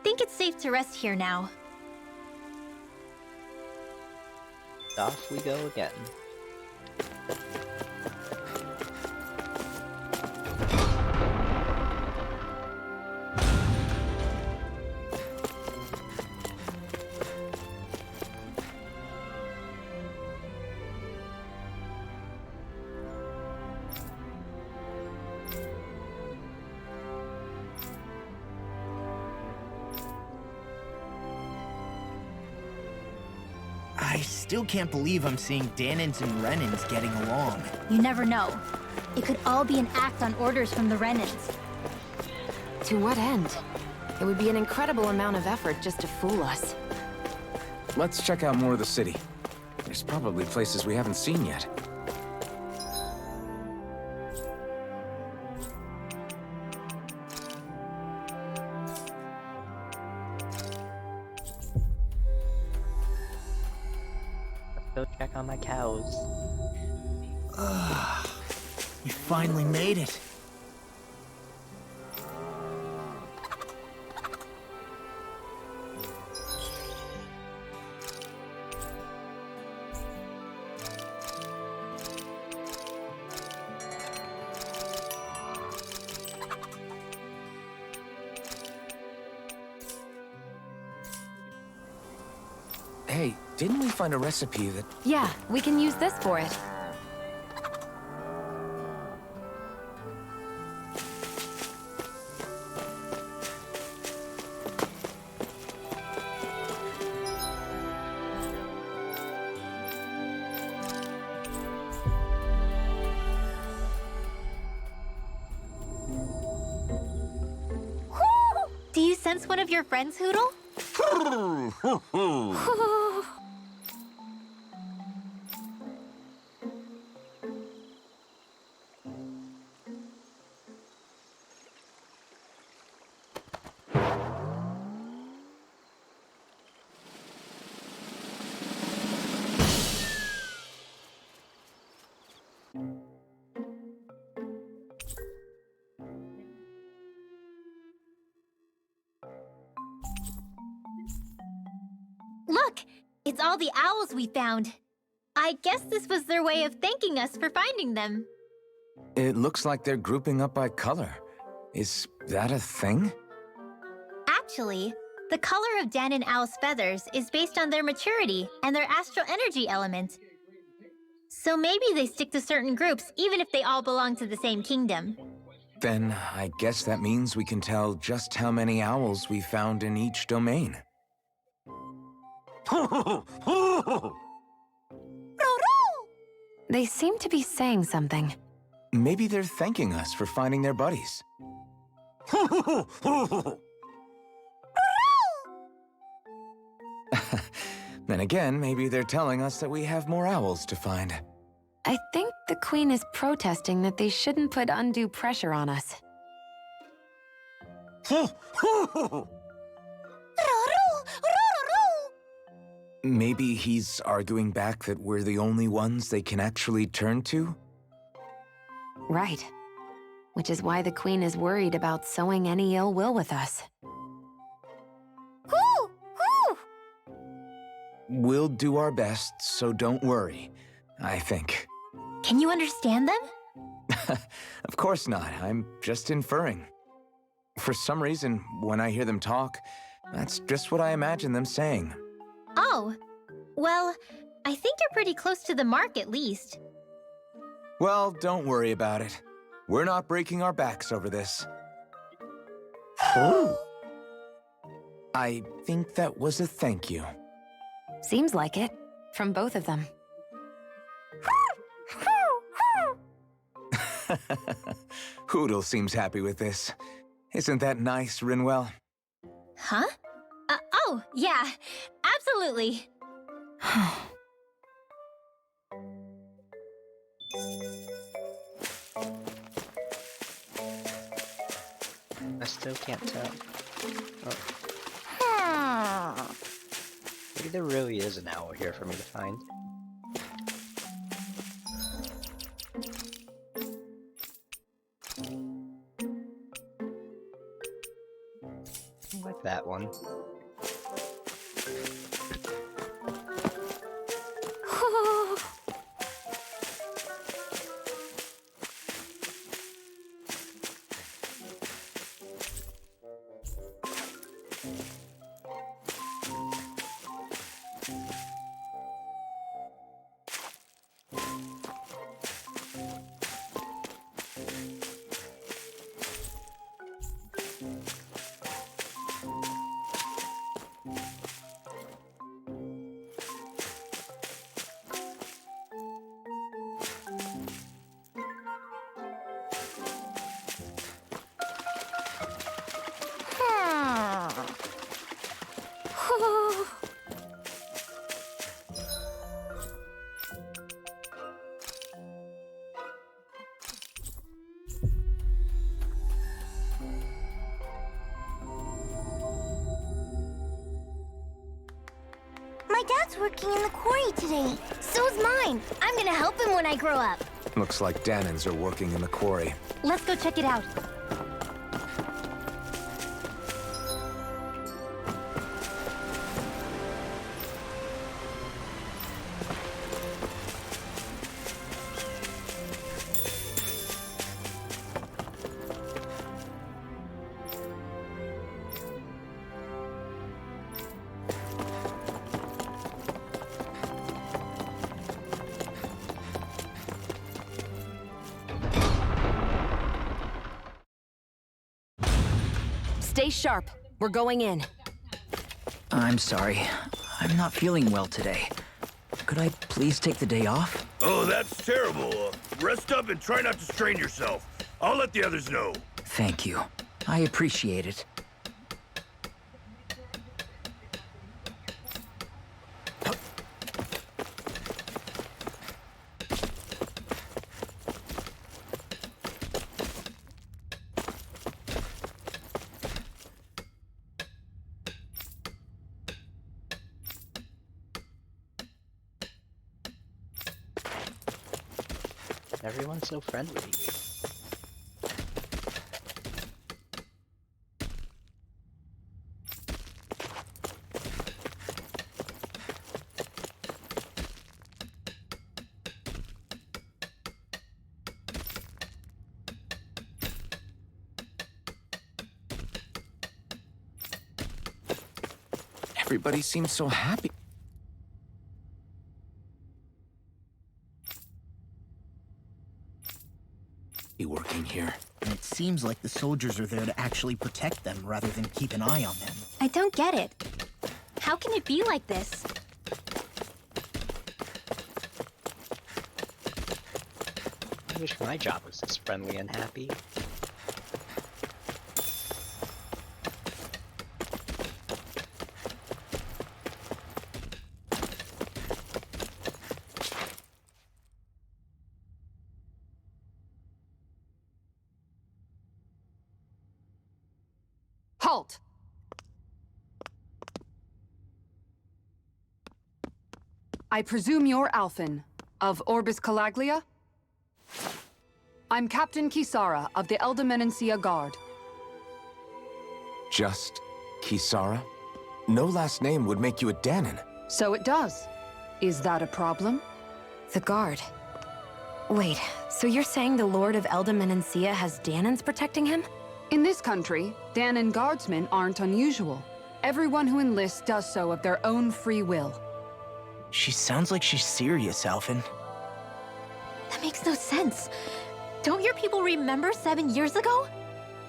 think it's safe to rest here now. Off we go again. I still can't believe I'm seeing Danins and Renins getting along. You never know. It could all be an act on orders from the Renins. To what end? It would be an incredible amount of effort just to fool us. Let's check out more of the city. There's probably places we haven't seen yet. Go check on my cows. We finally made it. Hey, didn't we find a recipe that... Yeah, we can use this for it. Do you sense one of your friends, Hootle? Look! It's all the owls we found. I guess this was their way of thanking us for finding them. It looks like they're grouping up by color. Is that a thing? Actually, the color of Dan and Owl's feathers is based on their maturity and their astral energy element. So maybe they stick to certain groups even if they all belong to the same kingdom. Then I guess that means we can tell just how many owls we found in each domain. They seem to be saying something. Maybe they're thanking us for finding their buddies. Then again, maybe they're telling us that we have more owls to find. I think the Queen is protesting that they shouldn't put undue pressure on us. Maybe he's arguing back that we're the only ones they can actually turn to? Right. Which is why the Queen is worried about sowing any ill will with us. We'll do our best, so don't worry, I think. Can you understand them? Of course not, I'm just inferring. For some reason, when I hear them talk, that's just what I imagine them saying. Oh, well, I think you're pretty close to the mark at least. Well, don't worry about it. We're not breaking our backs over this. I think that was a thank you. Seems like it. From both of them. Hootle seems happy with this. Isn't that nice, Rinwell? Huh? Oh, yeah, absolutely. I still can't tell. Oh. Maybe there really is an owl here for me to find. What that one. My dad's working in the quarry today. So's mine. I'm gonna help him when I grow up. Looks like Danins are working in the quarry. Let's go check it out. Stay sharp. We're going in. I'm sorry. I'm not feeling well today. Could I please take the day off? Oh, that's terrible. Rest up and try not to strain yourself. I'll let the others know. Thank you. I appreciate it. Everyone's so friendly. Everybody seems so happy. Working here. And it seems like the soldiers are there to actually protect them rather than keep an eye on them. I don't get it. How can it be like this? I wish my job was this friendly and happy. Halt! I presume you're Alphen, of Orbis Calaglia? I'm Captain Kisara of the Elder Guard. Just Kisara? No last name would make you a Danin. So it does. Is that a problem? The guard. Wait, so you're saying the Lord of Elda has Danins protecting him? In this country, Danon guardsmen aren't unusual. Everyone who enlists does so of their own free will. She sounds like she's serious, Alphen. That makes no sense. Don't your people remember 7 years ago?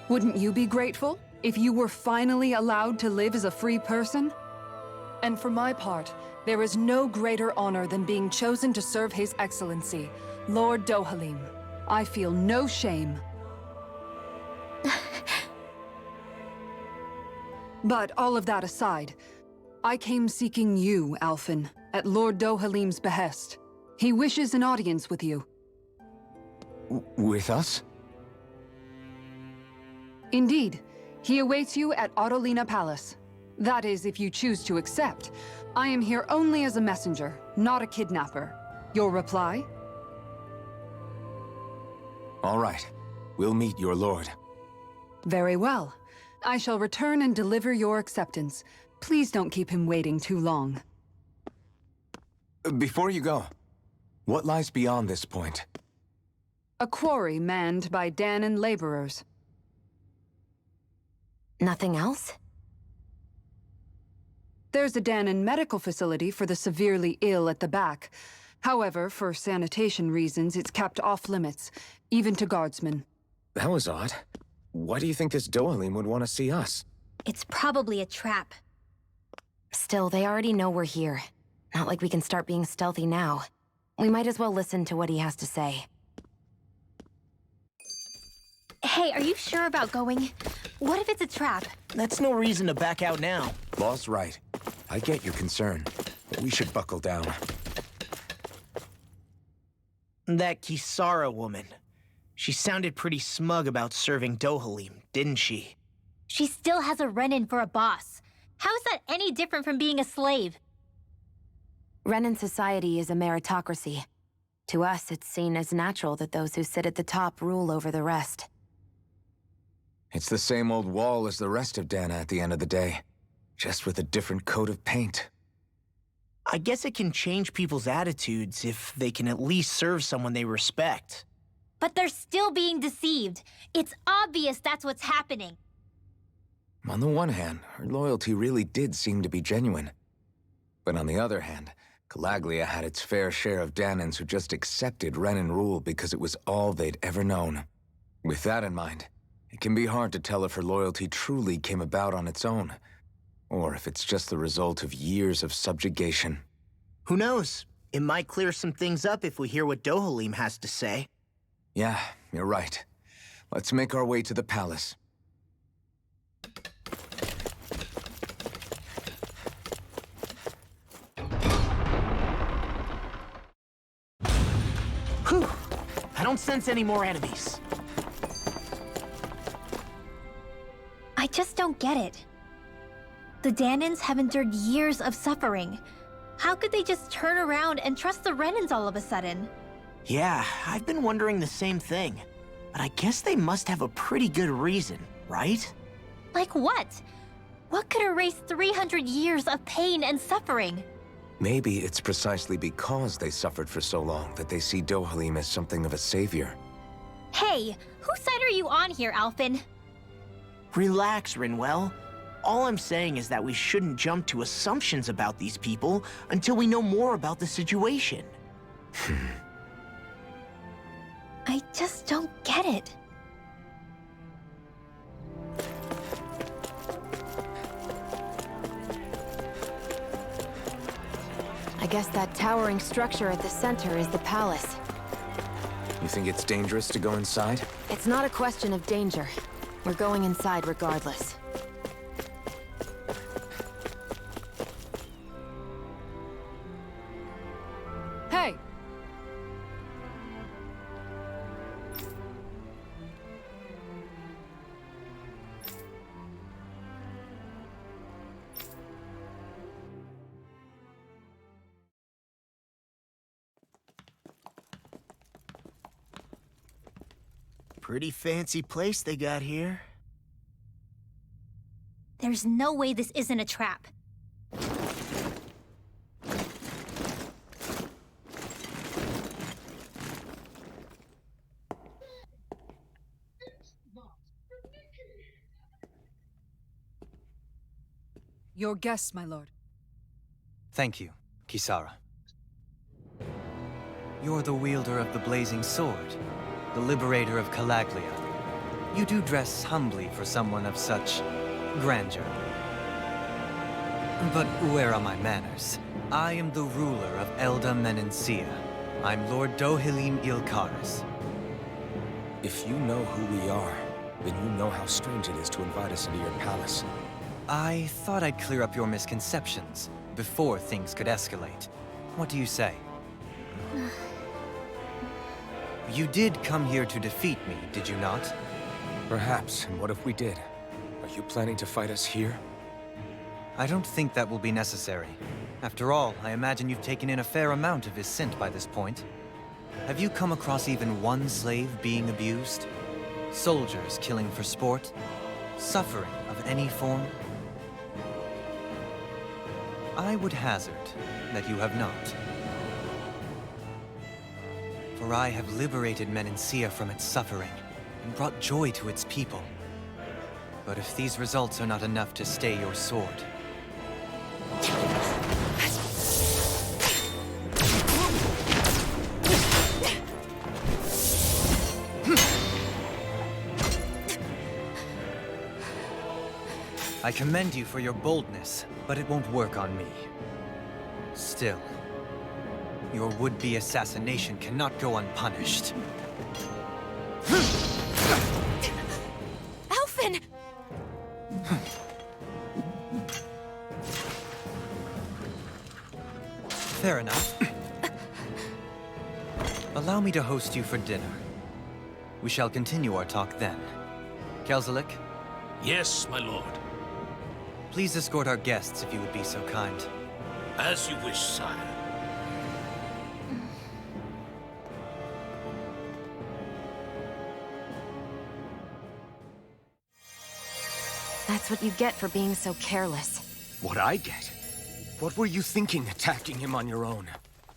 Wouldn't you be grateful if you were finally allowed to live as a free person? And for my part, there is no greater honor than being chosen to serve His Excellency, Lord Dohalim. I feel no shame. But all of that aside, I came seeking you, Alphen, at Lord Dohalim's behest. He wishes an audience with you. With us? Indeed. He awaits you at Autolina Palace. That is, if you choose to accept. I am here only as a messenger, not a kidnapper. Your reply? All right. We'll meet your lord. Very well. I shall return and deliver your acceptance. Please don't keep him waiting too long. Before you go, what lies beyond this point? A quarry manned by Dahnan laborers. Nothing else? There's a Dahnan medical facility for the severely ill at the back. However, for sanitation reasons, it's kept off limits, even to guardsmen. That was odd. Why do you think this Dohalim would want to see us? It's probably a trap. Still, they already know we're here. Not like we can start being stealthy now. We might as well listen to what he has to say. Hey, are you sure about going? What if it's a trap? That's no reason to back out now. Law's right. I get your concern, but we should buckle down. That Kisara woman. She sounded pretty smug about serving Dohalim, didn't she? She still has a Renin for a boss. How is that any different from being a slave? Renin society is a meritocracy. To us, it's seen as natural that those who sit at the top rule over the rest. It's the same old wall as the rest of Dahna at the end of the day, just with a different coat of paint. I guess it can change people's attitudes if they can at least serve someone they respect. But they're still being deceived. It's obvious that's what's happening. On the one hand, her loyalty really did seem to be genuine. But on the other hand, Calaglia had its fair share of Dahnans who just accepted Renin rule because it was all they'd ever known. With that in mind, it can be hard to tell if her loyalty truly came about on its own, or if it's just the result of years of subjugation. Who knows? It might clear some things up if we hear what Dohalim has to say. Yeah, you're right. Let's make our way to the palace. Whew! I don't sense any more enemies. I just don't get it. The Dahnans have endured years of suffering. How could they just turn around and trust the Renins all of a sudden? Yeah, I've been wondering the same thing. But I guess they must have a pretty good reason, right? Like what? What could erase 300 years of pain and suffering? Maybe it's precisely because they suffered for so long that they see Dohalim as something of a savior. Hey, whose side are you on here, Alphen? Relax, Rinwell. All I'm saying is that we shouldn't jump to assumptions about these people until we know more about the situation. I just don't get it. I guess that towering structure at the center is the palace. You think it's dangerous to go inside? It's not a question of danger. We're going inside regardless. Hey! Pretty fancy place they got here. There's no way this isn't a trap. Your guests, my lord. Thank you, Kisara. You're the wielder of the blazing sword, the liberator of Calaglia. You do dress humbly for someone of such grandeur. But where are my manners? I am the ruler of Elda Menencia. I'm Lord Dohalim Ilkaris. If you know who we are, then you know how strange it is to invite us into your palace. I thought I'd clear up your misconceptions before things could escalate. What do you say? You did come here to defeat me, did you not? Perhaps, and what if we did? Are you planning to fight us here? I don't think that will be necessary. After all, I imagine you've taken in a fair amount of his scent by this point. Have you come across even one slave being abused? Soldiers killing for sport? Suffering of any form? I would hazard that you have not. For I have liberated Menancia from its suffering and brought joy to its people. But if these results are not enough to stay your sword... I commend you for your boldness, but it won't work on me. Still, your would-be assassination cannot go unpunished. Alphen! Fair enough. Allow me to host you for dinner. We shall continue our talk then. Kelzelik? Yes, my lord. Please escort our guests if you would be so kind. As you wish, sire. That's what you get for being so careless. What I get? What were you thinking, attacking him on your own?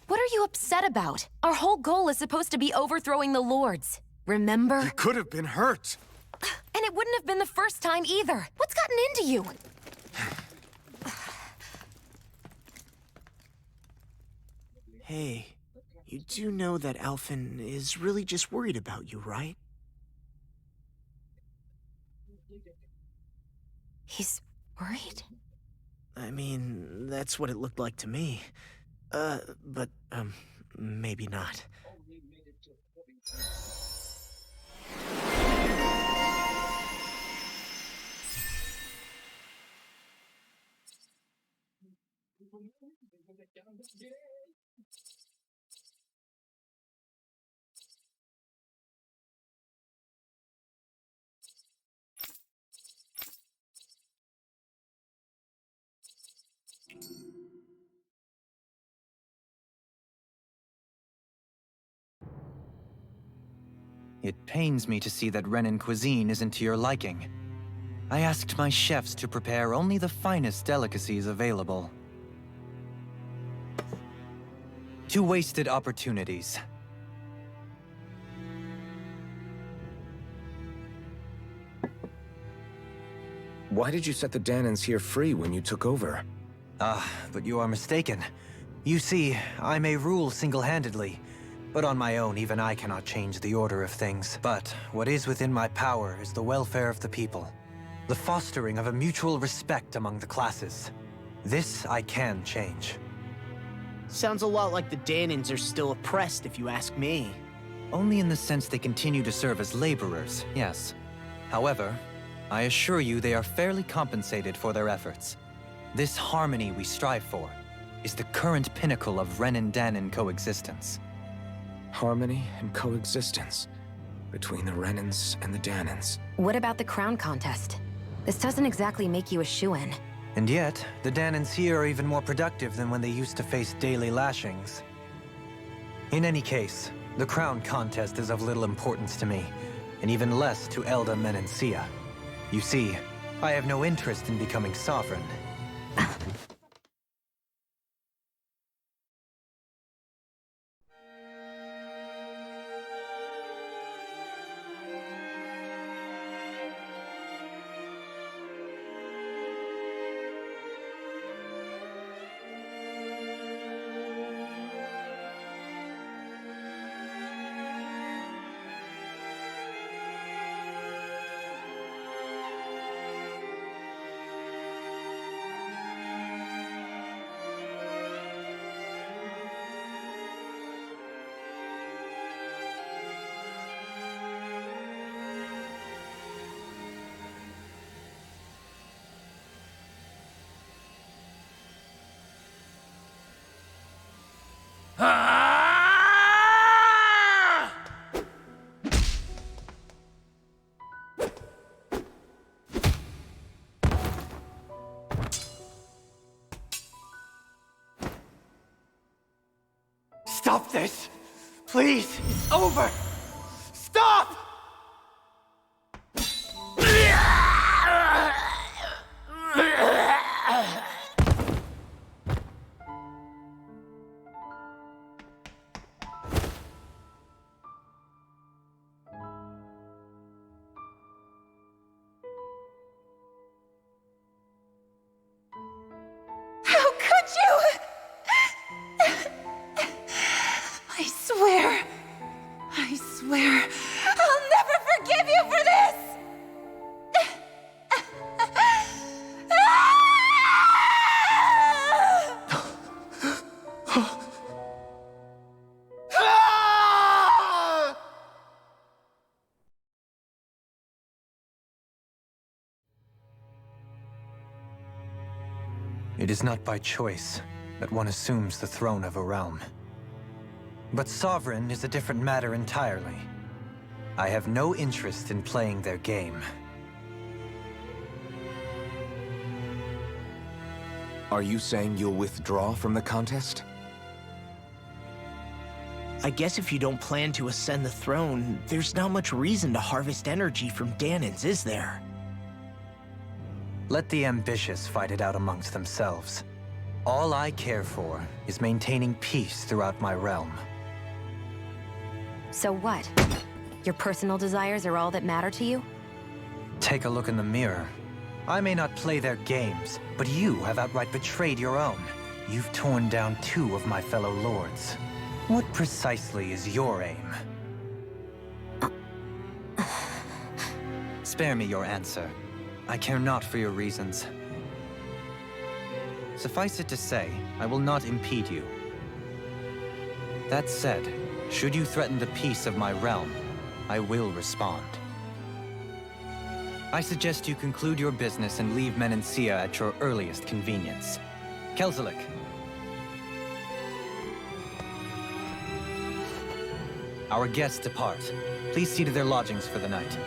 What are you upset about? Our whole goal is supposed to be overthrowing the Lords. Remember? He could have been hurt. And it wouldn't have been the first time either. What's gotten into you? Hey, you do know that Alphen is really just worried about you, right? He's worried? I mean, that's what it looked like to me. But maybe not. It pains me to see that Renan cuisine isn't to your liking. I asked my chefs to prepare only the finest delicacies available. 2 wasted opportunities. Why did you set the Dahnans here free when you took over? But you are mistaken. You see, I may rule single-handedly, but on my own, even I cannot change the order of things. But what is within my power is the welfare of the people. The fostering of a mutual respect among the classes. This I can change. Sounds a lot like the Dahnans are still oppressed, if you ask me. Only in the sense they continue to serve as laborers, yes. However, I assure you they are fairly compensated for their efforts. This harmony we strive for is the current pinnacle of Renan-Dahnan coexistence. Harmony and coexistence between the Renans and the Dahnans. What about the crown contest? This doesn't exactly make you a shoo-in. And yet, the Dahnans here are even more productive than when they used to face daily lashings. In any case, the crown contest is of little importance to me, and even less to Elda Menancia. You see, I have no interest in becoming sovereign. Stop this! Please! Over! Stop! swear I'll never forgive you for this! It is not by choice that one assumes the throne of a realm. But sovereign is a different matter entirely. I have no interest in playing their game. Are you saying you'll withdraw from the contest? I guess if you don't plan to ascend the throne, there's not much reason to harvest energy from Dahnans, is there? Let the ambitious fight it out amongst themselves. All I care for is maintaining peace throughout my realm. So what? Your personal desires are all that matter to you? Take a look in the mirror. I may not play their games, but you have outright betrayed your own. You've torn down 2 of my fellow lords. What precisely is your aim? Spare me your answer. I care not for your reasons. Suffice it to say, I will not impede you. That said, should you threaten the peace of my realm, I will respond. I suggest you conclude your business and leave Menancia at your earliest convenience. Kelzelik. Our guests depart. Please see to their lodgings for the night.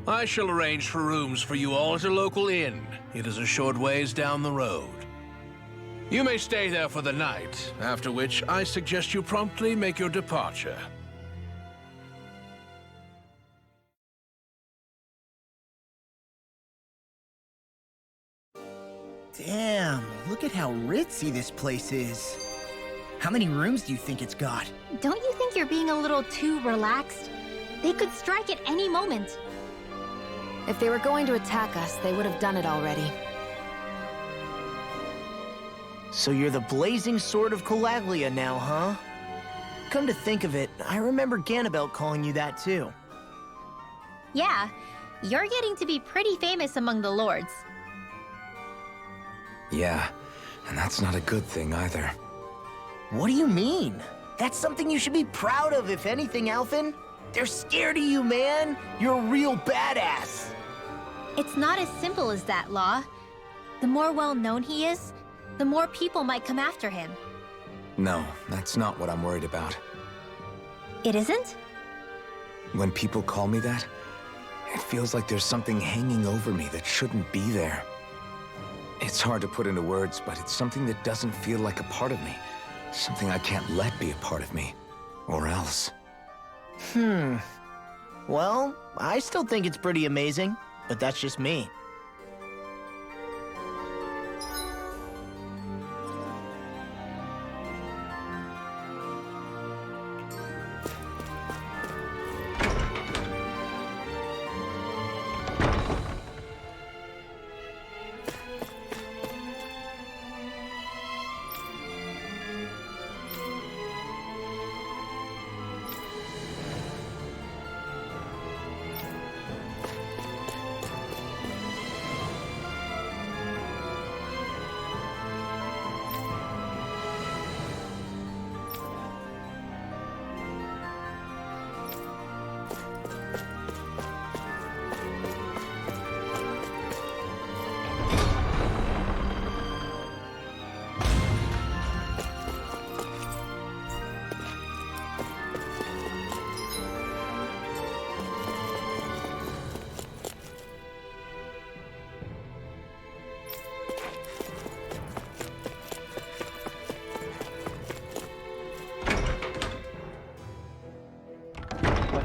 I shall arrange for rooms for you all at a local inn. It is a short ways down the road. You may stay there for the night, after which I suggest you promptly make your departure. Damn, look at how ritzy this place is. How many rooms do you think it's got? Don't you think you're being a little too relaxed? They could strike at any moment. If they were going to attack us, they would have done it already. So you're the blazing sword of Calaglia now, huh? Come to think of it, I remember Ganabelt calling you that too. Yeah, you're getting to be pretty famous among the lords. Yeah, and that's not a good thing either. What do you mean? That's something you should be proud of, if anything, Alphen. They're scared of you, man. You're a real badass. It's not as simple as that, Law. The more well-known he is, the more people might come after him. No, that's not what I'm worried about. It isn't? When people call me that, it feels like there's something hanging over me that shouldn't be there. It's hard to put into words, but it's something that doesn't feel like a part of me. Something I can't let be a part of me. Or else. Well, I still think it's pretty amazing, but that's just me.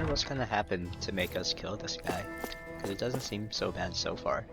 What's gonna happen to make us kill this guy? Because it doesn't seem so bad so far.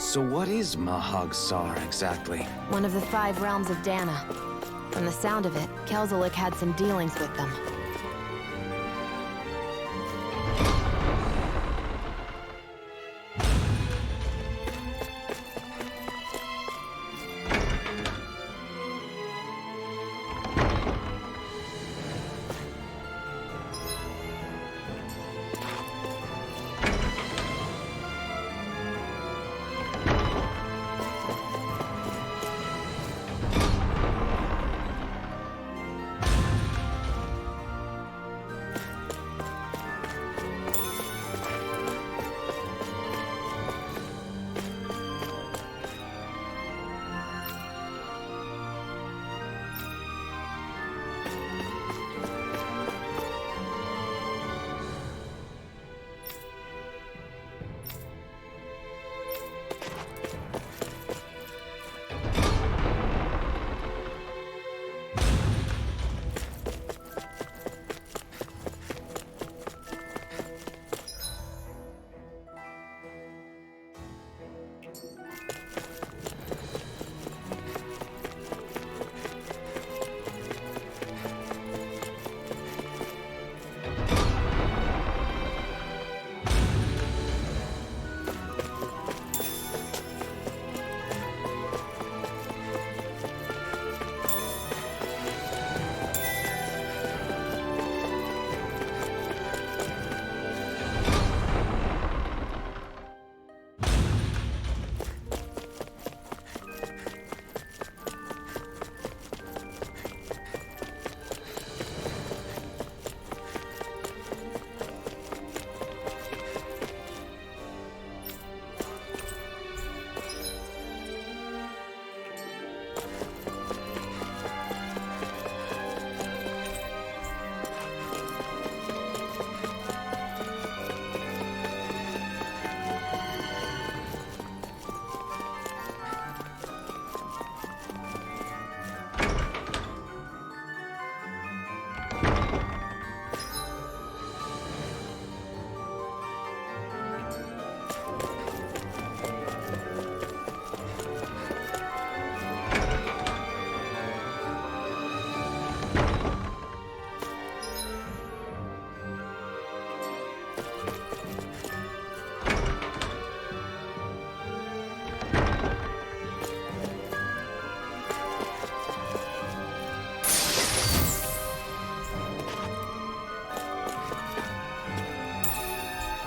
So what is Mahag Sar exactly? One of the 5 realms of Dana. From the sound of it, Kelzelik had some dealings with them.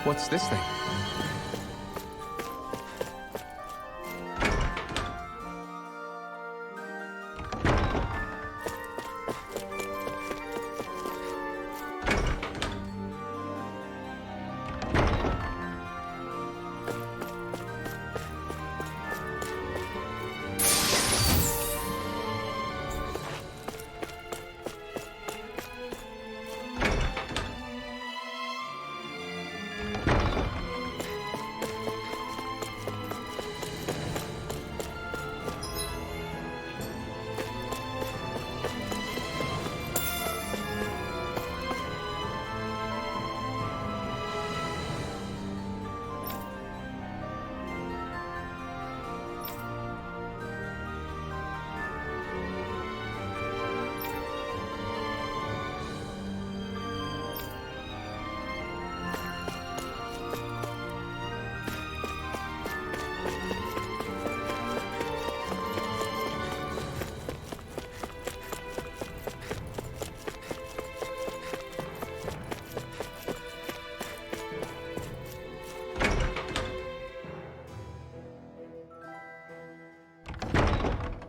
What's this thing?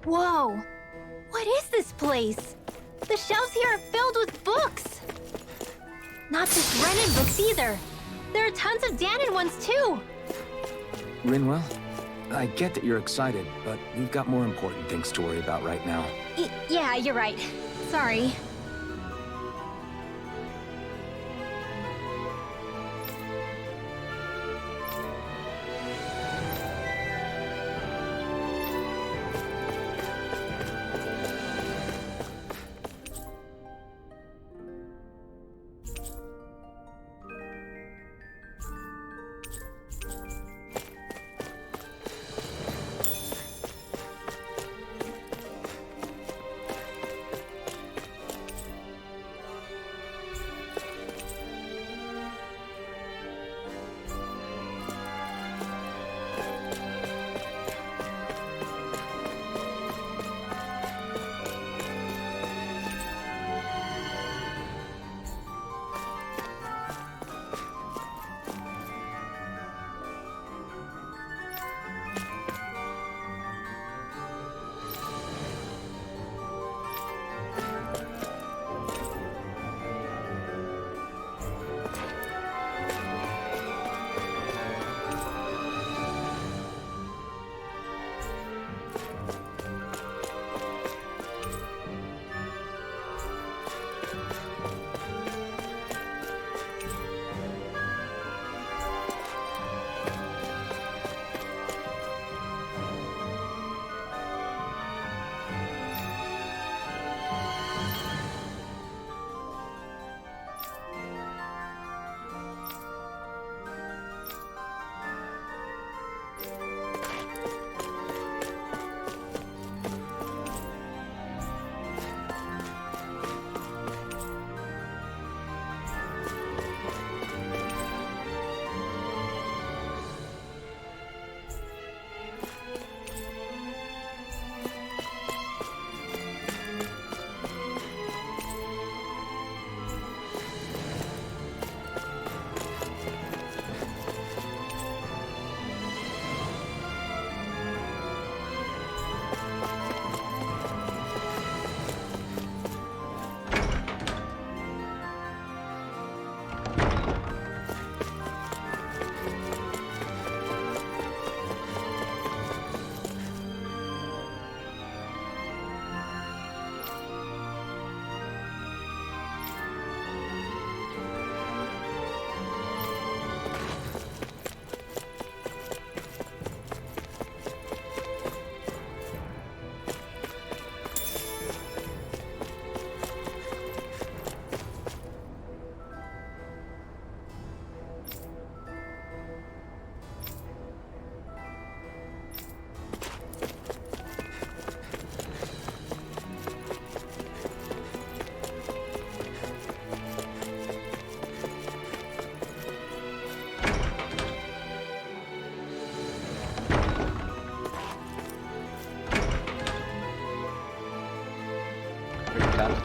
Whoa! What is this place? The shelves here are filled with books! Not just Renan books either. There are tons of Dahnan ones too! Rinwell, I get that you're excited, but we've got more important things to worry about right now. Yeah, you're right. Sorry.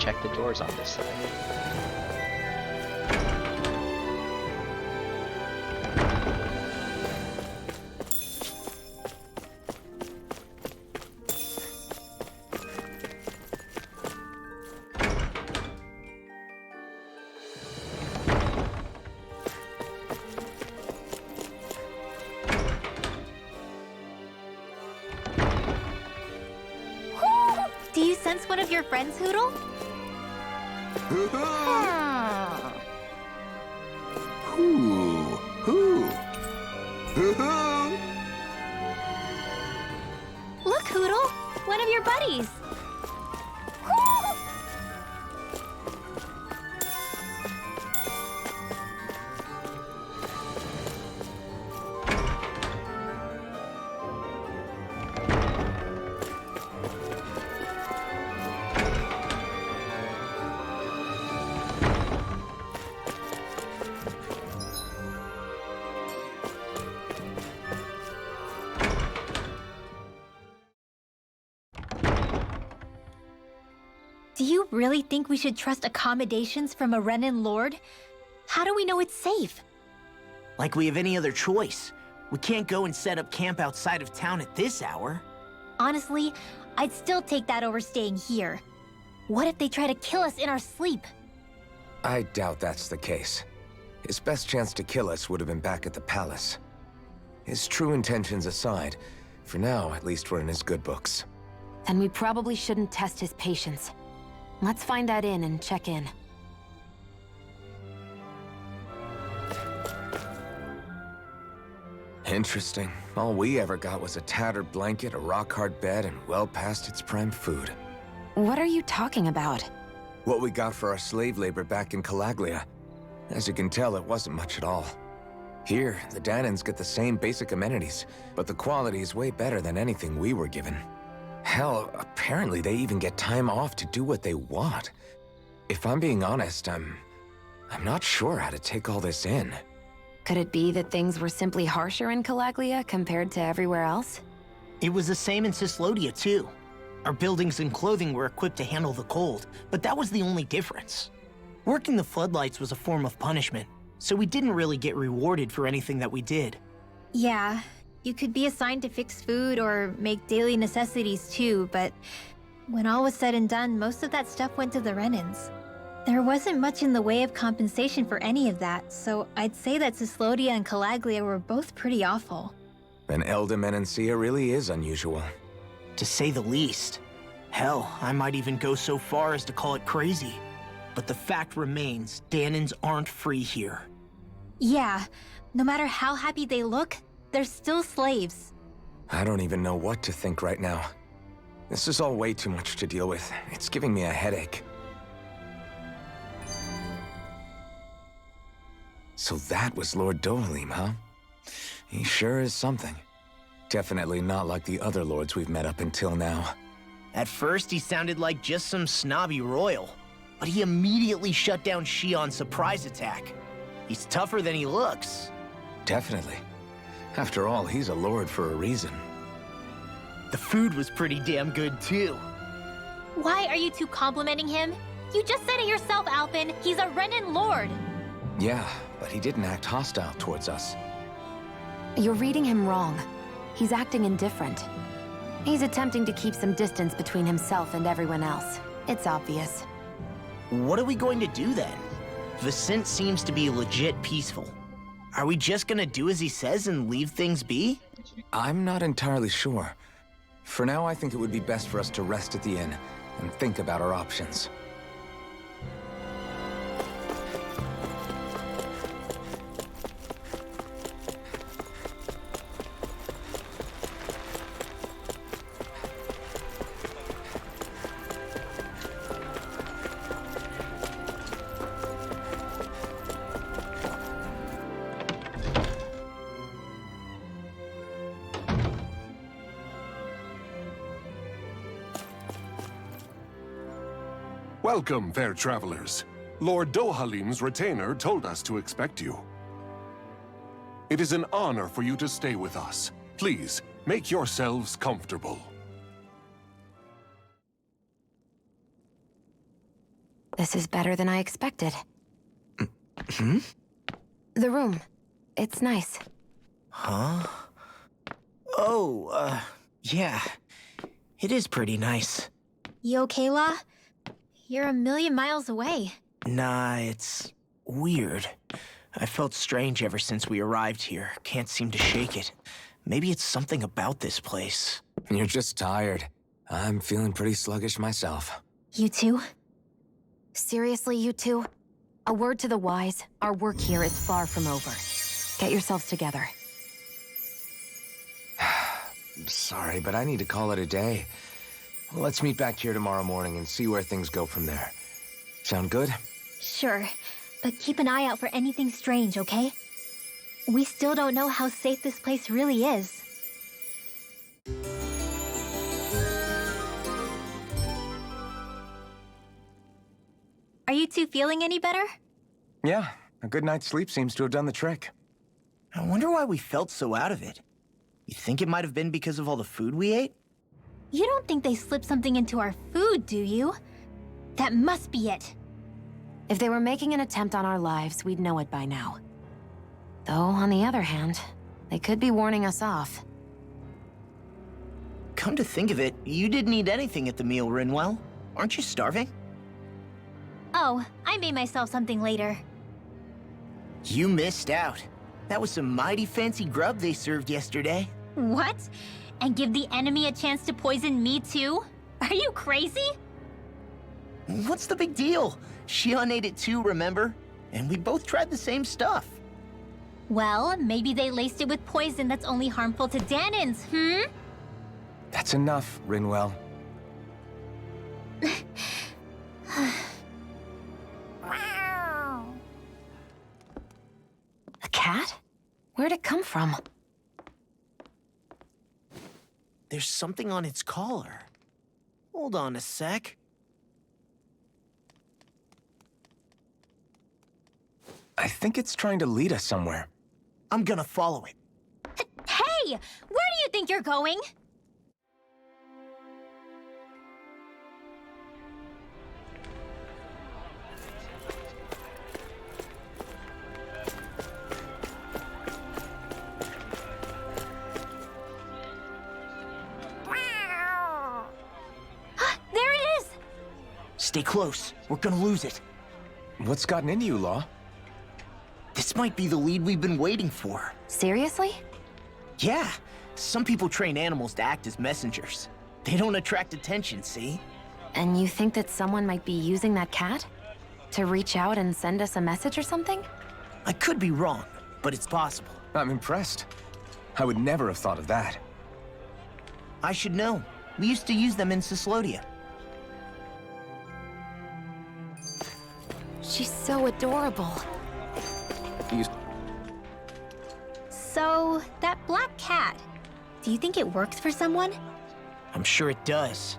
check the doors on this side. Do you sense one of your friends, Hootle? Look, Hootle! One of your buddies! Do you really think we should trust accommodations from a Renan Lord? How do we know it's safe? Like we have any other choice. We can't go and set up camp outside of town at this hour. Honestly, I'd still take that over staying here. What if they try to kill us in our sleep? I doubt that's the case. His best chance to kill us would have been back at the palace. His true intentions aside, for now, at least we're in his good books. Then we probably shouldn't test his patience. Let's find that inn and check in. Interesting. All we ever got was a tattered blanket, a rock-hard bed, and well past its prime food. What are you talking about? What we got for our slave labor back in Calaglia. As you can tell, it wasn't much at all. Here, the Danans get the same basic amenities, but the quality is way better than anything we were given. Hell, apparently they even get time off to do what they want. If I'm being honest, I'm not sure how to take all this in. Could it be that things were simply harsher in Calaglia compared to everywhere else? It was the same in Cyslodia, too. Our buildings and clothing were equipped to handle the cold, but that was the only difference. Working the floodlights was a form of punishment, so we didn't really get rewarded for anything that we did. Yeah, you could be assigned to fix food or make daily necessities too, but when all was said and done, most of that stuff went to the Renans. There wasn't much in the way of compensation for any of that, so I'd say that Cyslodia and Calaglia were both pretty awful. Then Elda Menancia really is unusual. To say the least. Hell, I might even go so far as to call it crazy. But the fact remains, Danans aren't free here. Yeah, no matter how happy they look, they're still slaves. I don't even know what to think right now. This is all way too much to deal with. It's giving me a headache. So that was Lord Dohalim, huh? He sure is something. Definitely not like the other lords we've met up until now. At first, he sounded like just some snobby royal, but he immediately shut down Shion's surprise attack. He's tougher than he looks. Definitely. After all, he's a lord for a reason. The food was pretty damn good, too. Why are you two complimenting him? You just said it yourself, Alphen. He's a Renan Lord. Yeah, but he didn't act hostile towards us. You're reading him wrong. He's acting indifferent. He's attempting to keep some distance between himself and everyone else. It's obvious. What are we going to do then? Vicente seems to be legit peaceful. Are we just gonna do as he says and leave things be? I'm not entirely sure. For now, I think it would be best for us to rest at the inn and think about our options. Welcome, fair travelers. Lord Dohalim's retainer told us to expect you. It is an honor for you to stay with us. Please, make yourselves comfortable. This is better than I expected. Hmm? The room. It's nice. Huh? Oh, yeah. It is pretty nice. You okay, La? You're a million miles away. Nah, it's weird. I felt strange ever since we arrived here. Can't seem to shake it. Maybe it's something about this place. You're just tired. I'm feeling pretty sluggish myself. You too? Seriously, you two? A word to the wise, our work here is far from over. Get yourselves together. Sorry, but I need to call it a day. Let's meet back here tomorrow morning and see where things go from there. Sound good? Sure, but keep an eye out for anything strange, okay? We still don't know how safe this place really is. Are you two feeling any better? Yeah, a good night's sleep seems to have done the trick. I wonder why we felt so out of it. You think it might have been because of all the food we ate? You don't think they slipped something into our food, do you? That must be it. If they were making an attempt on our lives, we'd know it by now. Though, on the other hand, they could be warning us off. Come to think of it, you didn't eat anything at the meal, Rinwell. Aren't you starving? Oh, I made myself something later. You missed out. That was some mighty fancy grub they served yesterday. What? And give the enemy a chance to poison me too? Are you crazy? What's the big deal? Shion ate it too, remember? And we both tried the same stuff. Well, maybe they laced it with poison that's only harmful to Danins, That's enough, Rinwell. A cat? Where'd it come from? There's something on its collar. Hold on a sec. I think it's trying to lead us somewhere. I'm gonna follow it. Hey! Where do you think you're going? There it is! Stay close. We're gonna lose it. What's gotten into you, Law? This might be the lead we've been waiting for. Seriously? Yeah. Some people train animals to act as messengers. They don't attract attention, see? And you think that someone might be using that cat? To reach out and send us a message or something? I could be wrong, but it's possible. I'm impressed. I would never have thought of that. I should know. We used to use them in Cyslodia. She's so adorable. So, that black cat, do you think it works for someone? I'm sure it does.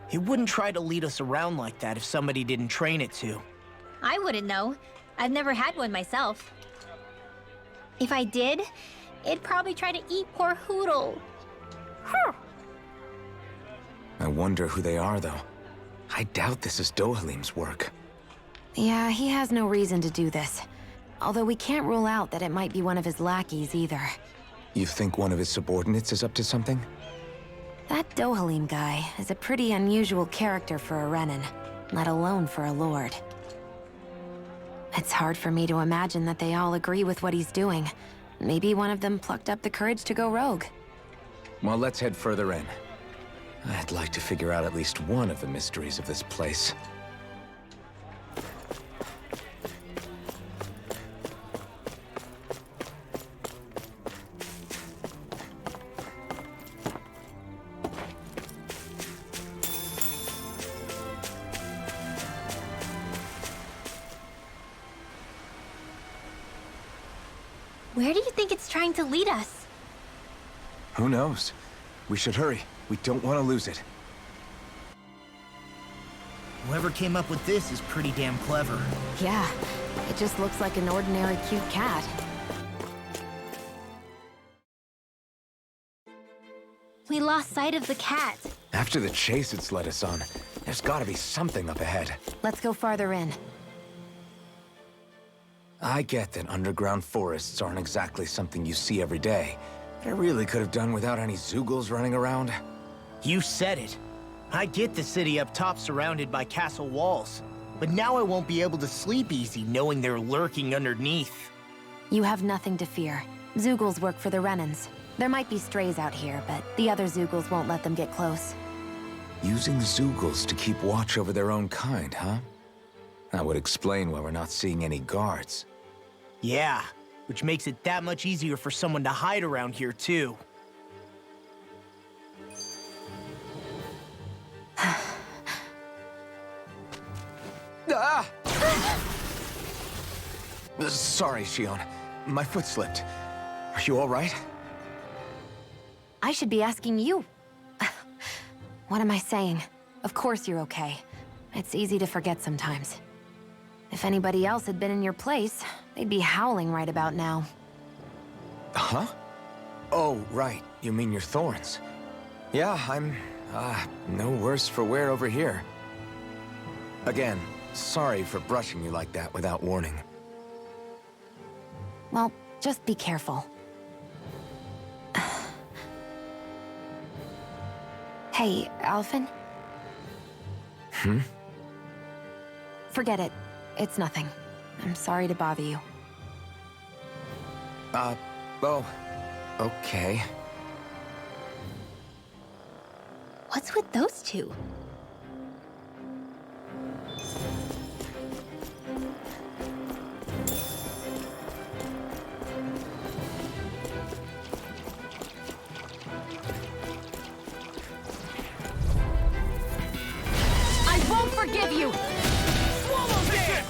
It wouldn't try to lead us around like that if somebody didn't train it to. I wouldn't know. I've never had one myself. If I did, it'd probably try to eat poor Hootle. I wonder who they are, though. I doubt this is Dohalim's work. Yeah, he has no reason to do this. Although we can't rule out that it might be one of his lackeys either. You think one of his subordinates is up to something? That Dohalim guy is a pretty unusual character for a Renan, let alone for a lord. It's hard for me to imagine that they all agree with what he's doing. Maybe one of them plucked up the courage to go rogue. Well, let's head further in. I'd like to figure out at least one of the mysteries of this place. Where do you think it's trying to lead us? Who knows? We should hurry. We don't want to lose it. Whoever came up with this is pretty damn clever. Yeah, it just looks like an ordinary cute cat. We lost sight of the cat. After the chase it's led us on, There's gotta be something up ahead. Let's go farther in. I get that underground forests aren't exactly something you see every day, but I really could have done without any Zeugles running around. You said it. I get the city up top surrounded by castle walls, but now I won't be able to sleep easy knowing they're lurking underneath. You have nothing to fear. Zeugles work for the Renans. There might be strays out here, but the other Zeugles won't let them get close. Using Zeugles to keep watch over their own kind, huh? That would explain why we're not seeing any guards. Yeah, which makes it that much easier for someone to hide around here, too. Ah! Sorry, Shionne. My foot slipped. Are you all right? I should be asking you. What am I saying? Of course you're okay. It's easy to forget sometimes. If anybody else had been in your place, they'd be howling right about now. Huh? Oh, right. You mean your thorns. Yeah, I'm, no worse for wear over here. Again, sorry for brushing you like that without warning. Well, just be careful. Hey, Alphen? Hmm? Forget it. It's nothing. I'm sorry to bother you. Oh, okay. What's with those two? I won't forgive you! Swallow this!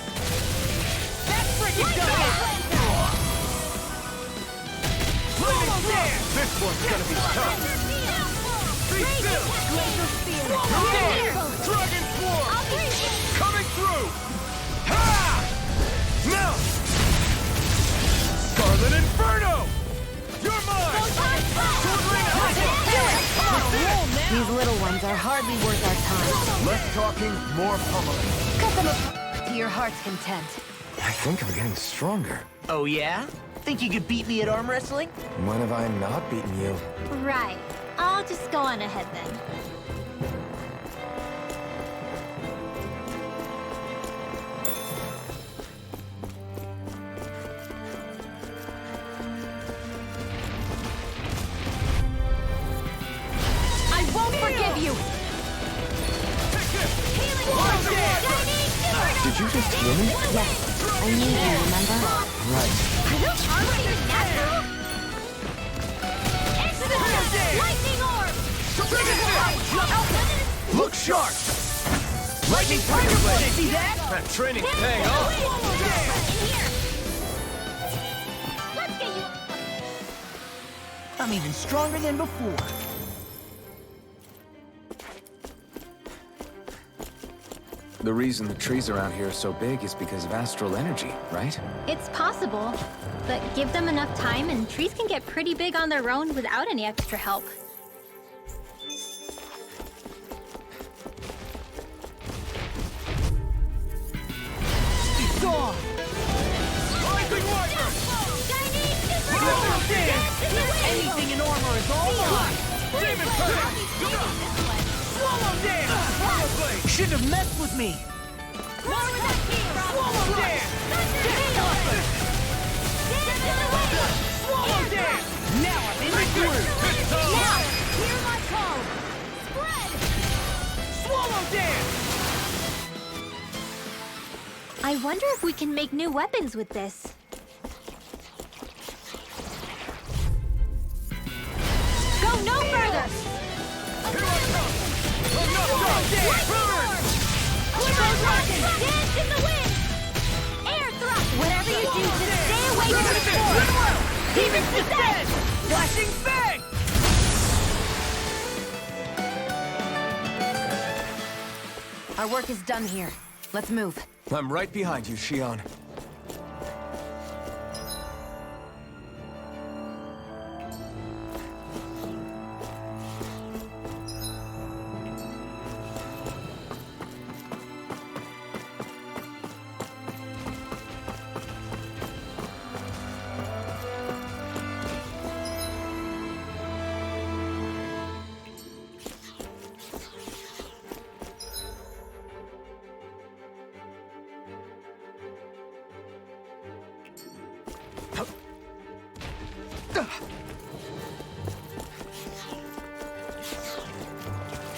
That's freaking done! This one's gonna be tough. Be still! Swallow this! Dragon Swarm! Coming through! Ha! Now! Scarlet Inferno! You're mine! These little ones are hardly worth our time. Less talking, more pummeling. Cut them apart to your heart's content. I think I'm getting stronger. Oh, yeah? Think you could beat me at arm wrestling? When have I not beaten you? Right. I'll just go on ahead then. I won't forgive you! Did you just heal me? Yes, I need you, remember? Right. Look sharp! Lightning Tiger Blade! See that? That training's paying off! Let's get you. I'm even stronger than before. The reason the trees around here are so big is because of astral energy, right? It's possible, but give them enough time and trees can get pretty big on their own without any extra help. Gone! Anything in armor is all mine! Demon Curse! Swallow dance! Shouldn't have messed with me! Swallow dance! Swallow dance! Now I'm in the groove! Now, hear my call! Spread! Swallow dance! I wonder if we can make new weapons with this. Go no further! Dance in the wind! Air thrust! Whatever you do, just stay away from the sword! Demon's Descent! Flashing Fang! Our work is done here. Let's move. I'm right behind you, Shionne.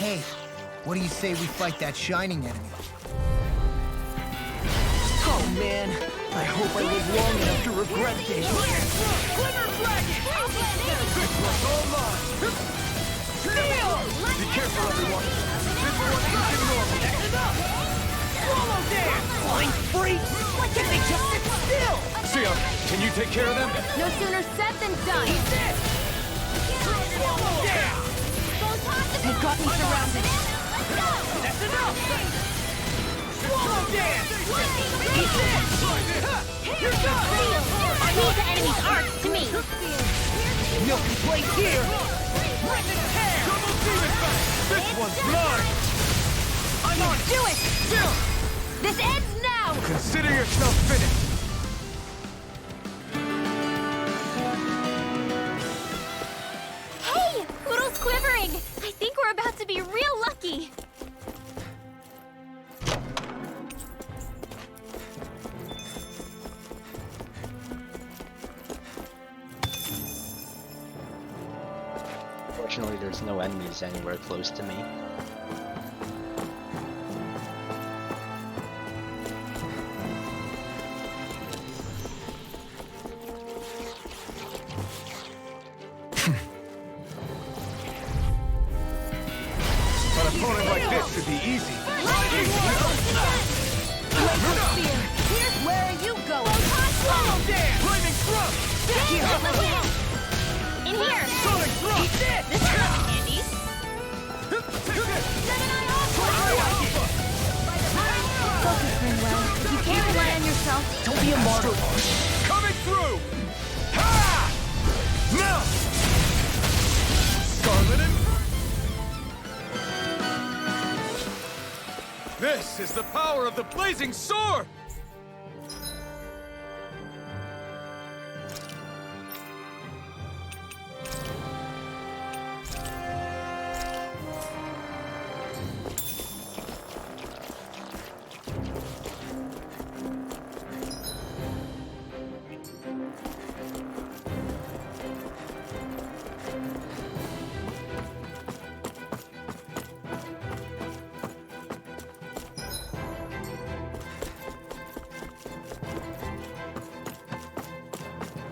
Hey, what do you say we fight that shining enemy? Oh man, I hope I live long enough to regret this. Glimmer Dragon! This one's all mine! Be careful, everyone! This one isn't normal! Swallow Dance! Flying freak! Why can't they just sit still? Sia, can you take care of them? No sooner said than done! Eat this! Swallow Dance! They've got me surrounded! That's enough! Swallow Dance! Eat this! You're done! Leave the enemy's arcs to me. Milky Place here! Double Demon Fang! This one's mine! I'm on it! Do it! This ends now! Consider yourself finished! Hey! Poodle's quivering! I think we're about to be real lucky. Fortunately, there's no enemies anywhere close to me. An opponent like this should be easy. Here's where you go! Swallow Dance! Flaming Thrust! In here! Sonic Thrust! Eat this! This is handy. Focus, Grinwell. You can't rely on yourself. Don't be a martyr. Coming through! Ha! Now! Scarlet and... This is the power of the blazing sword!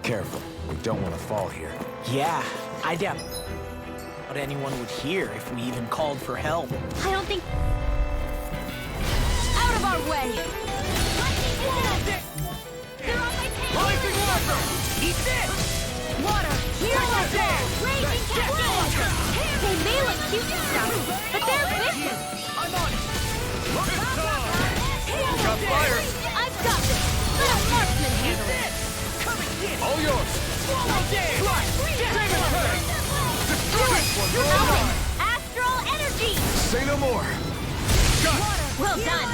Careful. We don't want to fall here. Yeah, I doubt what anyone would hear if we even called for help. I don't think... Out of our way! They're on my tail! Rising Water! Eat this! Water! Heal us there! Raging Cascade! They may look cute and stuff, but they're vicious! I'm on it! Got fire! I've got this! Let a marksman handle it! All yours! Swallow Dance! Demon Fang! Destroy this one! Astral energy! Say no more! Well done!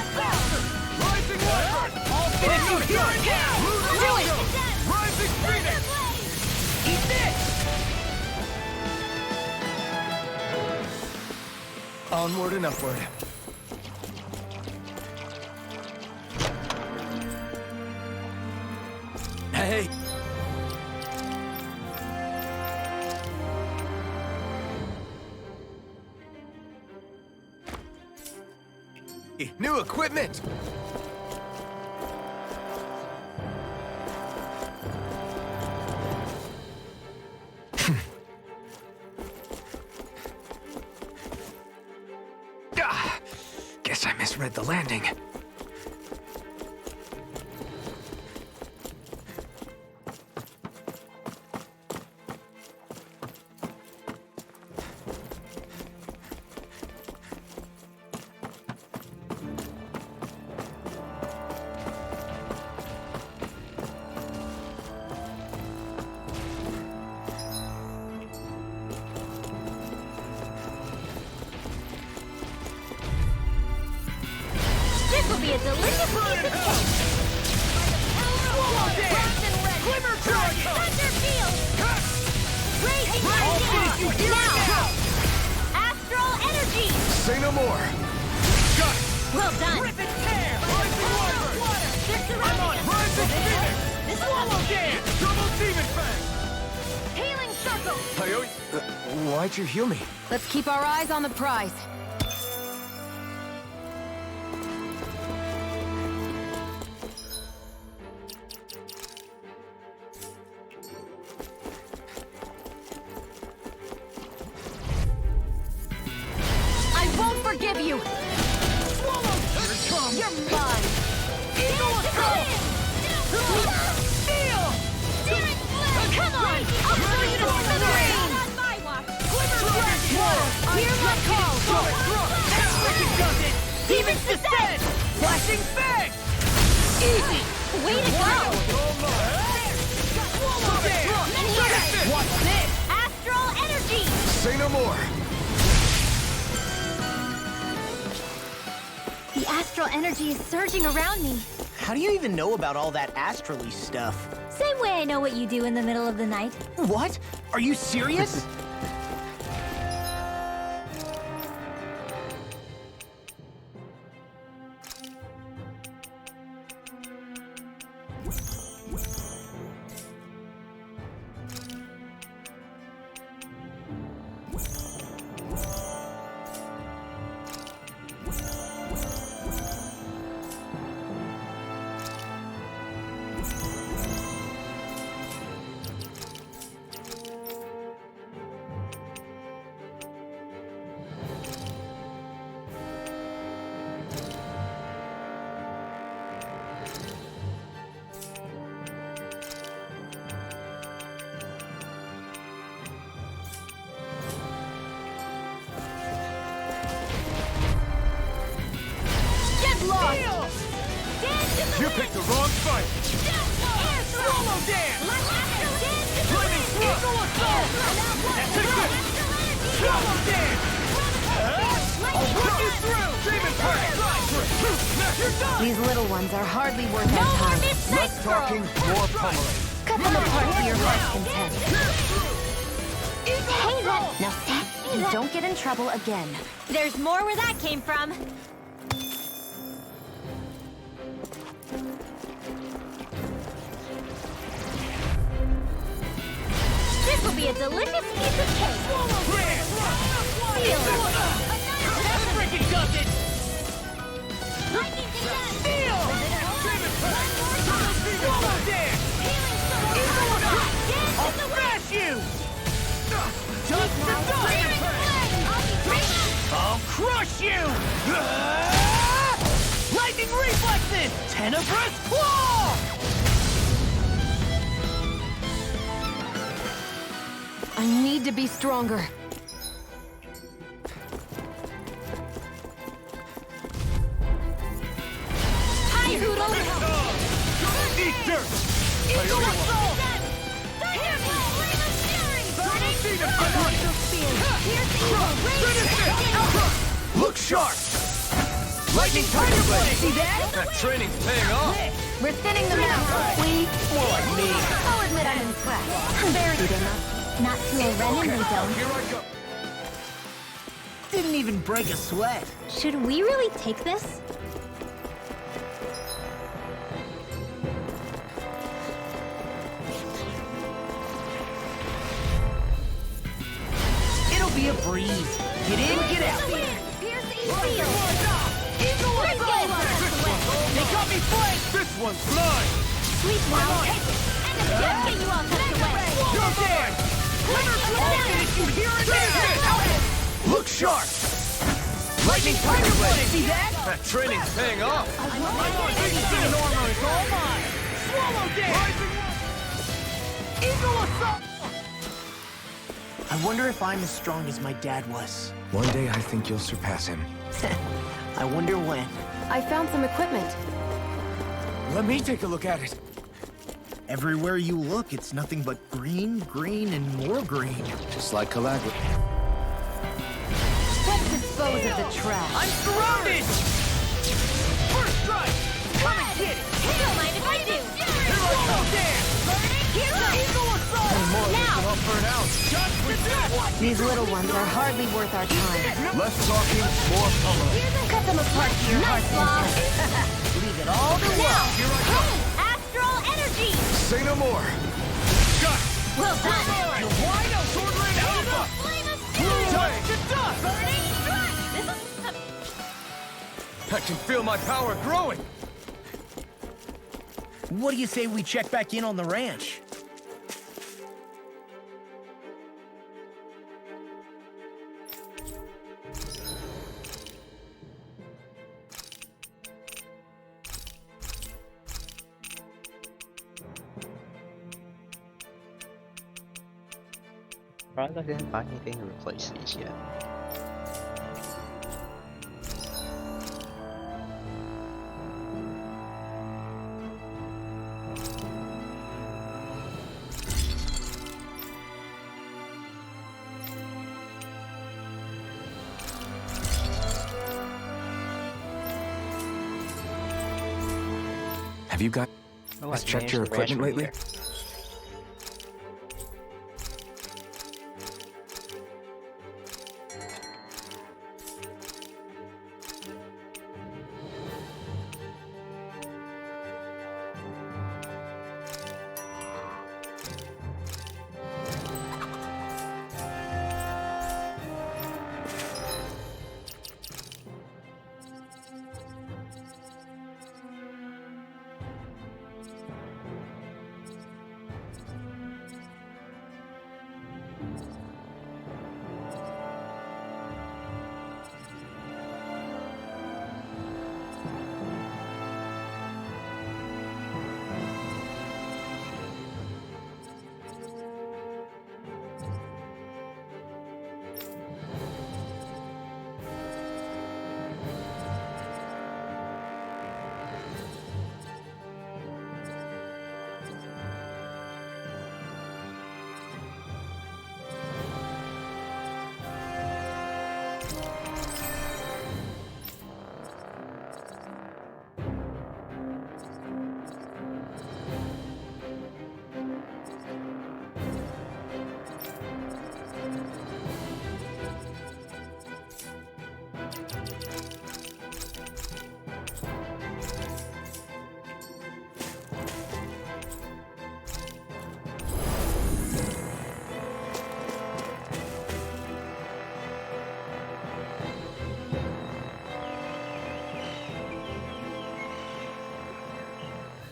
Rising Water! All finish you here and now! Do it! Rising Phoenix! Eat this! Onward and upward. Hey! New equipment! Guess I misread the landing. This will be a delicious piece of cake! Swallow Dance! Glimmer Dragon! Thunder Field! Raging All finish you here and now! Astral energy! Say no more! Got it! Well done! Rip and tear! Rising Water! They're surrounding us! Rising Phoenix! Swallow Dance! Double Demon Fang! Healing Circle! Why'd you heal me? Let's keep our eyes on the prize. descent! Flashing fist! Easy! Way to go! What's this? Astral energy! Say no more! The astral energy is surging around me. How do you even know about all that astrally stuff? Same way I know what you do in the middle of the night. What? Are you serious? You picked the wrong fight! Swallow dance! Flaming eagle assault! That's it! Swallow dance! I'll run you through! Demon Prey! You're done! These little ones are hardly worth our time. Less talking, more pummeling. Cut them apart to your heart's content. Hey, that... Now sit and don't get in trouble again. There's more where that came from. This will be a delicious piece of cake. Feel it. That freaking does it! Feel! Swallow dance! I'll smash you! Dust to dust! I'll crush you! Lightning reflexes! Tenebrous claw! I need to be stronger. Hi, Hoodle! Eat dirt! Eagle assault! Look sharp! Lightning Tiger Blade! See that? That training's paying off! We're thinning them out. We... More like me. I'll admit I'm impressed. Very good enough. Not to a Renin, we don't. Here I go! Didn't even break a sweat. Should we really take this? It'll be a breeze. Get in, get out. They got me flanked! This one's mine! Sweet now. And the jet get you all tucked away. You're dead! Look sharp! Lightning Tiger Blade! See that? That training's paying off! Instant armor is all mine! Swallow dance! Eagle assault! I wonder if I'm as strong as my dad was. One day I think you'll surpass him. I wonder when. I found some equipment. Let me take a look at it. Everywhere you look, it's nothing but green, green, and more green. Just like Calagua. Let's dispose of the trash. I'm surrounded! First strike! Come and get it! Don't mind if I do. Swallow dance! Eagle assault! Now. These little ones are hardly worth our time. Less talking, more pummeling. Cut them apart to your heart's content. Leave it all to Now. us. Astral energy. Say no more. Well done. Wide out, Swordland Alpha! Dust to dust! Burning strike. This is... I can feel my power growing! What do you say we check back in on the ranch? Surprised I didn't find anything to replace these yet. Have you got... Has checked your equipment lately?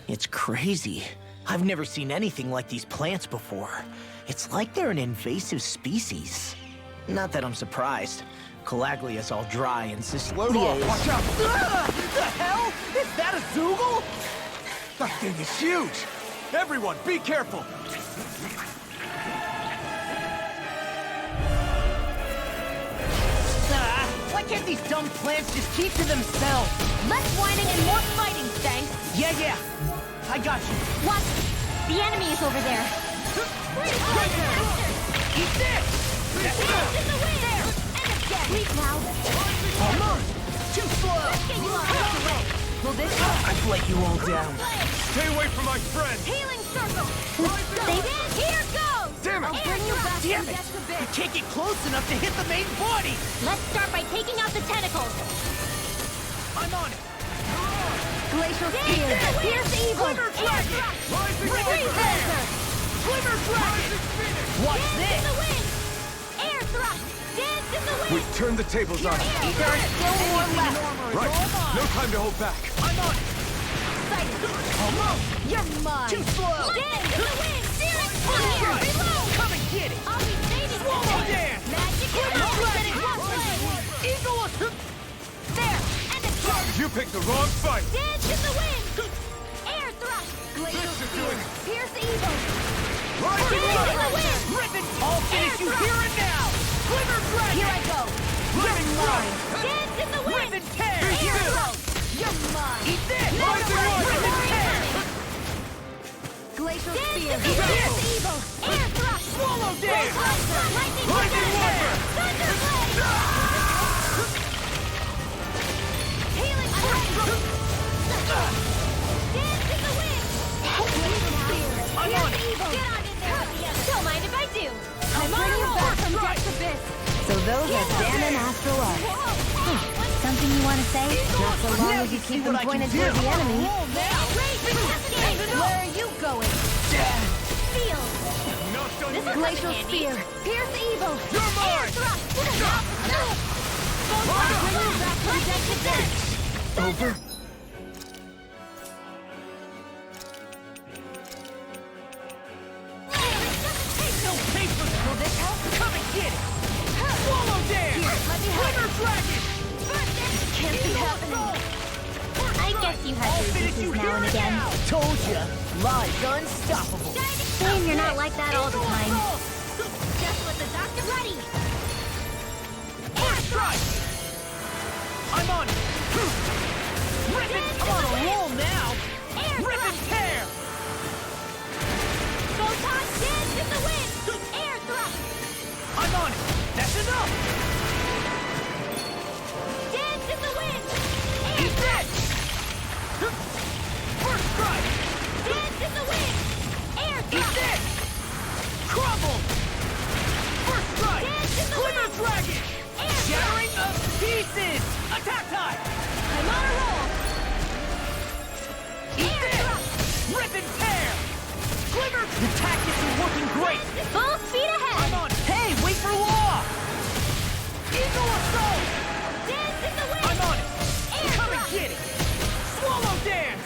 It's crazy. I've never seen anything like these plants before. It's like they're an invasive species. Not that I'm surprised. Calaglia's all dry and Cyslodia is... Watch out! The hell? Is that a Zoogle? That thing is huge! Everyone, be careful! Why can't these dumb plants just keep to themselves? Less whining and more fighting, thanks. Yeah. I got you. What? The enemy is over there. Right there! Eat this! That's in the way! There! And again! Leave now! Almost! Too slow! Let's get you out of the way! Will this help? I've let you all down. Stay away from my friend! Healing circle! Save it! Here goes! Damn it! I'll bring you back Damn from it! death to You bit. can't get close enough to hit the main body! Let's start by taking out the tentacles. I'm on it! Glacial Spear! Pierce evil! Glimmer Dragon! Rising Revolver! Glimmer Dragon! Watch Dance this! in the wind! Air thrust! Dance in the wind! We've turned the tables on him. There is still more left! Right. No time to hold back. I'm on it! Almost! You're mine! Too slow! Dance in the wind! Spirit fire! Reload! Come and get it! I'll be saving Swallow you! dance! Magic Glimmer Dragon! Eagle! There! And again! You picked the wrong fight! Dance in the wind! Air thrust! Glacial Spear! Pierce evil! Rising Dance in the Light! wind! Ribbon! I'll finish you here and now! Glimmer Dragon! Here I go! You're mine! Dance in the wind! Ribbon tear! Air thrust! You're mine! Eat this! Rising Light! Ribbon tear! Glacial Spear! Pierce evil! Air thrust! Swallow dance! Lightning Lightning Warrior! Thunderblade! Healing Strike! Dance in the wind! Glacial Spear! I'm on it! Evil! Get on in there! Don't mind if I do! I'm bringing you back from death to bit! So those are Dan and Astral Arc. Something you want to say? Not so long as you keep them pointed toward the enemy. Where are you going? Feel! This is Glacial handy. Spear. Pierce evil! You're mine! Air thrust! I'll bring you back from death to bit! Over. No papers for this! Come and get it! Swallow dance! Let me help. Glimmer Dragon! Can't be happening. I guess you have I'll your finish you uses here now and and again. now! Told ya! Live's unstoppable! Shame you're not like that all the time. Just let the doctor ready! Air strike! I'm on it! Ribbon! I'm on a roll now! Air Ribbon thrust! tear! Photon dance in the wind! Air thrust! I'm on it! That's enough! Dance in the wind! Air Eat thrust! that! First strike! Dance in the wind! Air Eat thrust! this! Crumble! First strike! Dance in the Glimmer wind! Dragon! Air Shattering of pieces! Attack time! I'm on a roll! Eat this! Rip and tear! Glimmer! The tactics are working great! Full speed ahead! I'm on! Hey, wait for Law! Eagle Assault! Dance in the wind! I'm on it! Air Come and thrust! get it! Swallow Dance!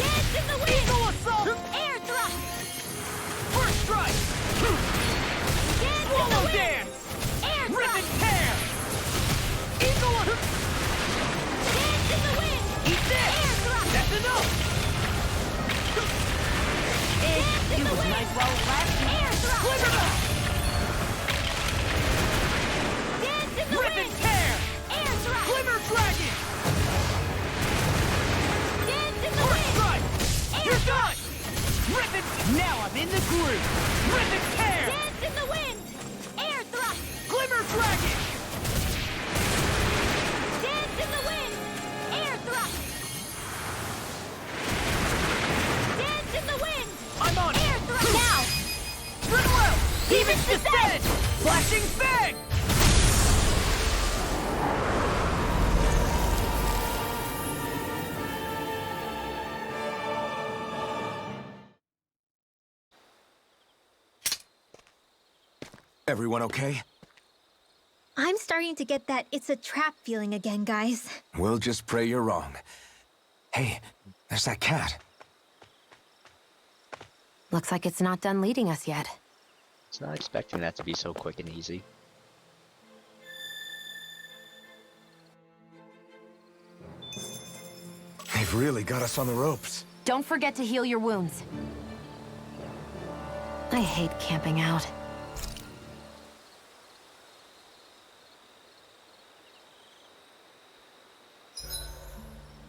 Dance in the wind! Eagle Assault! Air thrust! First strike! Dance in the Swallow wind! Dance! Air Rip and thrust! tear! Eagle Assault! Dance in the wind! Eat this! Air thrust! That's enough! Dance in the wind! Nice while it lasted! Air thrust! Glimmer Dust! Dance in the Rip wind! and tear! Air thrust! Glimmer Dragon! Dance in the First wind! strike! Air You're thrust! done! Rip and... Now I'm in the groove! Rip and tear! Dance in the wind! Air thrust! Glimmer Dragon! Dance in the wind! Air thrust! Dance in the wind! I'm on it! Air thrust! Now! Ridwell! Demon's Descent! Flashing Fang! Everyone okay? I'm starting to get that it's a trap feeling again, guys. We'll just pray you're wrong. Hey, there's that cat. Looks like it's not done leading us yet. It's not expecting that to be so quick and easy. They've really got us on the ropes. Don't forget to heal your wounds. I hate camping out.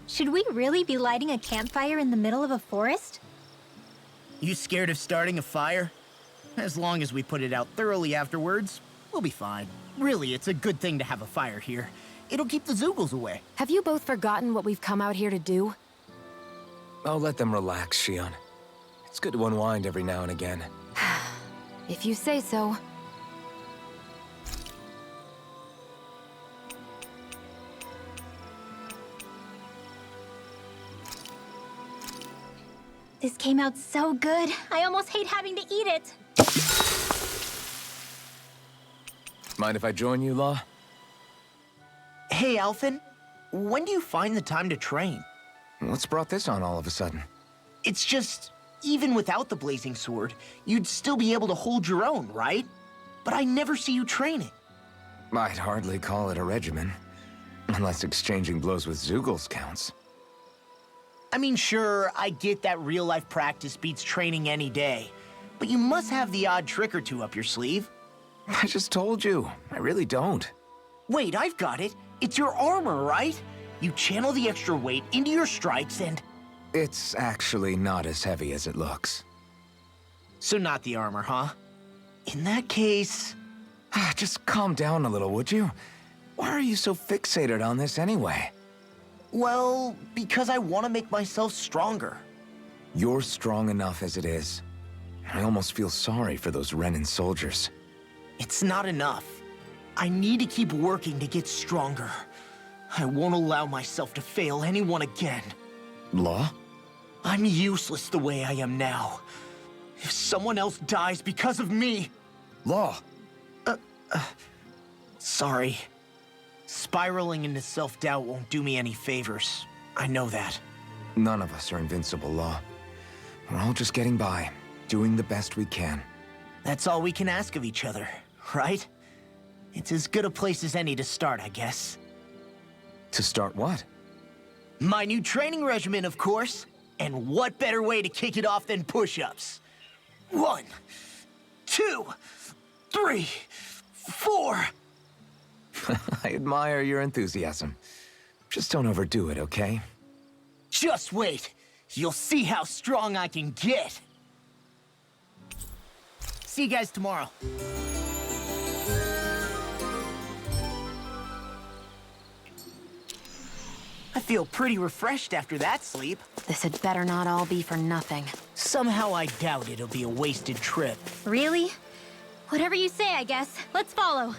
Should we really be lighting a campfire in the middle of a forest? You scared of starting a fire? As long as we put it out thoroughly afterwards, we'll be fine. Really, it's a good thing to have a fire here. It'll keep the Zoogles away. Have you both forgotten what we've come out here to do? I'll let them relax, Shion. It's good to unwind every now and again. If you say so. This came out so good. I almost hate having to eat it. Mind if I join you, Law? Hey, Alphen. When do you find the time to train? What's brought this on all of a sudden? It's just, even without the blazing sword, you'd still be able to hold your own, right? But I never see you training. I'd hardly call it a regimen. Unless exchanging blows with Zoogles counts. I mean, sure, I get that real-life practice beats training any day. But you must have the odd trick or two up your sleeve. I just told you. I really don't. Wait, I've got it. It's your armor, right? You channel the extra weight into your strikes and... It's actually not as heavy as it looks. So not the armor, huh? In that case... Just calm down a little, would you? Why are you so fixated on this anyway? Well, because I want to make myself stronger. You're strong enough as it is. I almost feel sorry for those Renan soldiers. It's not enough. I need to keep working to get stronger. I won't allow myself to fail anyone again. Law? I'm useless the way I am now. If someone else dies because of me... Law! Sorry. Spiraling into self-doubt won't do me any favors. I know that. None of us are invincible, Law. We're all just getting by, doing the best we can. That's all we can ask of each other, right? It's as good a place as any to start, I guess. To start what? My new training regimen, of course. And what better way to kick it off than push-ups? 1, 2, 3, 4... I admire your enthusiasm. Just don't overdo it, okay? Just wait. You'll see how strong I can get. See you guys tomorrow. I feel pretty refreshed after that sleep. This had better not all be for nothing. Somehow I doubt it'll be a wasted trip. Really? Whatever you say, I guess. Let's follow.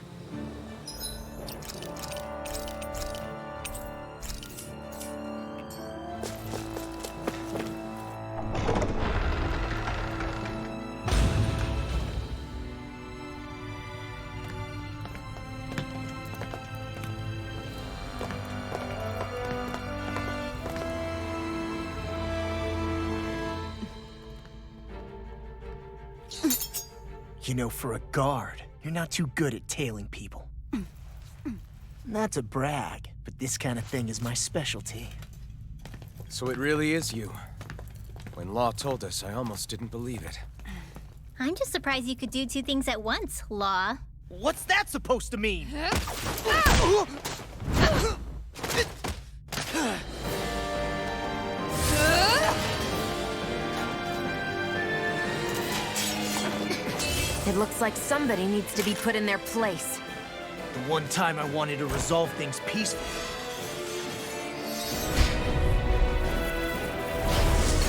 You know, for a guard, you're not too good at tailing people. Not to brag, but this kind of thing is my specialty. So it really is you. When Law told us, I almost didn't believe it. I'm just surprised you could do two things at once, Law. What's that supposed to mean? It looks like somebody needs to be put in their place. The one time I wanted to resolve things peacefully.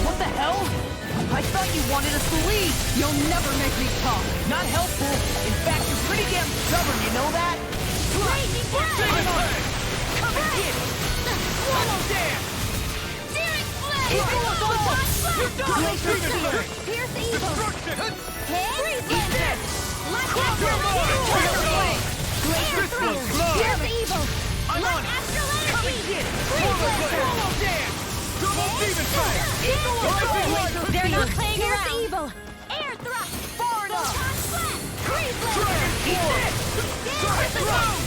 What the hell? I thought you wanted us to leave! You'll never make me talk! Not helpful. In fact, you're pretty damn stubborn, you know that? Raging Flame! Come and get it! Swallow dance! Searing Flame! Equal assault! Glacier Spear! Pierce Evil! Freeze Lander! Light Astral Flame! Glacier Thrust! Pierce Evil! Light Astral Energy! Freeze Lander! Swallow dance! Double Demon Flame! Equal assault! They're not playing Pierce around. Evil! Air Thrust! Far enough! Freeze Lander!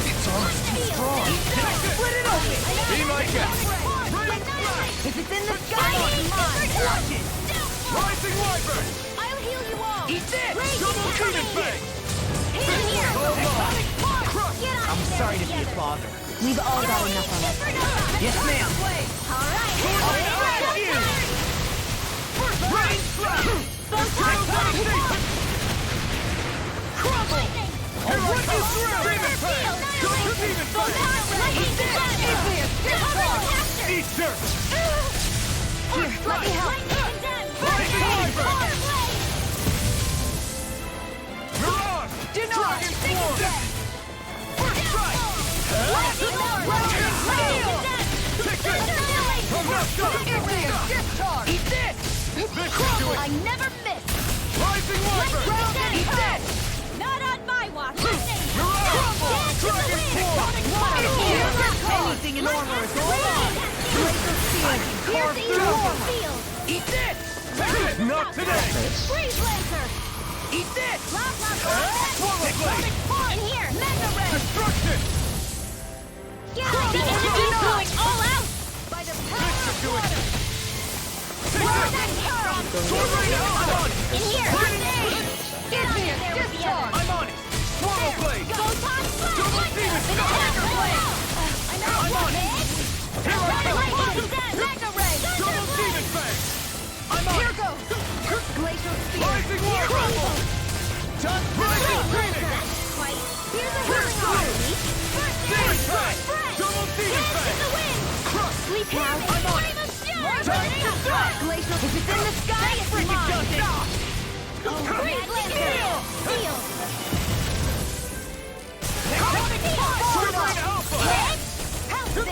It's almost too strong. Split it open! Be my guest! If it's in the sky, it's mine! Watch it! Rising Wyvern! I'll heal you all! Eat this! Raging Double Demon Flame! Flame! Here, here! Exotic Punch! Get on I'm there sorry to be a together. bother. We've all got enough of it. Yes, ma'am. All right! Rain Thrust! Crumble! I'll run you through! Demon Flame! Double Demon Flame! Eat dirt! Let me help! You're on! Dragon Sword! First strike! Take this! I'm not done! Eat this! I never miss! Rising Wyvern! Eat this! Not on my watch! You're on! Dragon Sword! Anything in armor is all mine! I can carve through them! Eat this! Not today! Freeze Lancer! Eat this! Swallow Blade! In here! Mega Ray! Destruction! Get out! The energy's going all out! By the power of water! Sword Rain Alpha! In here! Get on there with the others! I'm on it! Swallow Blade! Photon Blast! Double Demon Dagger Blade! I'm on it! Here I come! Mega Ray! Double Demon Fang! I'm on Here it! goes! Glacial Spear! Rising Wyvern! Just Rising Phoenix! Here's a healing arm! Demon Fang! Double Demon Fang! Sleep now! I'm on it! Time to strike! Glacial, if it's in the sky, it's Freaking mine! does it! Freeze Lancer! Seal! Exotic Punch! Sword Rain Alpha! House this!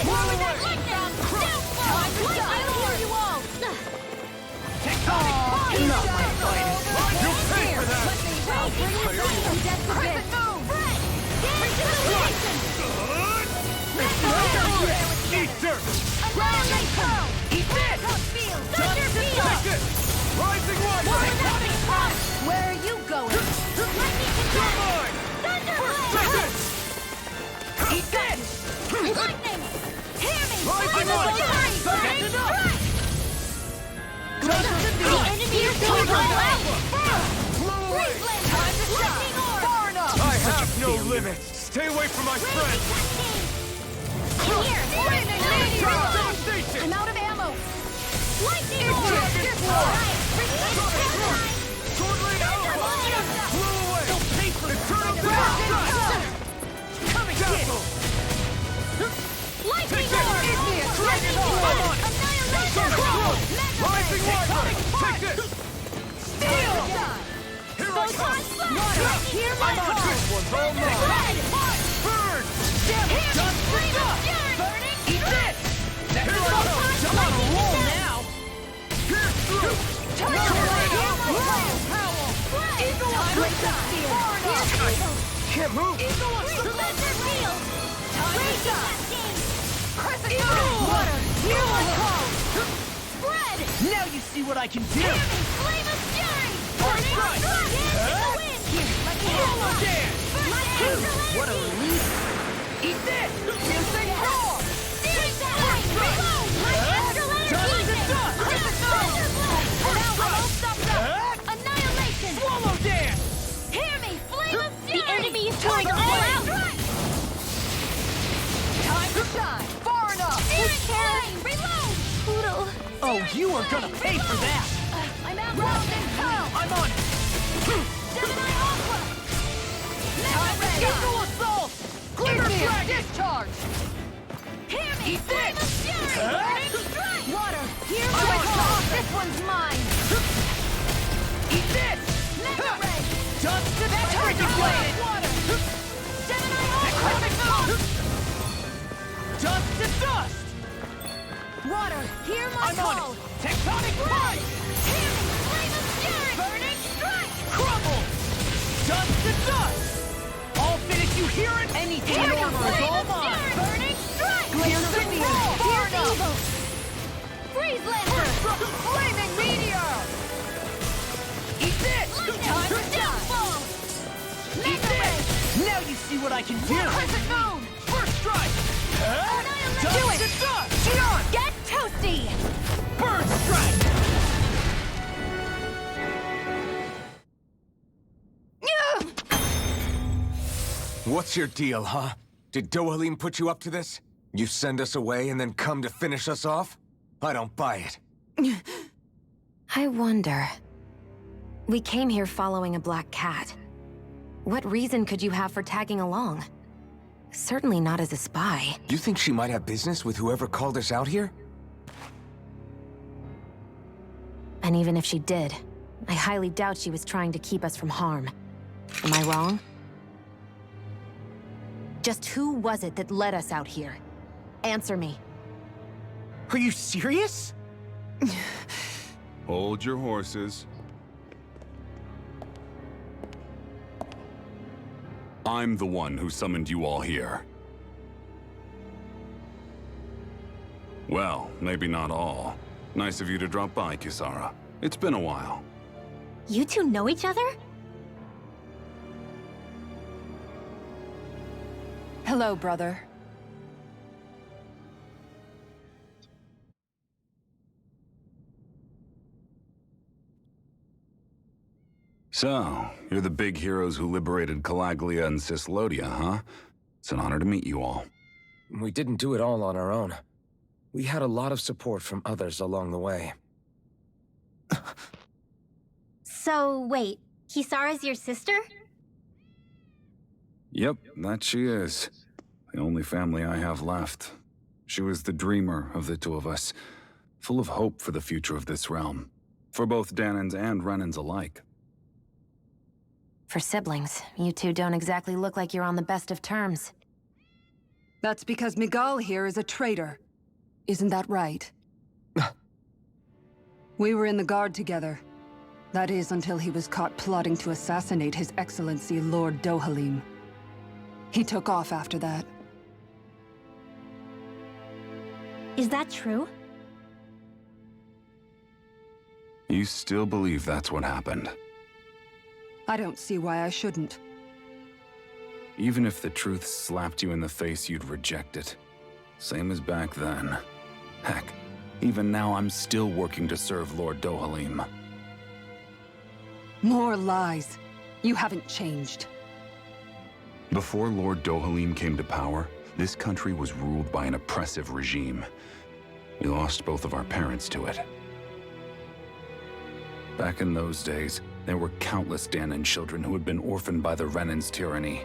Time to die! I'll heal you all! Exotic Punch! Not my finest! You'll pay for that! Let me help bring you down from death to bit! Fred! Dance to the station! Eat dirt! Annihilate Pearl! Eat this! Thunder Field! Take this! Rising Wyvern! Exotic Punch! Where are you going? Lightning You're Control! mine! Thunder Take Blade! this! Eat this! Lightning! Hear me! Rising Wyvern! That's enough! The enemy is going all out! Blow away! Time to shine! Far enough! I have no limits! Stay away from my friends! Here! Flaming Lightning! Devastation! I'm out of ammo! Lightning! Dragon Sword! Alright! Sword Rain Alpha! Blow away! Eternal Destruction! Come and get it! Lightning! Take that! Dragon Sword! Rising water! Take this! Steel! Here I come! I'm on this one's all mine! Burn! Damn it! Dust for dust! Eat this! That's here I come! I'm on a roll now! Pierce through! Can't move! Water! Here I come! Spread! Now you see what I can do! Flame of fury! First strike! What a relief! Eat this! Piercing roar! First strike! Dust to dust! Annihilation! Swallow dance! Hear me! Flame of fury! The enemy is going all out! Time to shine! Far enough! Flame! Reload! Poodle! Oh, you are gonna pay for that! I'm out round and pound! I'm on it! Gemini Aqua! Time to Eagle assault! Clear discharge! Hear me! Eat this! Water! Hear I'm my on call! top! This one's mine! Eat this! Mega Ray! Dust to freaking blade! Water! Gemini Aqua! Dust to dust! Water! Hear my I'm on call! it! Tectonic punch! Hear me! Flame of fury! Burning strike! Crumble! Dust to dust! All finish you hear it? Anything in armor is all mine! Burning strike! Piercing roar! Far enough! Freeze Lancer! Flaming meteor! Eat this! Time to die! Eat this! Now you see what I can do! Crescent Moon! First strike! Do Dust it! to dust! Gion! Get toasty! Burn strike! What's your deal, huh? Did Dohalim put you up to this? You send us away and then come to finish us off? I don't buy it. I wonder. We came here following a black cat. What reason could you have for tagging along? Certainly not as a spy. You think she might have business with whoever called us out here? And even if she did, I highly doubt she was trying to keep us from harm. Am I wrong? Just who was it that led us out here? Answer me. Are you serious? Hold your horses. I'm the one who summoned you all here. Well, maybe not all. Nice of you to drop by, Kisara. It's been a while. You two know each other? Hello, brother. So, you're the big heroes who liberated Calaglia and Cislodia, huh? It's an honor to meet you all. We didn't do it all on our own. We had a lot of support from others along the way. So, wait. Kisara's your sister? Yep, that she is. The only family I have left. She was the dreamer of the two of us, full of hope for the future of this realm. For both Dahnans and Renans alike. For siblings, you two don't exactly look like you're on the best of terms. That's because Miguel here is a traitor. Isn't that right? We were in the Guard together. That is, until he was caught plotting to assassinate His Excellency Lord Dohalim. He took off after that. Is that true? You still believe that's what happened? I don't see why I shouldn't. Even if the truth slapped you in the face, you'd reject it. Same as back then. Heck, even now I'm still working to serve Lord Dohalim. More lies. You haven't changed. Before Lord Dohalim came to power, this country was ruled by an oppressive regime. We lost both of our parents to it. Back in those days, there were countless Dahnan children who had been orphaned by the Renan's tyranny,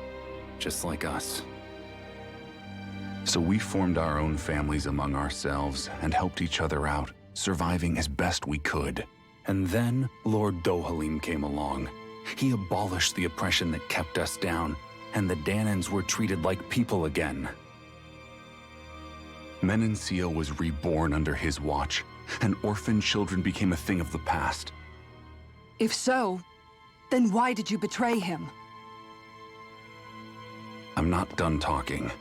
just like us. So we formed our own families among ourselves and helped each other out, surviving as best we could. And then Lord Dohalim came along. He abolished the oppression that kept us down, and the Danans were treated like people again. Menancia was reborn under his watch, and orphan children became a thing of the past. If so, then why did you betray him? I'm not done talking.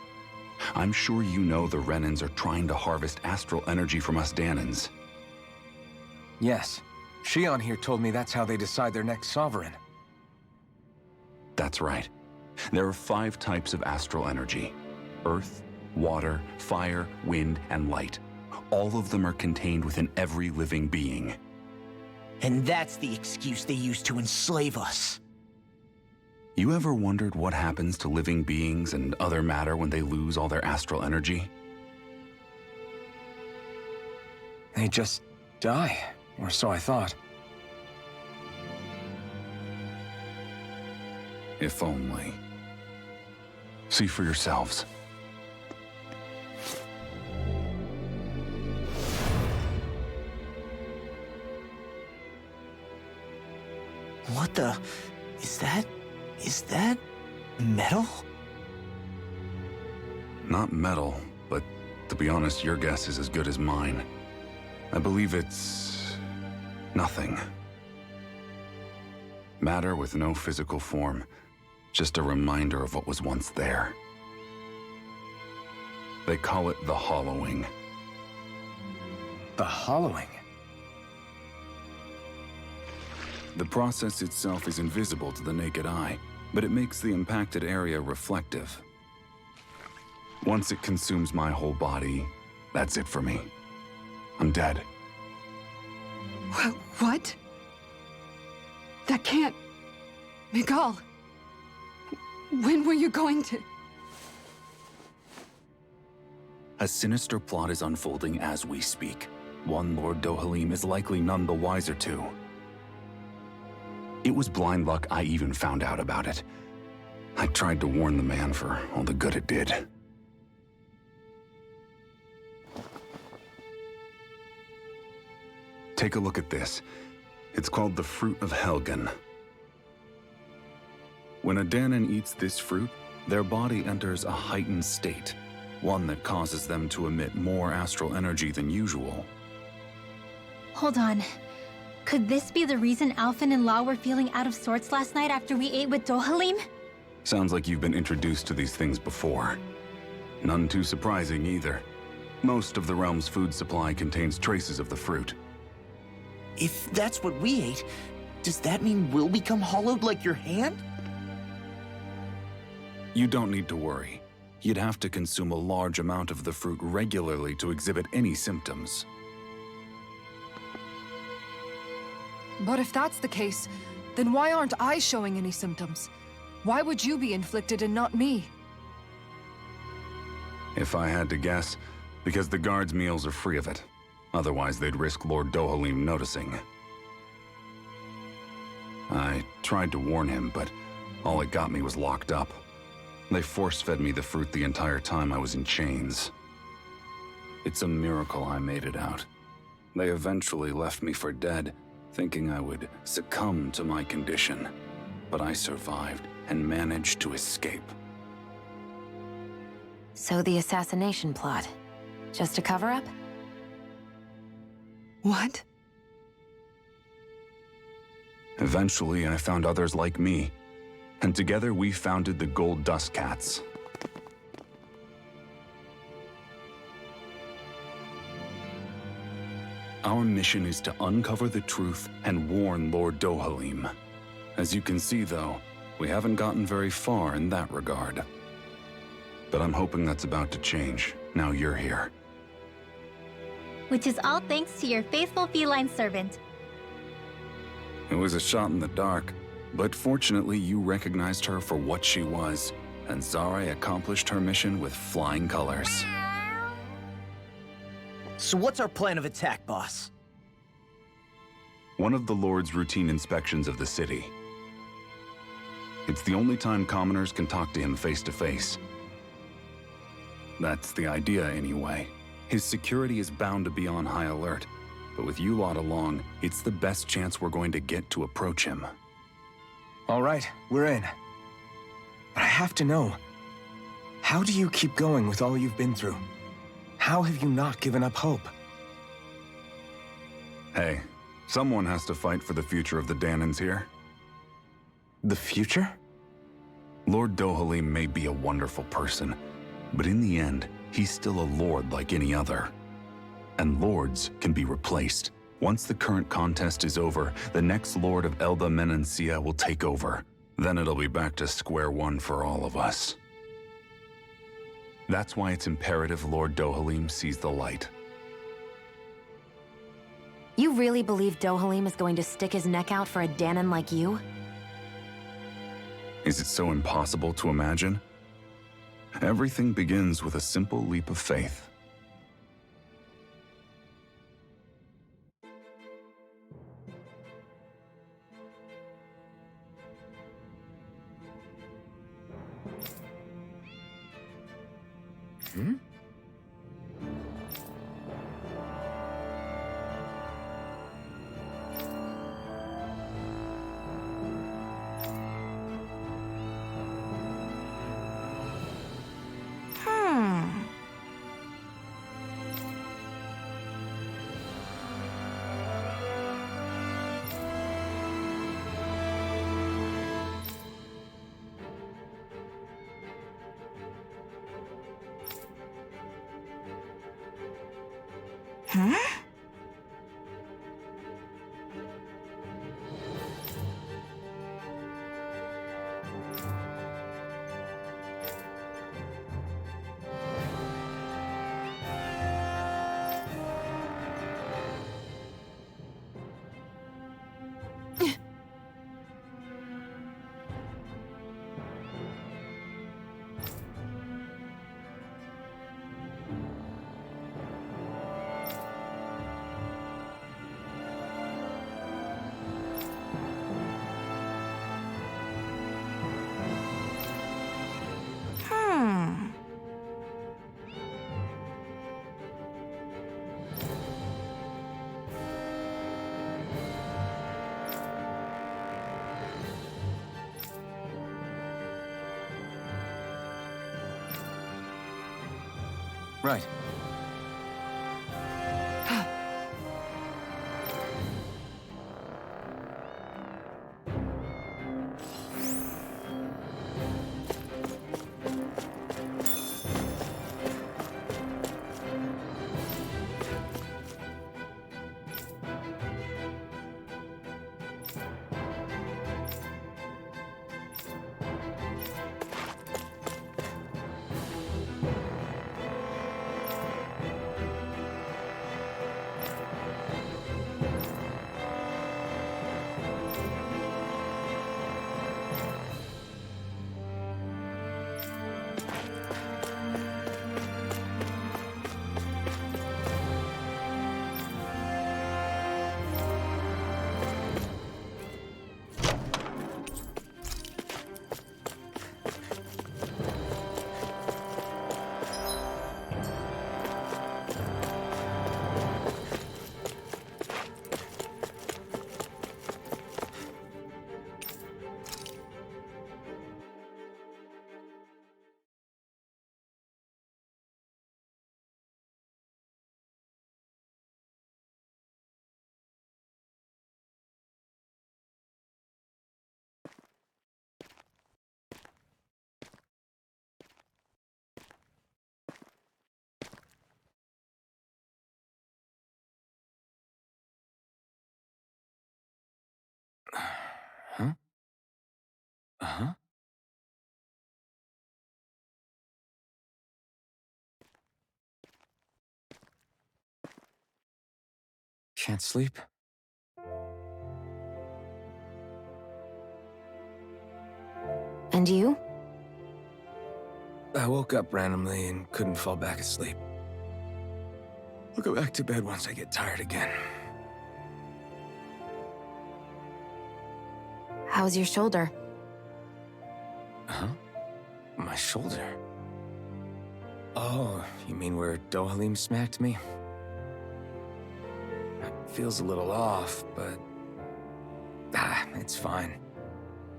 I'm sure you know the Renans are trying to harvest astral energy from us Danans. Yes. Shion here told me that's how they decide their next sovereign. That's right. There are 5 types of astral energy: earth, water, fire, wind, and light. All of them are contained within every living being. And that's the excuse they use to enslave us. You ever wondered what happens to living beings and other matter when they lose all their astral energy? They just die, or so I thought. If only. See for yourselves. What the... Is that metal? Not metal, but to be honest, your guess is as good as mine. I believe it's... nothing. Matter with no physical form. Just a reminder of what was once there. They call it the hollowing. The hollowing? The process itself is invisible to the naked eye, but it makes the impacted area reflective. Once it consumes my whole body, that's it for me. I'm dead. What? That can't... Miguel, when were you going to... A sinister plot is unfolding as we speak. One Lord Dohalim is likely none the wiser to. It was blind luck I even found out about it. I tried to warn the man for all the good it did. Take a look at this. It's called the Fruit of Helgen. When a Danan eats this fruit, their body enters a heightened state, one that causes them to emit more astral energy than usual. Hold on. Could this be the reason Alphen and Law were feeling out of sorts last night after we ate with Dohalim? Sounds like you've been introduced to these things before. None too surprising either. Most of the realm's food supply contains traces of the fruit. If that's what we ate, does that mean we'll become hollowed like your hand? You don't need to worry. You'd have to consume a large amount of the fruit regularly to exhibit any symptoms. But if that's the case, then why aren't I showing any symptoms? Why would you be inflicted and not me? If I had to guess, because the guards' meals are free of it. Otherwise, they'd risk Lord Dohalim noticing. I tried to warn him, but all it got me was locked up. They force-fed me the fruit the entire time I was in chains. It's a miracle I made it out. They eventually left me for dead, thinking I would succumb to my condition. But I survived and managed to escape. So the assassination plot, just a cover-up? What? Eventually, I found others like me, and together we founded the Gold Dust Cats. Our mission is to uncover the truth and warn Lord Dohalim. As you can see, though, we haven't gotten very far in that regard. But I'm hoping that's about to change, now you're here. Which is all thanks to your faithful feline servant. It was a shot in the dark, but fortunately you recognized her for what she was, and Zare accomplished her mission with flying colors. So what's our plan of attack, boss? One of the Lord's routine inspections of the city. It's the only time commoners can talk to him face to face. That's the idea, anyway. His security is bound to be on high alert, but with you lot along, it's the best chance we're going to get to approach him. All right, we're in. But I have to know, how do you keep going with all you've been through? How have you not given up hope? Hey, someone has to fight for the future of the Danans here. The future? Lord Dohalim may be a wonderful person, but in the end, he's still a lord like any other. And lords can be replaced. Once the current contest is over, the next lord of Elda Menancia will take over. Then it'll be back to square one for all of us. That's why it's imperative Lord Dohalim sees the light. You really believe Dohalim is going to stick his neck out for a Danan like you? Is it so impossible to imagine? Everything begins with a simple leap of faith. Hmm? Huh? Right. Huh? Uh-huh. Can't sleep. And you? I woke up randomly and couldn't fall back asleep. I'll go back to bed once I get tired again. How's your shoulder? Huh? My shoulder? Oh, you mean where Dohalim smacked me? It feels a little off, but... it's fine.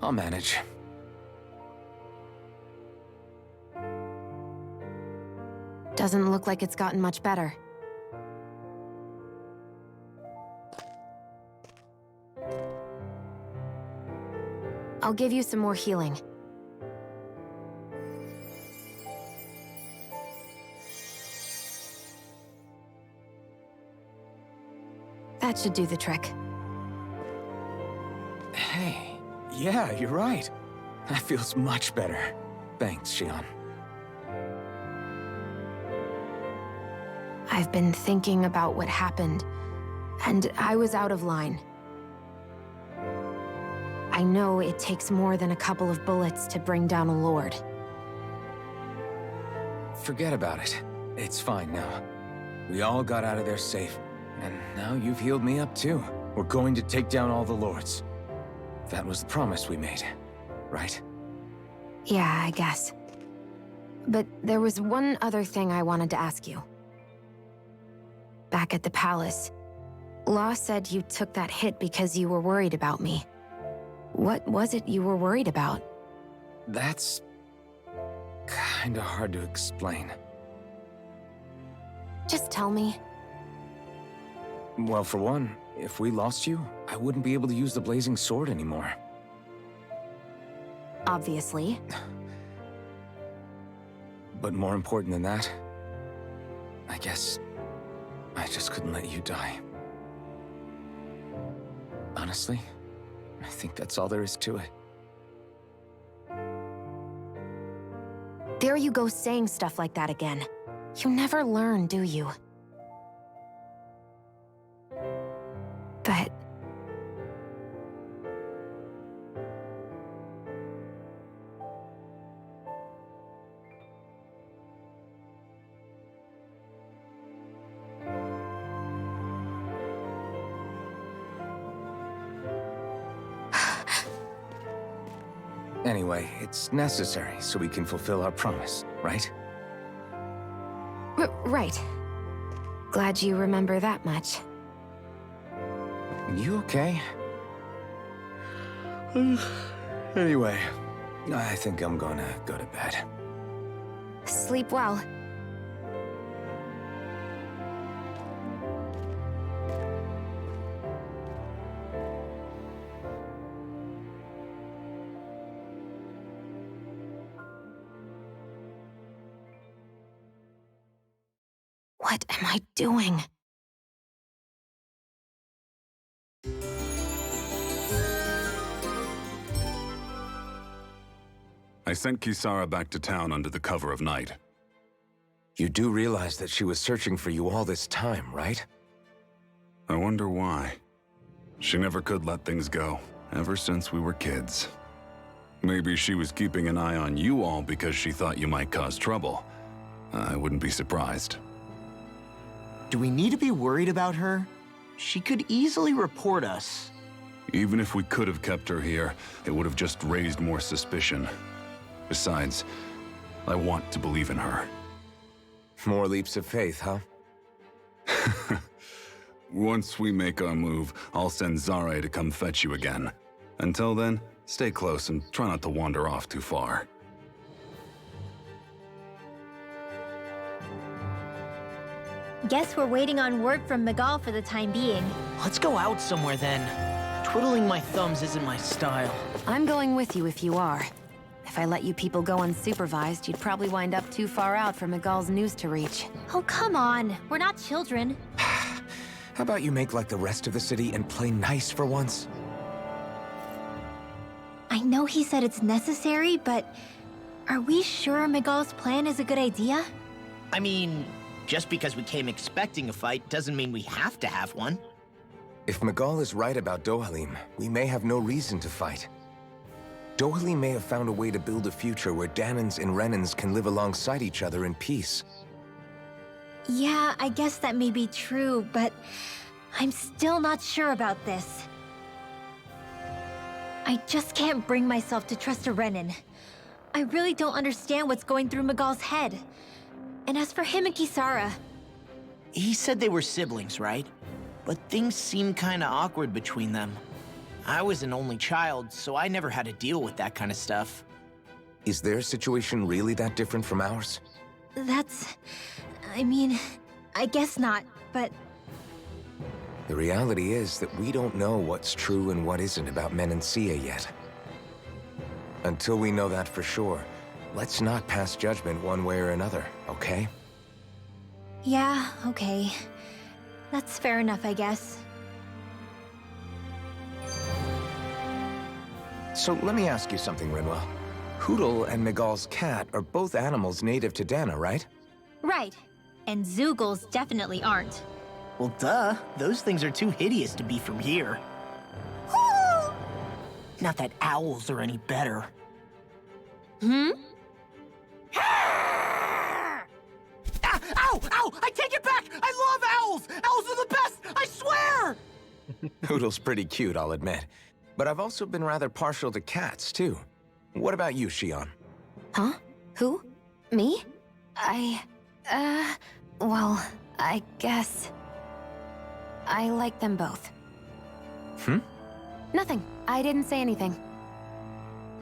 I'll manage. Doesn't look like it's gotten much better. I'll give you some more healing. That should do the trick. Hey, yeah, you're right. That feels much better. Thanks, Xion. I've been thinking about what happened, and I was out of line. I know it takes more than a couple of bullets to bring down a lord. Forget about it. It's fine now. We all got out of there safe, and now you've healed me up too. We're going to take down all the lords. That was the promise we made, right? Yeah, I guess. But there was one other thing I wanted to ask you. Back at the palace, Law said you took that hit because you were worried about me. What was it you were worried about? That's... kinda hard to explain. Just tell me. Well, for one, if we lost you, I wouldn't be able to use the blazing sword anymore. Obviously. But more important than that, I guess I just couldn't let you die. Honestly, I think that's all there is to it. There you go saying stuff like that again. You never learn, do you? But... Anyway, it's necessary so we can fulfill our promise, right? Right. Glad you remember that much. You okay? Anyway, I think I'm gonna go to bed. Sleep well. What am I doing? I sent Kisara back to town under the cover of night. You do realize that she was searching for you all this time, right? I wonder why. She never could let things go, ever since we were kids. Maybe she was keeping an eye on you all because she thought you might cause trouble. I wouldn't be surprised. Do we need to be worried about her? She could easily report us. Even if we could have kept her here, it would have just raised more suspicion. Besides, I want to believe in her. More leaps of faith, huh? Once we make our move, I'll send Zare to come fetch you again. Until then, stay close and try not to wander off too far. Guess we're waiting on word from Miguel for the time being. Let's go out somewhere then. Twiddling my thumbs isn't my style. I'm going with you if you are. If I let you people go unsupervised, you'd probably wind up too far out for Miguel's news to reach. Oh, come on. We're not children. How about you make like the rest of the city and play nice for once? I know he said it's necessary, but are we sure Miguel's plan is a good idea? I mean, just because we came expecting a fight doesn't mean we have to have one. If Miguel is right about Dohalim, we may have no reason to fight. Dohalim may have found a way to build a future where Dahnans and Renans can live alongside each other in peace. Yeah, I guess that may be true, but I'm still not sure about this. I just can't bring myself to trust a Renan. I really don't understand what's going through Miguel's head. And as for him and Kisara, He said they were siblings, right? But things seemed kinda awkward between them. I was an only child, so I never had to deal with that kind of stuff. Is their situation really that different from ours? I mean, I guess not, but The reality is that we don't know what's true and what isn't about Menancia yet. Until we know that for sure, let's not pass judgment one way or another, okay? yeah, okay. That's fair enough, I guess. So let me ask you something, Rinwell. Hootle and Miguel's cat are both animals native to Dana, right? Right. And Zoogles definitely aren't. Well, duh. Those things are too hideous to be from here. Not that owls are any better. Hmm? Ah! Ow! Ow! I take it back! I love owls! Owls are the best! I swear! Hootle's pretty cute, I'll admit. But I've also been rather partial to cats, too. What about you, Shion? Huh? Who? Me? Well, I guess... I like them both. Nothing. I didn't say anything.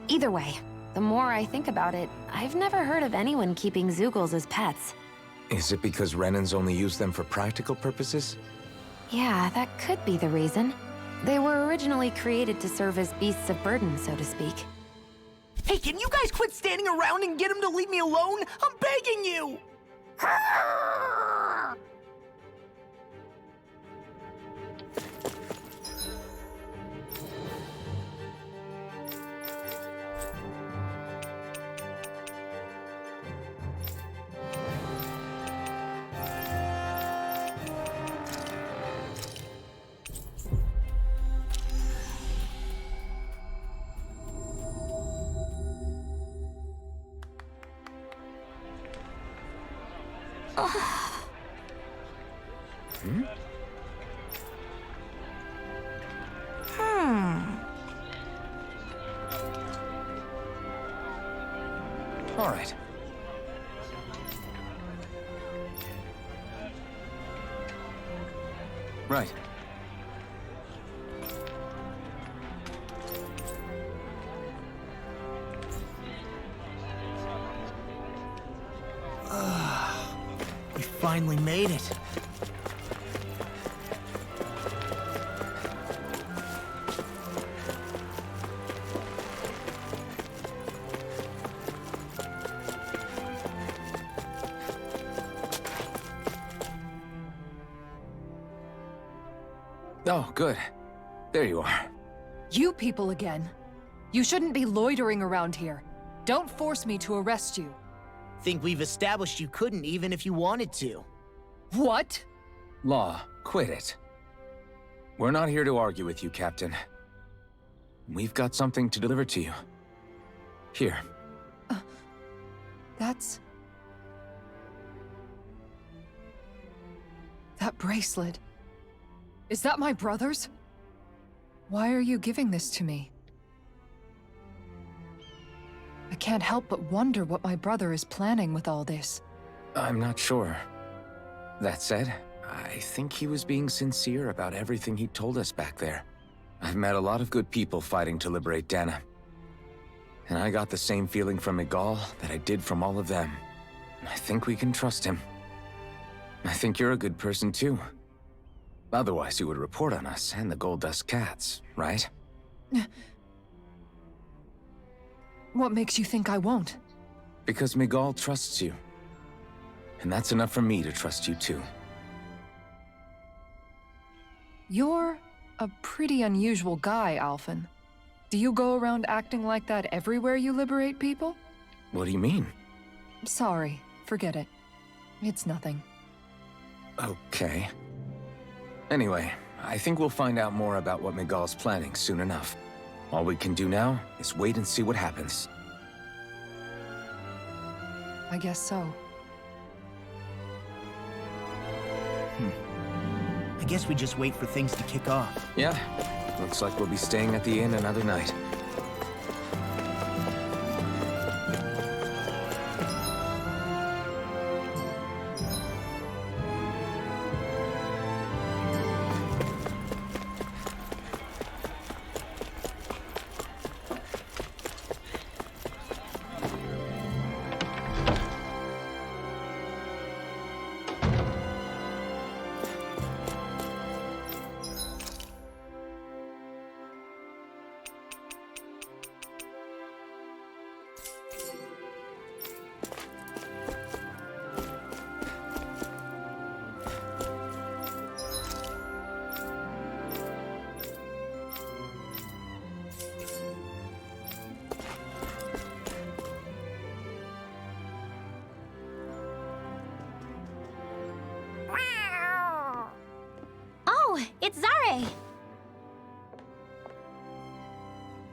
Either way, the more I think about it, I've never heard of anyone keeping Zoogles as pets. Is it because Renans only use them for practical purposes? Yeah, that could be the reason. They were originally created to serve as beasts of burden, so to speak. Hey, can you guys quit standing around and get him to leave me alone? I'm begging you! All right. Right. We finally made it. Oh, good. There you are. You people again. You shouldn't be loitering around here. Don't force me to arrest you. Think we've established you couldn't even if you wanted to. What? Law, quit it. We're not here to argue with you, Captain. We've got something to deliver to you. Here. That's... That bracelet. Is that my brother's? Why are you giving this to me? I can't help but wonder what my brother is planning with all this. I'm not sure. That said, I think he was being sincere about everything he told us back there. I've met a lot of good people fighting to liberate Dana. And I got the same feeling from Miguel that I did from all of them. I think we can trust him. I think you're a good person too. Otherwise you would report on us and the Gold Dust Cats, right? What makes you think I won't? Because Miguel trusts you. And that's enough for me to trust you too. You're a pretty unusual guy, Alphen. Do you go around acting like that everywhere you liberate people? What do you mean? Sorry, forget it. It's nothing. Okay. Anyway, I think we'll find out more about what Miguel's planning soon enough. All we can do now is wait and see what happens. I guess so. I guess we just wait for things to kick off. Yeah, looks like we'll be staying at the inn another night.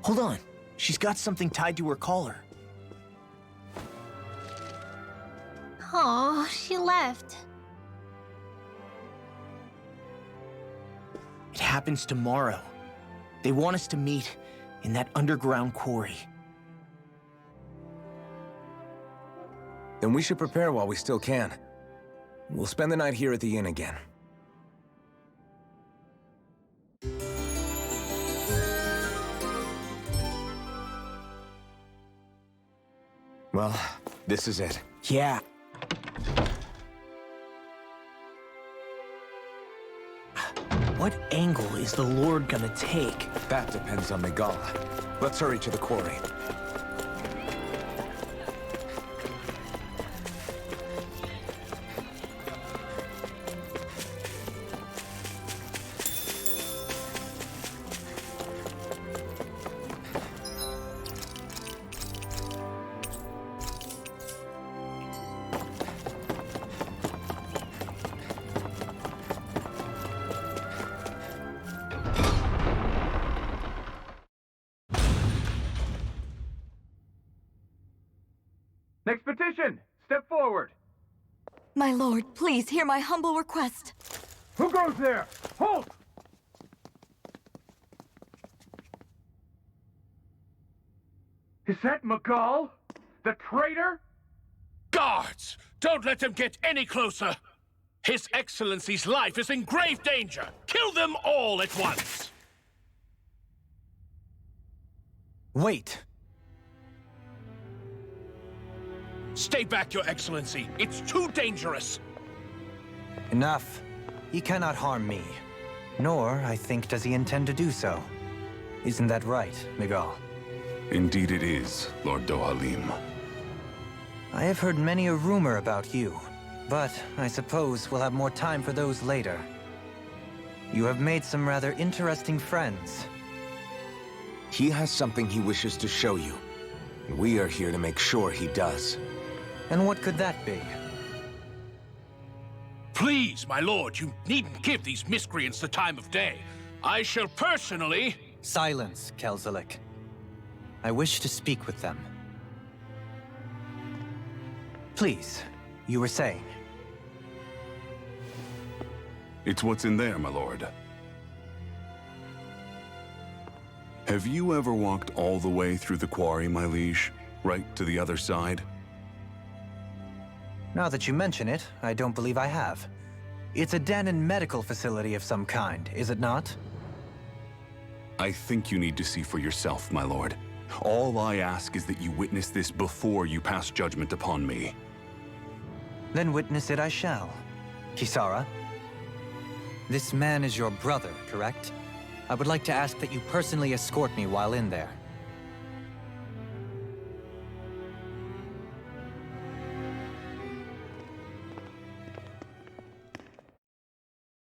Hold on. She's got something tied to her collar. Oh, she left. It happens tomorrow. They want us to meet in that underground quarry. Then we should prepare while we still can. We'll spend the night here at the inn again. Well, this is it. Yeah. What angle is the Lord gonna take? That depends on Miguel. Let's hurry to the quarry. Next petition! Step forward! My lord, please hear my humble request. Who goes there? Halt! Is that Miguel? The traitor? Guards! Don't let them get any closer! His Excellency's life is in grave danger! Kill them all at once! Wait! Stay back, Your Excellency. It's too dangerous. Enough. He cannot harm me. Nor, I think, does he intend to do so. Isn't that right, Miguel? Indeed it is, Lord Dohalim. I have heard many a rumor about you, but I suppose we'll have more time for those later. You have made some rather interesting friends. He has something he wishes to show you. And we are here to make sure he does. And what could that be? Please, my lord, you needn't give these miscreants the time of day. I shall personally... Silence, Kelzelik. I wish to speak with them. Please, you were saying. It's what's in there, my lord. Have you ever walked all the way through the quarry, my liege? Right to the other side? Now that you mention it, I don't believe I have. It's a Dahnan medical facility of some kind, is it not? I think you need to see for yourself, my lord. All I ask is that you witness this before you pass judgment upon me. Then witness it I shall. Kisara, this man is your brother, correct? I would like to ask that you personally escort me while in there.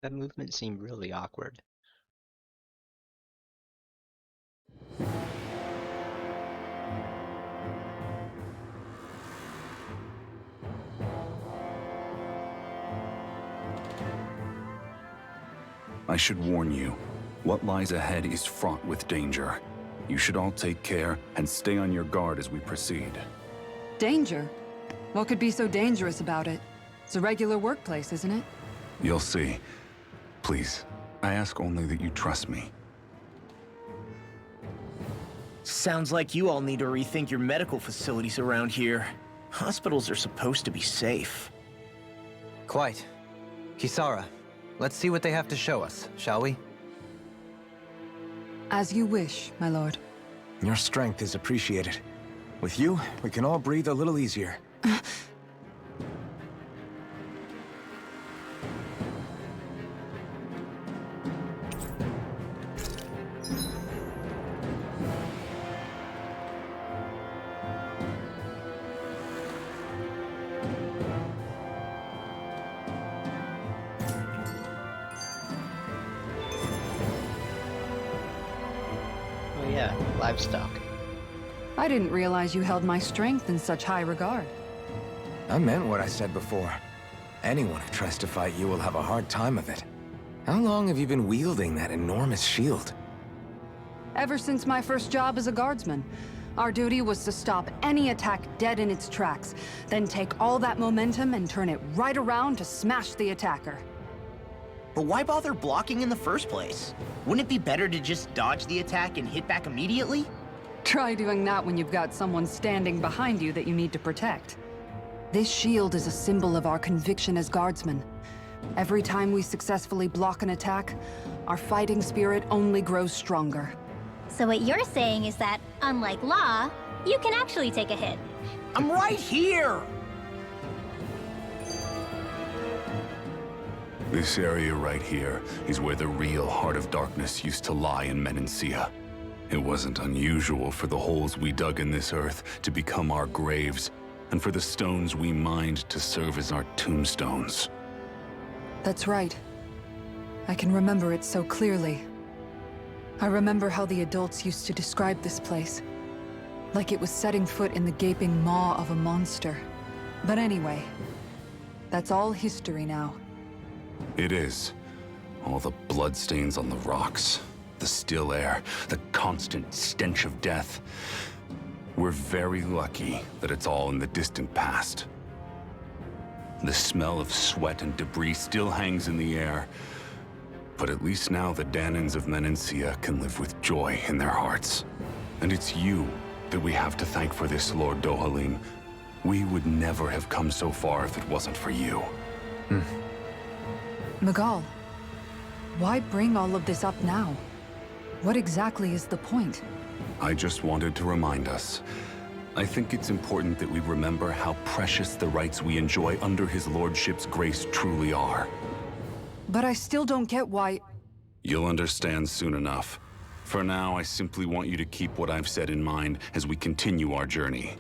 That movement seemed really awkward. I should warn you, what lies ahead is fraught with danger. You should all take care and stay on your guard as we proceed. Danger? What could be so dangerous about it? It's a regular workplace, isn't it? You'll see. Please, I ask only that you trust me. Sounds like you all need to rethink your medical facilities around here. Hospitals are supposed to be safe. Quite. Kisara, let's see what they have to show us, shall we? As you wish, my lord. Your strength is appreciated. With you, we can all breathe a little easier. Oh yeah, livestock. I didn't realize you held my strength in such high regard. I meant what I said before. Anyone who tries to fight you will have a hard time of it. How long have you been wielding that enormous shield? Ever since my first job as a guardsman. Our duty was to stop any attack dead in its tracks, then take all that momentum and turn it right around to smash the attacker. But why bother blocking in the first place? Wouldn't it be better to just dodge the attack and hit back immediately? Try doing that when you've got someone standing behind you that you need to protect. This shield is a symbol of our conviction as guardsmen. Every time we successfully block an attack, our fighting spirit only grows stronger. So what you're saying is that, unlike Law, you can actually take a hit. I'm right here! This area right here is where the real Heart of Darkness used to lie in Menancia. It wasn't unusual for the holes we dug in this earth to become our graves, and for the stones we mined to serve as our tombstones. That's right. I can remember it so clearly. I remember how the adults used to describe this place. Like it was setting foot in the gaping maw of a monster. But anyway, that's all history now. It is. All the bloodstains on the rocks, the still air, the constant stench of death. We're very lucky that it's all in the distant past. The smell of sweat and debris still hangs in the air, but at least now the Danans of Menancia can live with joy in their hearts. And it's you that we have to thank for this, Lord Dohalim. We would never have come so far if it wasn't for you. Miguel, why bring all of this up now? What exactly is the point? I just wanted to remind us. I think it's important that we remember how precious the rights we enjoy under his lordship's grace truly are. But I still don't get why... You'll understand soon enough. For now, I simply want you to keep what I've said in mind as we continue our journey.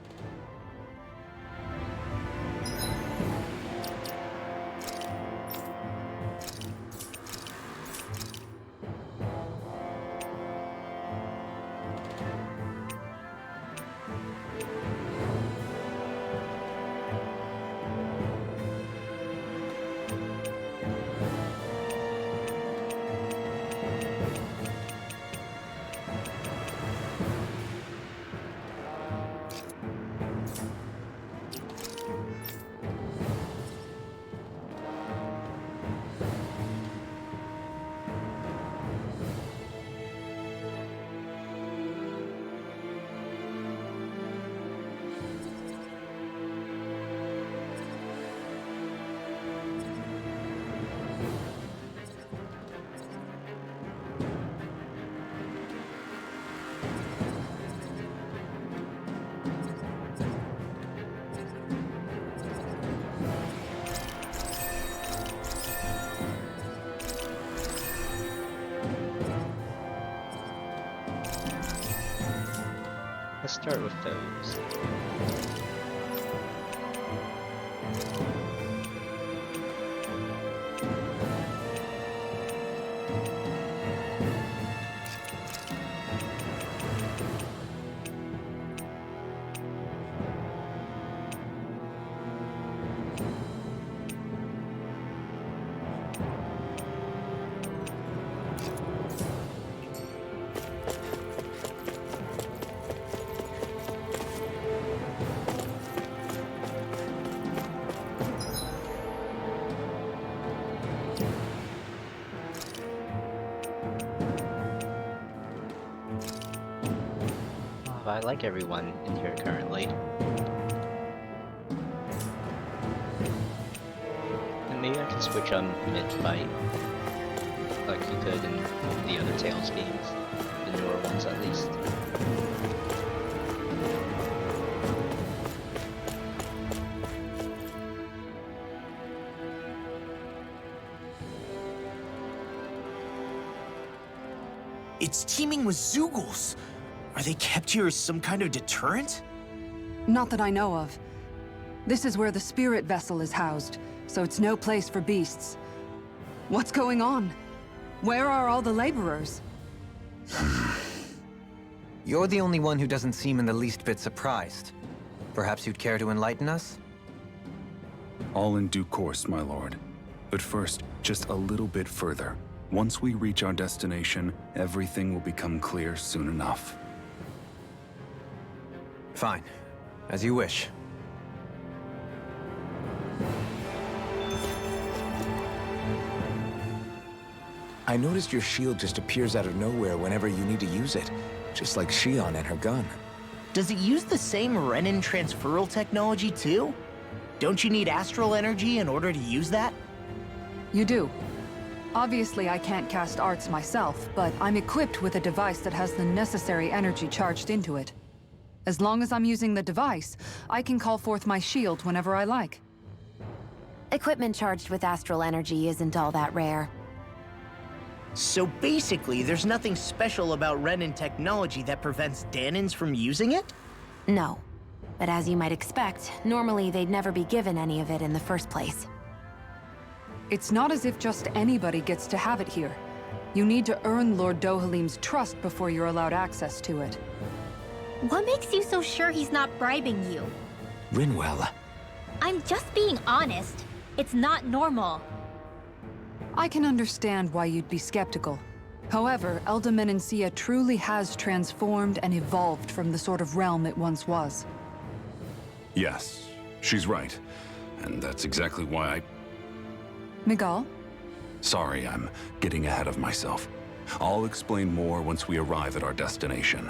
Let's start with those. I like everyone in here currently. And maybe I can switch on mid-fight, like you could in the other Tales games, the newer ones at least. It's teeming with Zeugles! Are they kept here as some kind of deterrent? Not that I know of. This is where the spirit vessel is housed, so it's no place for beasts. What's going on? Where are all the laborers? You're the only one who doesn't seem in the least bit surprised. Perhaps you'd care to enlighten us? All in due course, my lord. But first, just a little bit further. Once we reach our destination, everything will become clear soon enough. Fine. As you wish. I noticed your shield just appears out of nowhere whenever you need to use it, just like Shion and her gun. Does it use the same Renin transferal technology too? Don't you need astral energy in order to use that? You do. Obviously, I can't cast arts myself, but I'm equipped with a device that has the necessary energy charged into it. As long as I'm using the device, I can call forth my shield whenever I like. Equipment charged with astral energy isn't all that rare. So basically, there's nothing special about Renin technology that prevents Danins from using it? No. But as you might expect, normally they'd never be given any of it in the first place. It's not as if just anybody gets to have it here. You need to earn Lord Dohalim's trust before you're allowed access to it. What makes you so sure he's not bribing you? Rinwell. I'm just being honest. It's not normal. I can understand why you'd be skeptical. However, Elda Menancia truly has transformed and evolved from the sort of realm it once was. Yes, she's right. And that's exactly why I... Miguel? Sorry, I'm getting ahead of myself. I'll explain more once we arrive at our destination.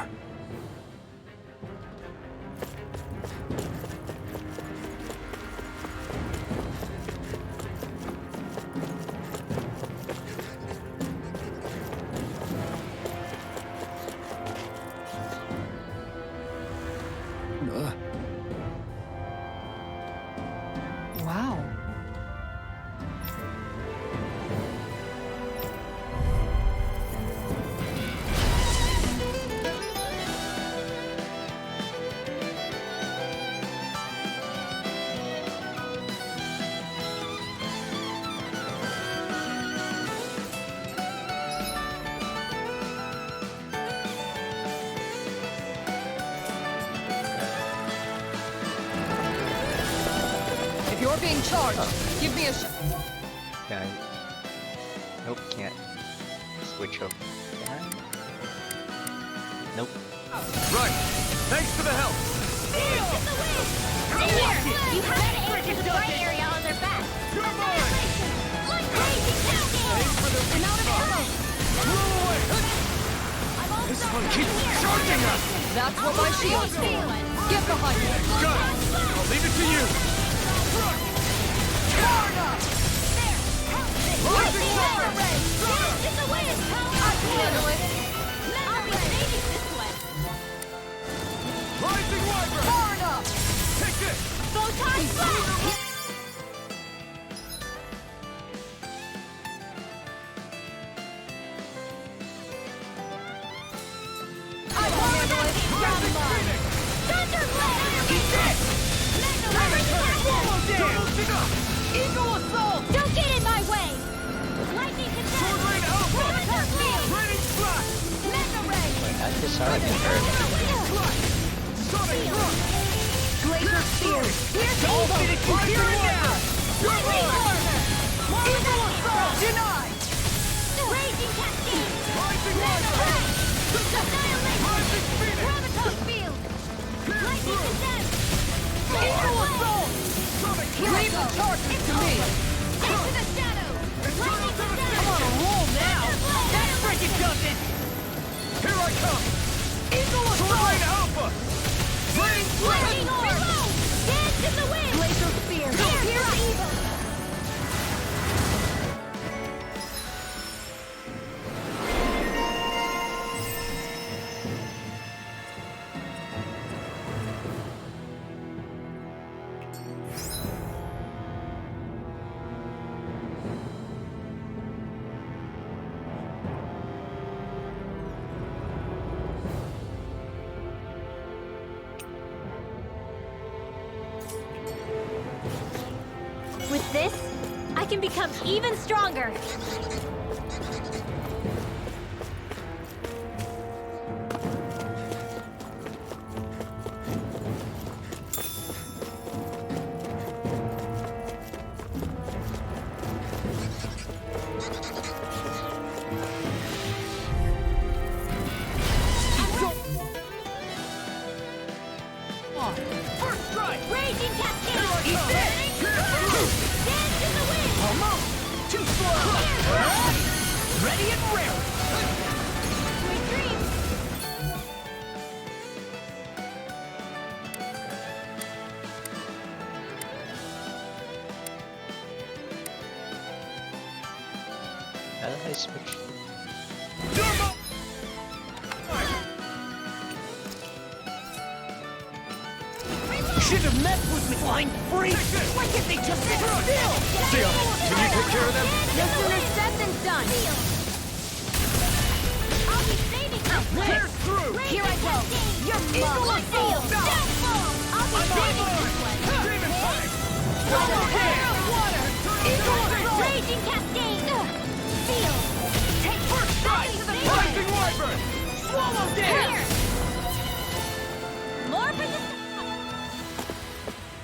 Wow. If you're being charged, give me a shot. Okay. Nope, can't. Switch up. Nope. Right. Thanks for the help. Here! You have to aim for the right area on their back. Like raging cascade! I'm out of ammo! This one keeps charging us. That's what my shield's for. Get behind me. Got it. I'll leave it to you. Rising Wiper! Dance in the wind! I can handle it! I'll be saving this one! Rising Wiper! Far enough! Take this! Photon blast! I can handle it! Rising Phoenix! Thunderblade! Eat this! Eagle assault! Don't get in my way! Lightning condense! Sword Rain Alpha! Raining Slash! Mega ray! I disarmed her. Sonic Thrust! Glacier spear! Here's Don't Eagle! get it! Here and now! Lightning armor! Eagle assault! Denied! Raging cascade! Rising Mega Wiper! ray! Annihilation! Rising Phoenix! Graviton field! Lightning condense! Eagle assault! Sonic Leave the charges to me. Into the shadow! Lightning condense! I'm on a roll now! That freaking does it! Here I come! Eagle Sword Rain Alpha! Lightning orb! Dance in the wind! Glacier spear. Here I Eagle! With this, I can become even stronger. I switch? Should have met with me, flying freak! Why can't they just sit still? Sia, can you take care of them? No sooner said than done. I'll be saving you. Pierce through! Here I go. You're mine. I'll be saving you. Demon Fang! Water. Raging cascade. Feel. Take first strike. Rising Wyvern! Swallow dance. More for the.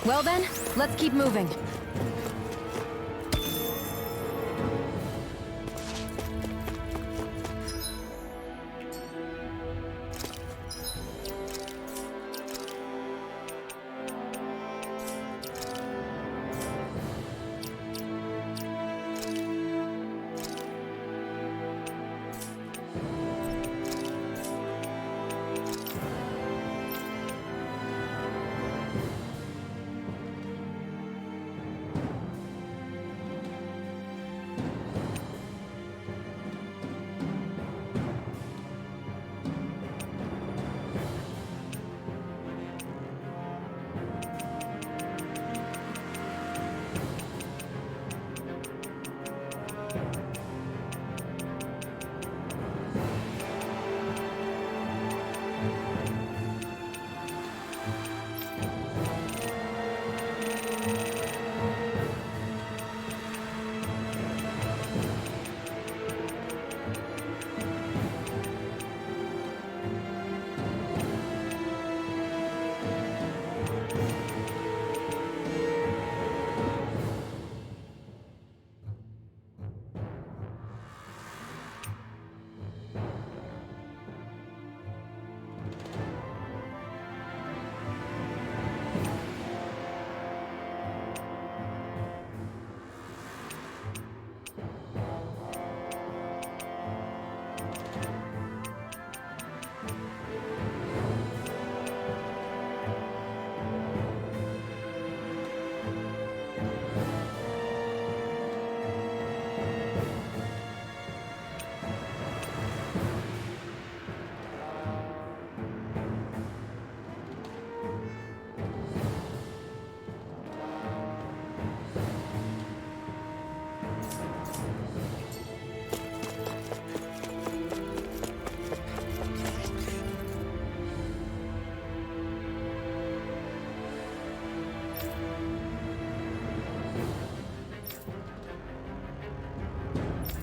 Well then, let's keep moving.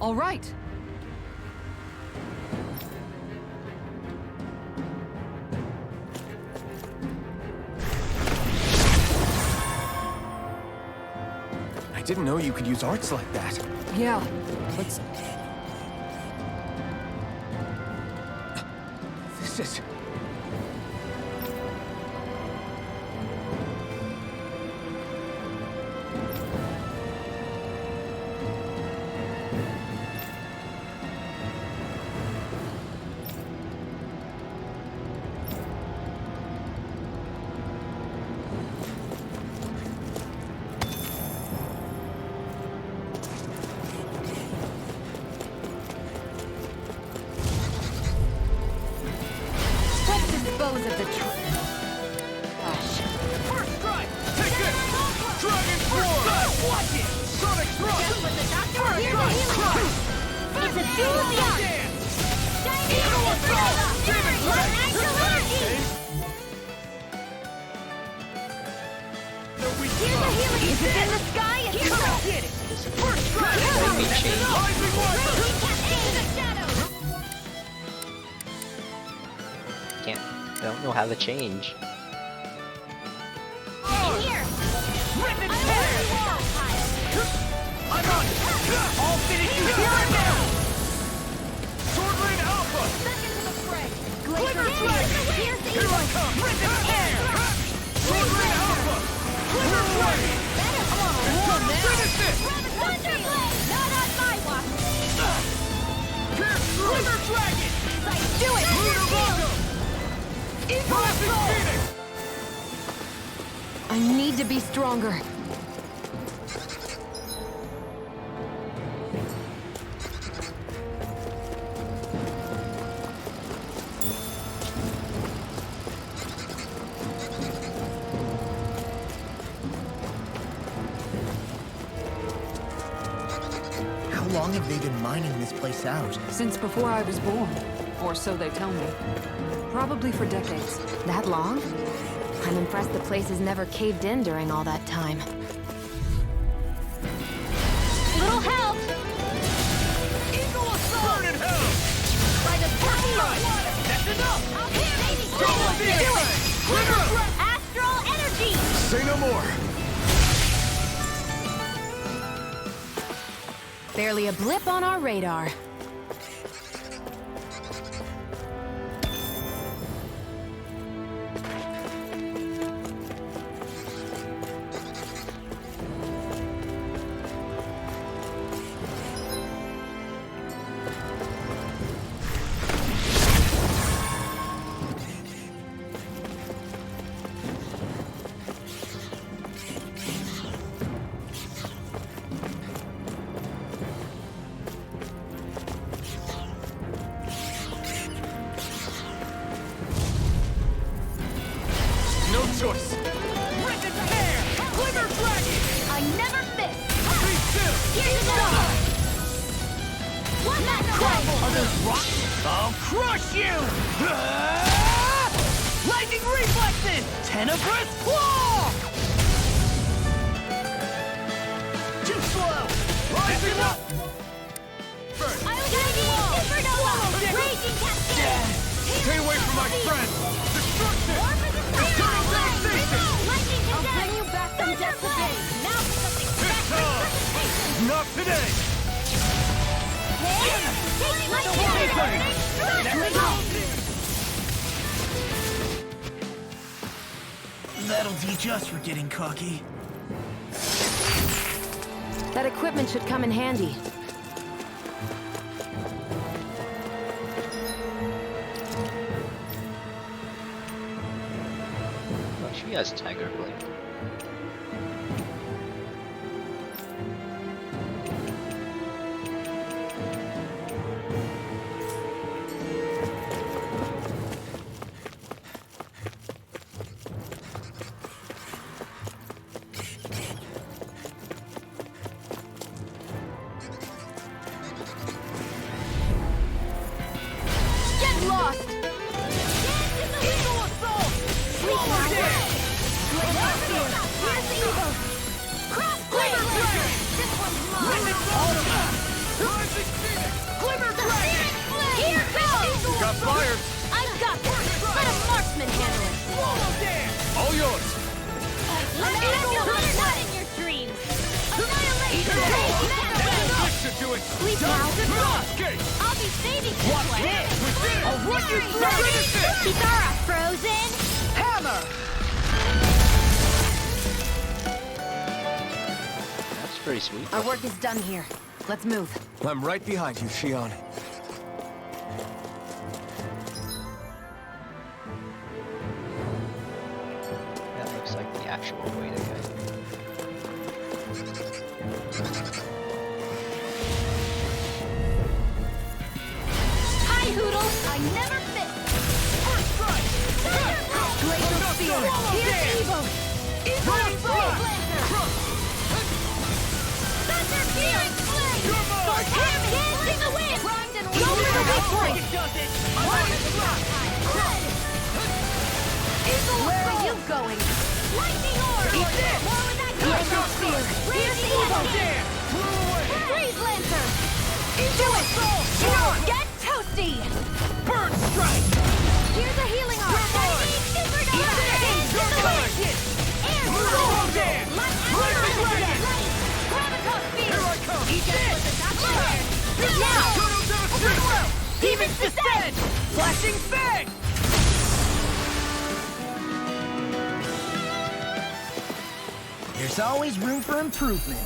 All right. I didn't know you could use arts like that. Yeah, let's... This is... Dispose of the First strike! Take this! Dragon Force! Watch it! Sonic Thrust! Just what the doctor First ordered. strike! It's a duel of the arts. Eagle Assault! Demon Fang! Here's a healing. Is it in the sky? It's Come on, get it! First strike! Rising Wyvern! I don't know how to change. Here. Rip and tear! I'm on it! I'll finish you here and now! Sword Rain Alpha! Second to the fray. Glitter Dragon! Here I come! Rip and tear! Sword Rain Alpha! Glitter Flame! Finish this! Thunderblade! Not on my watch. Pierce through! Glitter Dragon! Do it! Lunar Vulcan! Rising Phoenix! I need to be stronger. long have they been mining this place out? Since before I was born. Or so they tell me. Probably for decades. That long? I'm impressed the place has never caved in during all that time. Little help! Eagle assault! Burn in hell! Try to turn the water! That's enough! Do it! Astral energy! Say no more! Barely a blip on our radar. Choice. Ricken's hair! Glimmer dragon! I never miss! Be still! Here's the door! One that crumble! Are those rocks? I'll crush you! Lightning reflexes! Tenebrous claw! Too slow! Rising up! First! I was ready! Supernova! Raging cascade! Stay away from my friend! Destruction! Returning to the station! I'll bring you back from death today! Now for something special! Not today! Take my That'll teach us for getting cocky. That equipment should come in handy. Oh, she has Tiger Blade. Get lost! Eagle assault! Swallow dead! Here's the evil! Cross blade! This one's mine! Rising Phoenix! Glimmer The dragon! Phoenix Blade! Here goes! Got fired! I've got this! Let a marksman handle it! Swallow dead! All yours! Let me not in your dreams! Annihilation! Listen to it! Sleep now! I'll be saving this Watch one! it! I'll run you through this! Kitara frozen! Hammer! That's pretty sweet. Our work is done here. Let's move. I'm right behind you, Shion. That looks like the actual way to go. Hi, Hoodle! I never miss! First strike! Glacial Spear! Here's evil! Rolling front! Thunder Phoenix Blade! You're mine! Hands in the wind! Primed and Go for the big point! It does it! I like it! Eagle, where are you going? Lightning Orb! Eat this! More with that Glacial Spear! Here's the evil! There! Blew away! Freeze Lancer! Do it! Shion! Get toasty! Bird strike! Here's a healing arm! You're mine! Supernova! Hands in the wind! Air Roll there! Rising dragon! Graviton Spear! Here I come! Eat this! Now! Total devastation! Demons descend! Flashing fang! There's always room for improvement.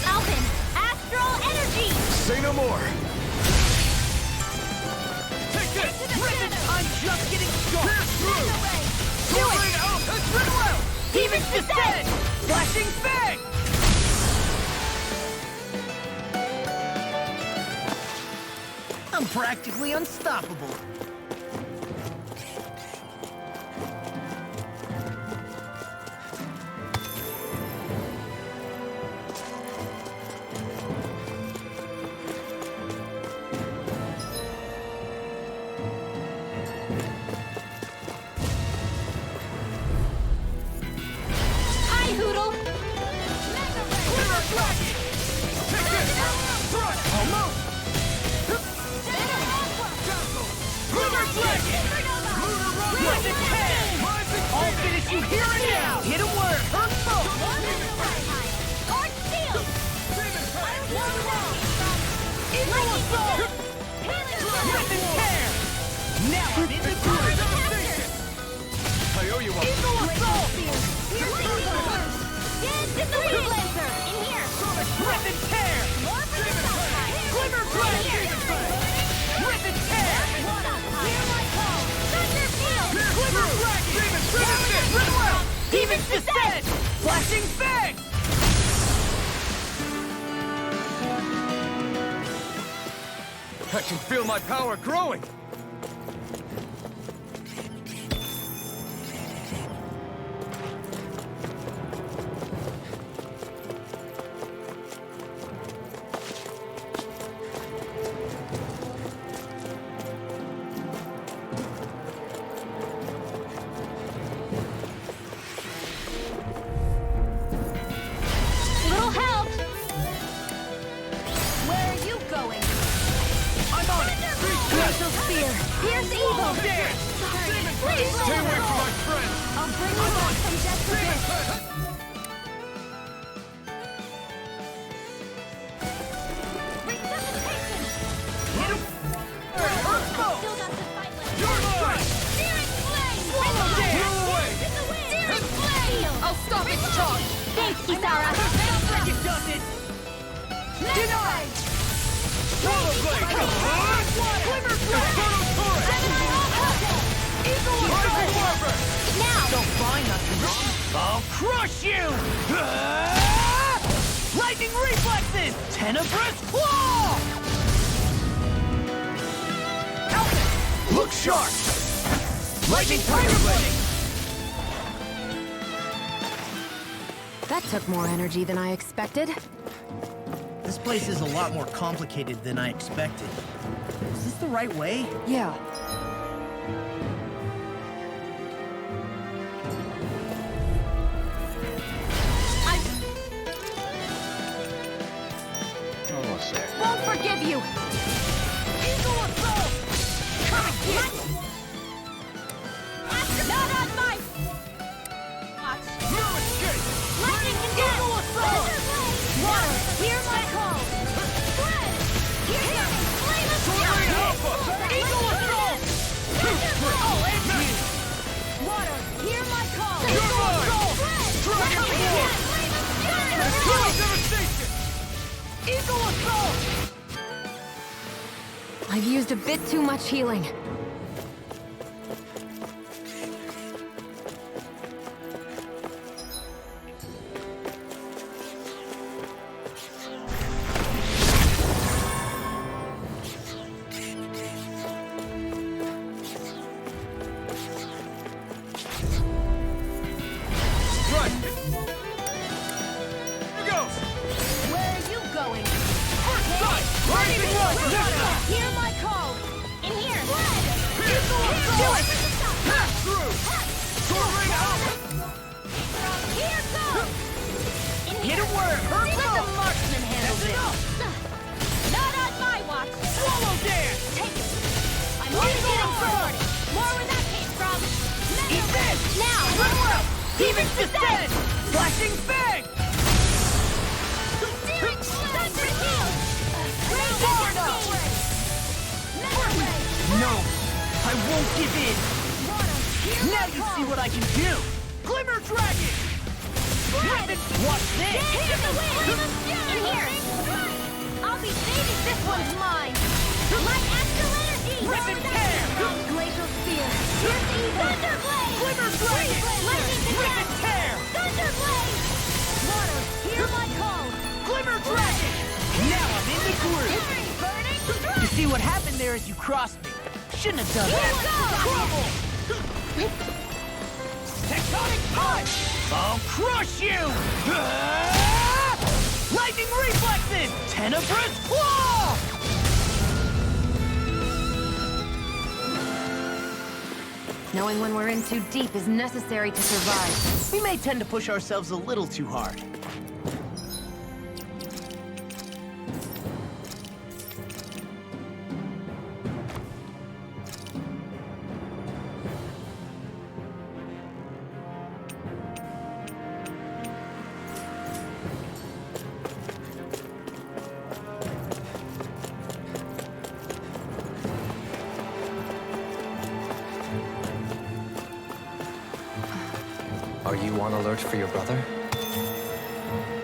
Alpin, astral energy! Say no more! Take this! I'm just getting started! Pierce through! Do it! Adrenaline! Demon's Descent! Flashing Fang! I'm practically unstoppable. Hi, Hoodle! I'll finish you here and now! Hit a word! Hurt both! Arch Shield! Eagle Assault! Rip and tear! Now I'm in the groove! I owe you one. Eagle Assault! Dance in the wind! Laser! In here! Rip and tear! Glimmer Blade! Rip and tear! Here I come! Thunder Field! Glimmer Dragon! Demon's Descent! Flashing Fang! I can feel my power growing! Little help! Where are you going? I'm on it! Glacial Spear! Here's evil! Dance! Please, Stay away from my friend! I'll bring you back from death to this! Still got to fight left. Your strike! Searing Flame! Swallow Dance! Searing Flame! I'll stop its charge! Thanks, Kisara! It does it! Denied! Swallow Blade! Glimmer Blade! Eagle Rising Assault! Warfare! Now! Don't find nothing. I'll crush you! Lightning reflexes! Tenebrous claw! Look sharp! Lightning tiger blade! That took more energy than I expected. This place is a lot more complicated than I expected. Is this the right way? Yeah. Almost there. Won't forgive you! Eagle Assault! Come and get it! Not on my... Watch. No escape! Lightning and death! Eagle Assault! Water, hear my call! Spread! Here's your flame of Tornado fury! Alpha! Eagle Assault! I'll end you! Water, hear my call! You're mine! Spread! Dragon Flame of fury! Devastation! Eagle Assault! I've used a bit too much healing. Right! Here goes! Where are you going? First sight! Lightning Warfare! Hear my call! In here! Eagle Assault! Pass through! Tornado Alpha! Here goes! In Hit here! a word! Hurt Let the both! marksman handle this! Not on my watch! Swallow Dance! Take it! I'm only getting started! More where that came from! Eat this! Now! Run well! Demon's Descent! Flashing Fang! Searing Thunder Shield! Tornado! No! I won't give in! Now you see what I can do! Glimmer Dragon! What's this? Hit the wind! In here! I'll be saving this one's mine! Light astral energy! Rip and tear! Glacial spear! Pierce evil! Thunderblade! Glimmer dragon! Lightning Rip and tear! Thunderblade! Water, hear my call! Glimmer dragon! Now I'm in the groove! Burning You see what happened there as you crossed me? Shouldn't have done that. Crumble! Tectonic punch! I'll crush you! Lightning reflexes! Tenebrous claw! Knowing when we're in too deep is necessary to survive. We may tend to push ourselves a little too hard. Are you on alert for your brother?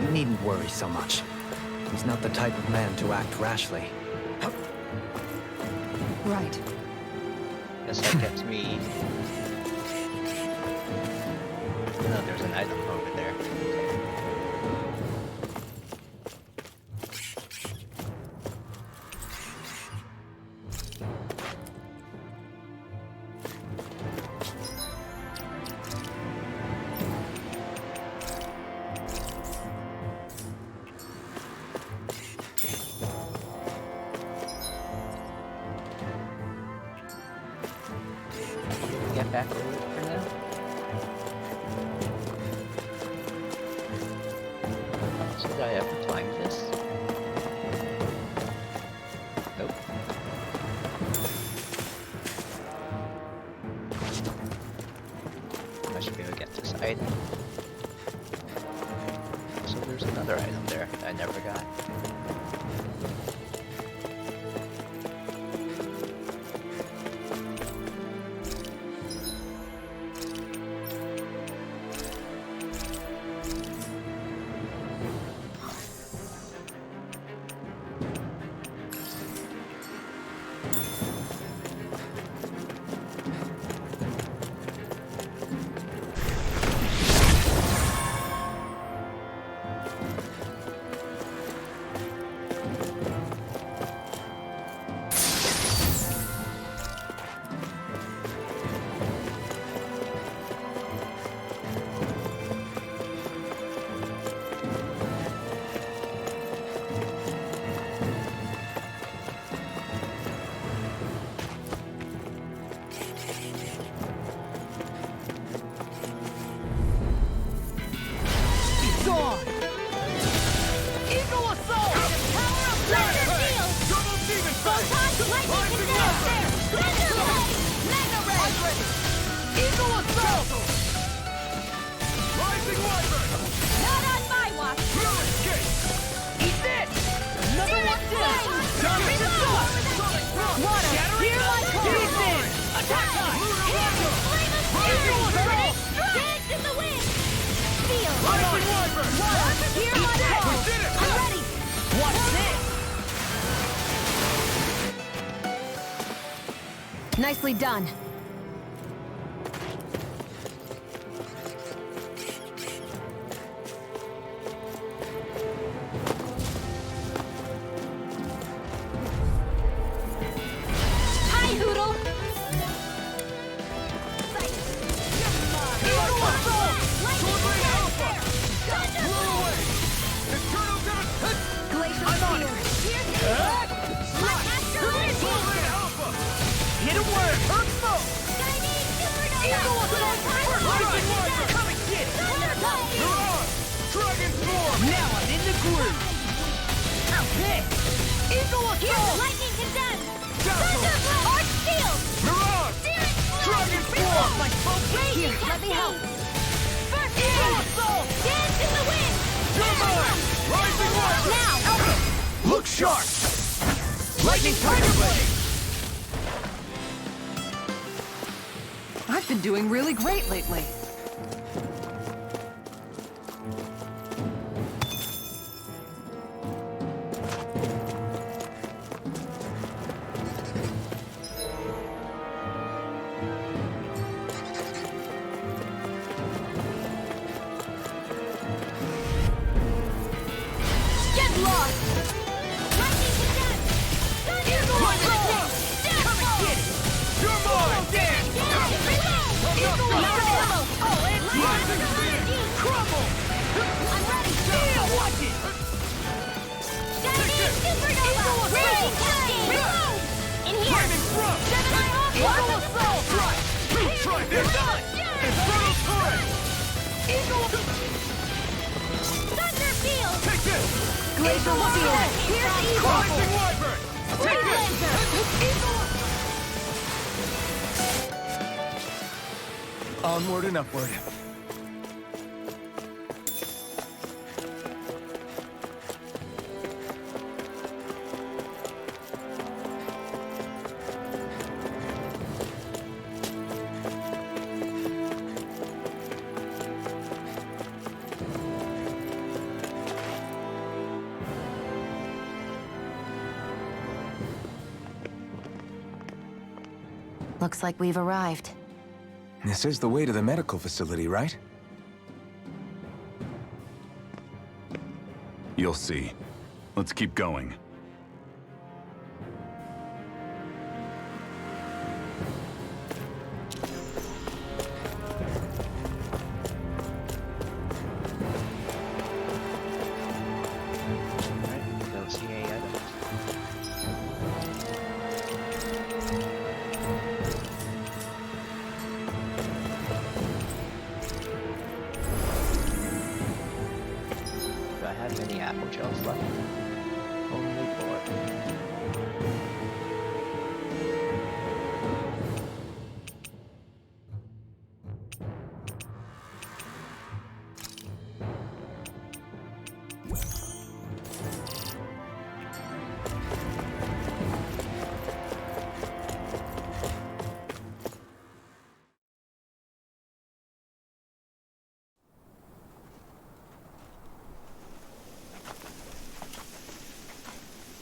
You needn't worry so much. He's not the type of man to act rashly. Right. Guess that gets me. No, there's an item over there. Get back over it for now. So did I ever climb this? Nope. I should be able to get this item. So there's another item there that I never got. Nicely done. Hi, Hoodle! Glacial spear! Hit him where it hurts most! Eagle assault! Come and get it! You're on! Dragon form! Now I'm in the groove! Now this! Eagle assault! Lightning condemned! Thunderblade! Arch shield! You're on! Dragon form! My boat! Here, let me help. First Eagle aid! assault! Dance in the wind! You're mine! Rising Wyvern! Now! Look sharp! Lightning Tiger Blade! I've been doing really great lately. Eagle assault! Try this! Infernal turret! Eagle! Thunder field! Take this! Glacial Seal! Here's Eagle! Rising Wyvern! Take this! Onward and upward. Looks like we've arrived. This is the way to the medical facility, right? You'll see. Let's keep going. Don't see any items. Do I have any apple shells left? Only 4.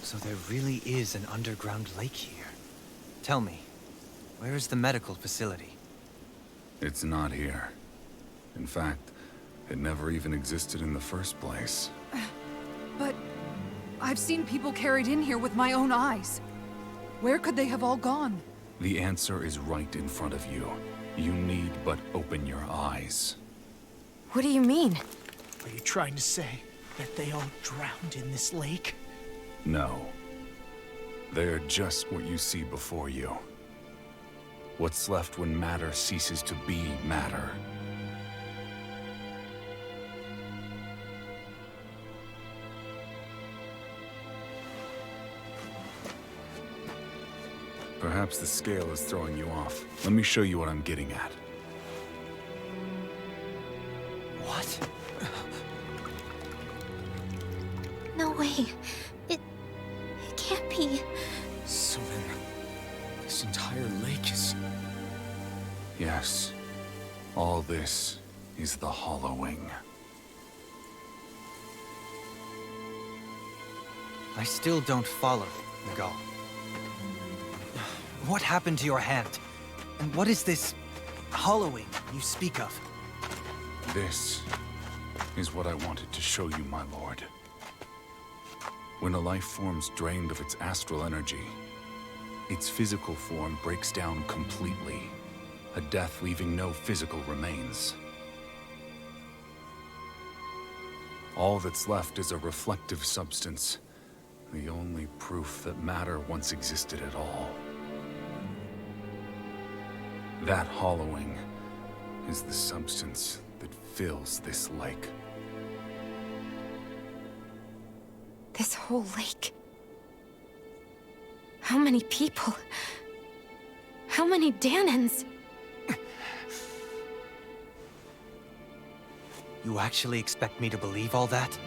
So there really is an underground lake here. Tell me, where is the medical facility? It's not here. In fact, it never even existed in the first place. But I've seen people carried in here with my own eyes. Where could they have all gone? The answer is right in front of you. You need but open your eyes. What do you mean? Are you trying to say that they all drowned in this lake? No. They're just what you see before you. What's left when matter ceases to be matter. Perhaps the scale is throwing you off. Let me show you what I'm getting at. What? No way. It can't be. So then, this entire lake is... Yes. All this is the Hollowing. I still don't follow, Miguel. What happened to your hand? And what is this hollowing you speak of? This is what I wanted to show you, my lord. When a life form's drained of its astral energy, its physical form breaks down completely, a death leaving no physical remains. All that's left is a reflective substance, the only proof that matter once existed at all. That hollowing is the substance that fills this lake. This whole lake. How many people? How many Dahnans? You actually expect me to believe all that?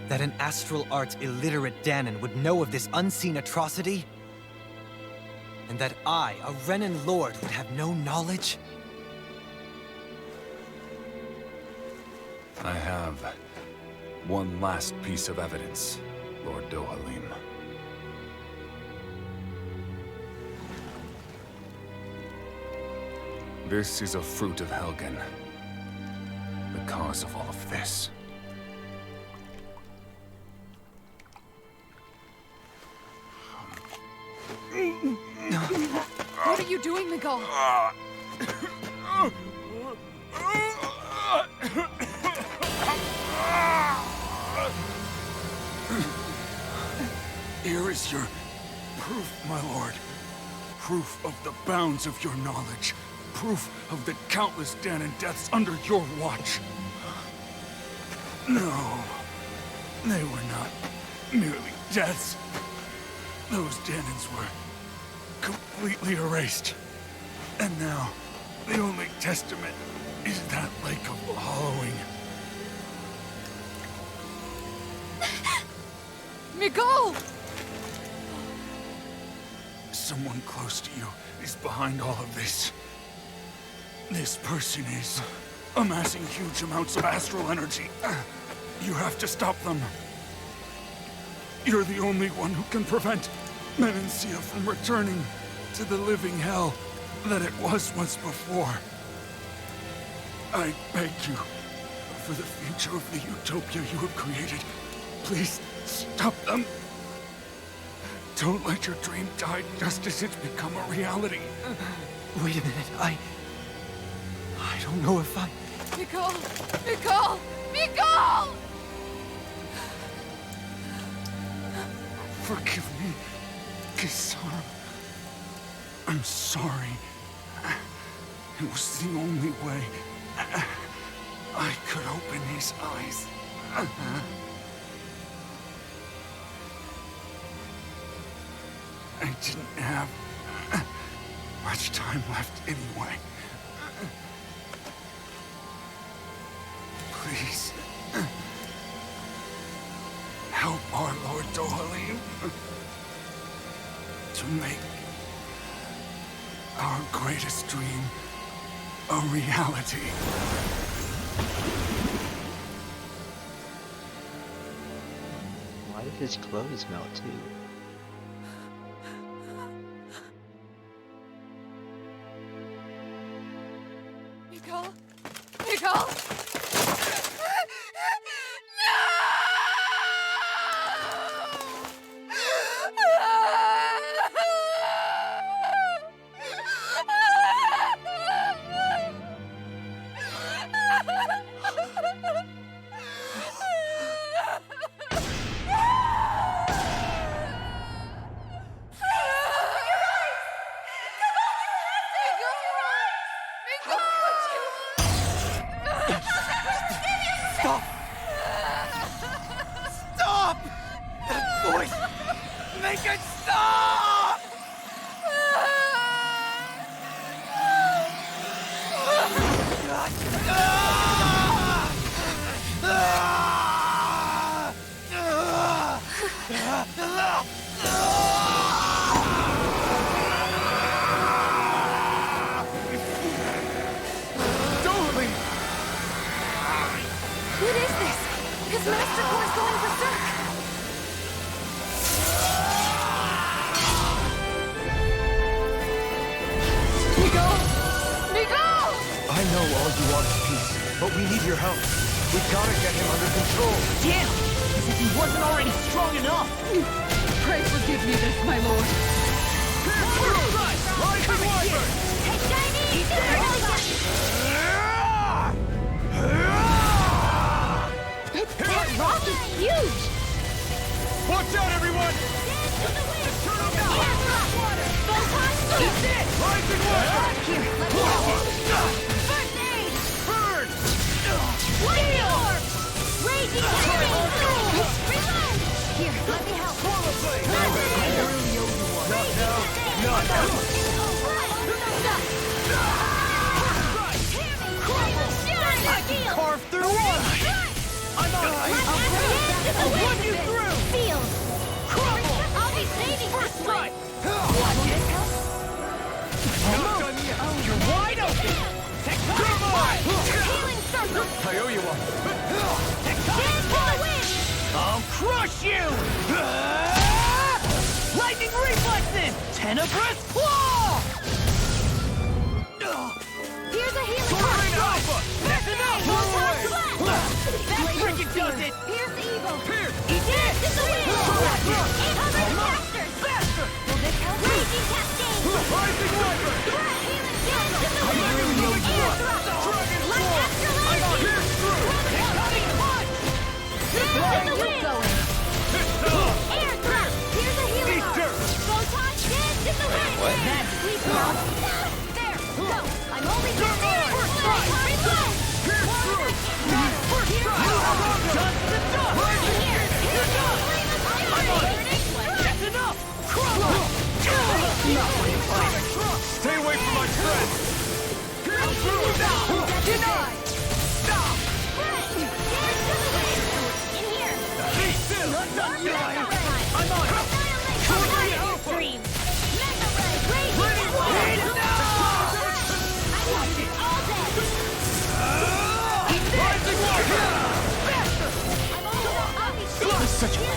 That an astral arts illiterate Dahnan would know of this unseen atrocity? And that I, a Renan lord, would have no knowledge? I have one last piece of evidence, Lord Dohalim. This is a fruit of Helgen, the cause of all of this. What are you doing, Miguel? Here is your proof, my lord. proof of the bounds of your knowledge. Proof of the countless Dahnan deaths under your watch. No, they were not merely deaths. Those Dahnans were completely erased. And now, the only testament is that lake of hollowing. Miguel! Someone close to you is behind all of this. This person is amassing huge amounts of astral energy. You have to stop them. You're the only one who can prevent Menancia from returning to the living hell that it was once before. I beg you, for the future of the utopia you have created, please stop them. Don't let your dream die just as it's become a reality. Wait a minute, I don't know if I... Miguel! Miguel! Miguel! Forgive me, Kisara. I'm sorry. It was the only way I could open his eyes. I didn't have much time left anyway. Please, help our Lord Dohalim to make our greatest dream a reality. Why did his clothes melt too? Miguel! Miguel! Stop! That voice! Make it stop! Dohalim! What is this? His Master Core is going berserk! Miguel! Miguel! I know all you want is peace, but we need your help. We gotta get him under control. Damn! As if he wasn't already strong enough! Pray forgive me this, my lord. That rock is huge! Watch out, everyone! Eat it! Rising water! Here, let me help. First aid! Burn! Lightning orb! Raging flame! Reload! Here, let me help. Swallow blade! Not now! Not now! Carve through one! I'm alright! I'll run you through! Feel! Crumble! I'll be saving First this strike! Watch it! Not done yet! You're wide open! Come on! Healing circle! I owe you one. Stand to the wind! I'll crush you! Lightning reflexes! Tenebrous claw! Here's a healing Soaring touch! Alpha! That's enough! That Freaking does it! Pierce evil! Pierce! Eat this! To the wind! 800 masters! Faster! Will this help? Raging cascade! Rising Viper! Healing dance! To the wind! Dragon Blade! Air thrust! Dragon Light Claw! after I'm lightning! pierced through! Cutting punch! Dance to the wind! Pistol! Air thrust! Here's a healing Easter! arm! Photon dance to the wind! What? That's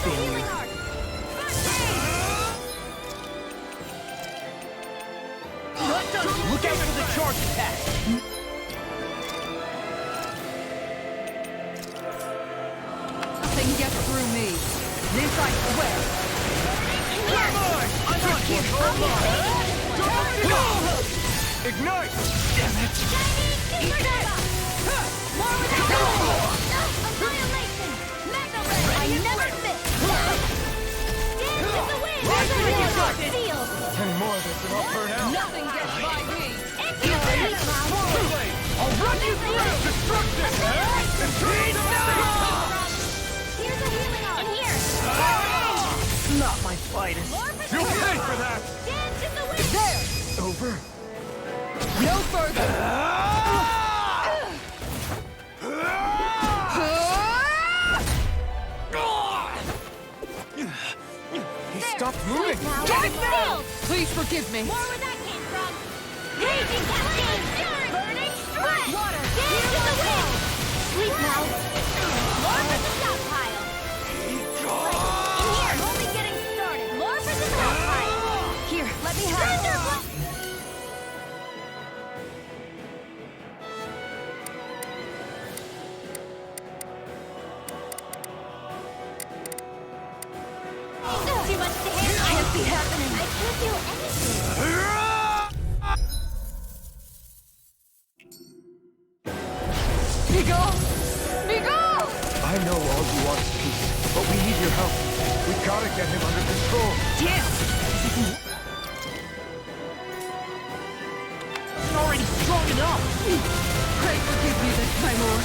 failure. Look out for the charge attack! Nothing gets through me. This I swear. Come on! I'm on here! Ignite! Damn it! Eat this! More with that! Annihilation! Mega Ray! I never miss! Dance in the wind! Seal! 10 more of this and I'll burn out! Nothing gets by me. I'll run you through! Destruction! Here's a healing arm! In here! Not my finest. You'll pay for that! Dance in the wind! There! Over? No further! He stopped moving! Get now! Please forgive me. More where that came from! Raging cascade! Burning strike! Water! Dance in the wind! Sleep now! More for the stockpile! In here! Only getting started! More for the stockpile! Here, let me have it. Too much to handle! Can't be happening. I can't do anything! Miguel! Miguel! I know all you want is peace, but we need your help. We gotta get him under control. Damn! It's already strong enough! Pray forgive me this time, Lord.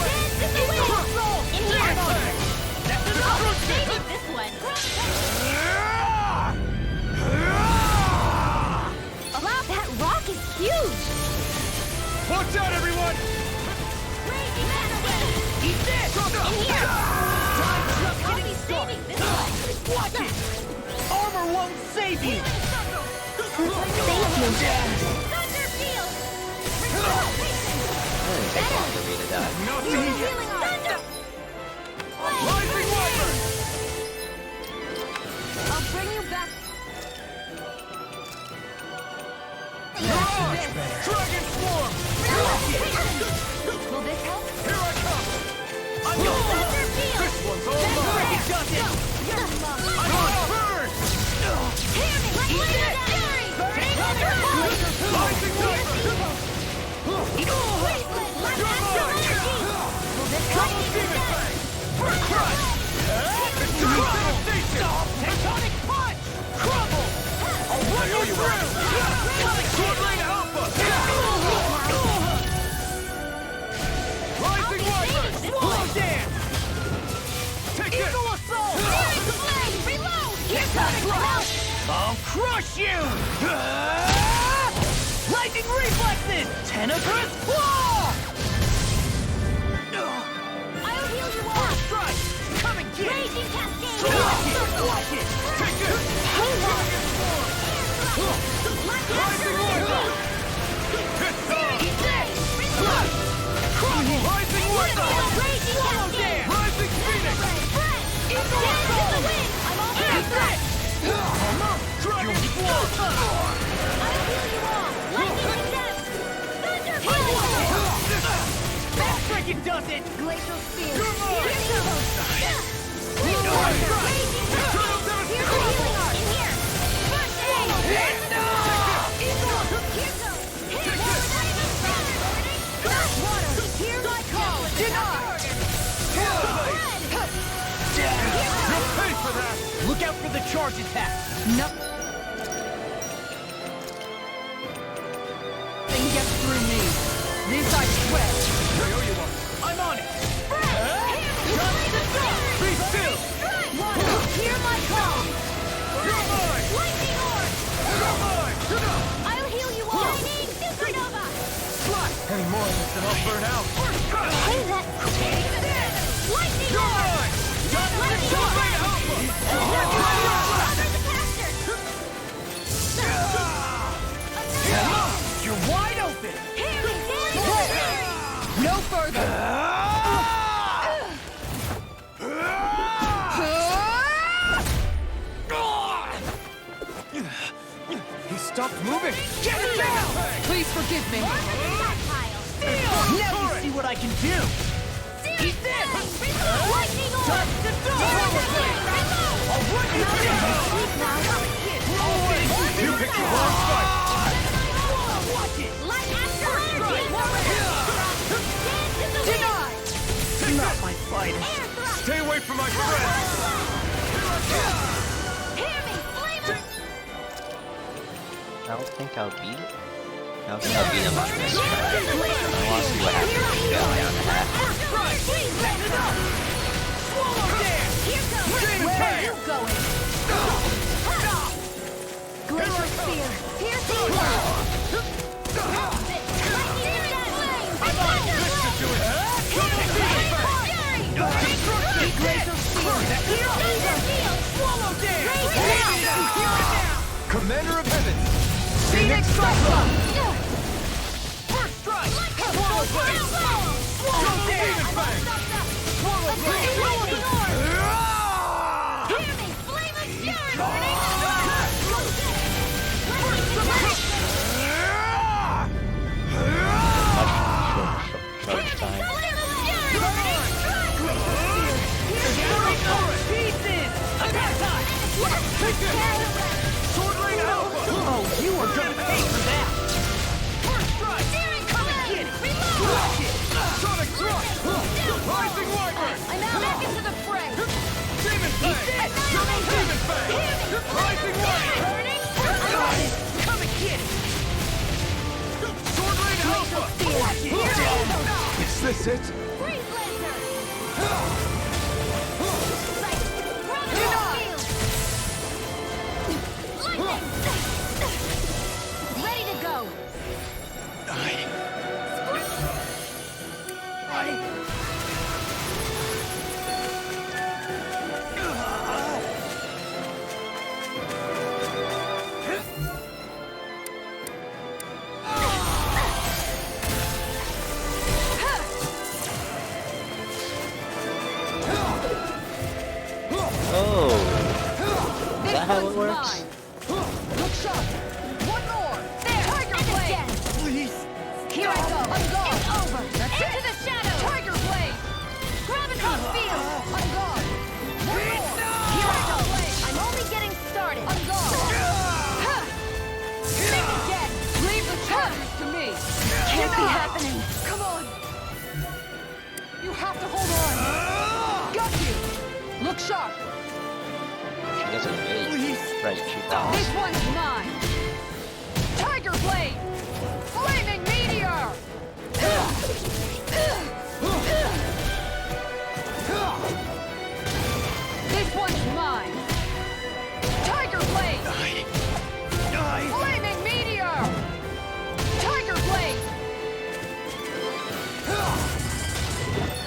Dance in the wind! In here! Saving this one! Wow, that rock is huge! Watch out, everyone! Raging mana wave! Eat this! In here! I'll be saving this one! Watch it! Armor won't save you! Thank you, Dad! Thunder field! Restore patience! Doesn't take long for me to die. Healing arm! Thunder! Rising Wyvern! I'll bring you back. Much better. Dragon Swarm! Will this help? Here I come! Thunder field! This one's all mine! Does it? You're I'm on burn! Rising Wyvern! Double Demon Fang! For a crush! Tectonic punch! Crumble! I'll run you through! Sword Lane Alpha! Rising Wyvern! Swallow dance! Take this! Eagle assault! Reload! Here comes I'll crush you! Lightning reflexes! Tenebrous claw! I'll heal you all! Strike! Come and get it! Raging cascade! Watch it! Take this! Rising Wyvern! Hit time! Eat this! Crumble! Rising Wyvern! Raging Swallow cascade! dance! Rising Phoenix! Dance in the wind! I'm all Eat set! this! Dragon Swarm! I'll heal you all! Lightning condemned! Thunder field! Backbreaking does it! Glacial spear! Come on! Here goes! Raging cascade! Here's the healing arm! In here! First aid! Here goes! Here goes! Water! Here's my call! Denied! You'll pay for that! Look out for the charge attack! No. Nothing gets through me. This I swear. I owe you one. I'm on it! Be still! Water! Hear my call! You're mine! Lightning orb! You're mine! I'll heal you all! Lightning supernova! Any more of this and I'll burn out! Hey, that... Lightning You're orb! mine! Lightning orb! Cover the caster! You're wide open! Healing dance! No further. moving! Get it down! Please forgive me! Now you see what I can do! Eat this! Lightning orb! You picked the wrong fight! Light astral energy! Denied! Not my fight. Stay away from my friend! Hear me, flavor! I don't think I'll beat it. I don't think I'll beat him on this try. I want to see what happens if you get my on the half. Where are you going? Glacier Spear! Piercing blow! Commander of Heaven! Phoenix Cyclone! First strike! Swallow blade! Swallow demon fang! Swallow blade! Hear me, flame of fury! Charge time. Sword Lane Alpha! Oh, you are gonna pay for that! First strike! Come and get it! Watch it! Sonic Thrust! Rising Wyvern! I'm out back into the fray! Demon Fang! Demon Fang! Rising Wyvern! Come and get it! Sword Lane Alpha! Watch it! Is this it? Freeze laser! Ready to go! Oh! Is that how it works? Look sharp! One more! There! Tiger Blade! Please! Here I go! I'm gone! It's over! Into the shadows! Tiger Blade! Gravity field! I'm gone! One more! Here I go! I'm only getting started! I'm gone! Think again! Leave the charges to me! Can't be happening! Come on! You have to hold on! Got you! Look sharp! She doesn't really. Right, she does. This one's mine! Tiger Blade! Flaming Meteor! This one's mine! Tiger Blade! Flaming Meteor! Tiger Blade!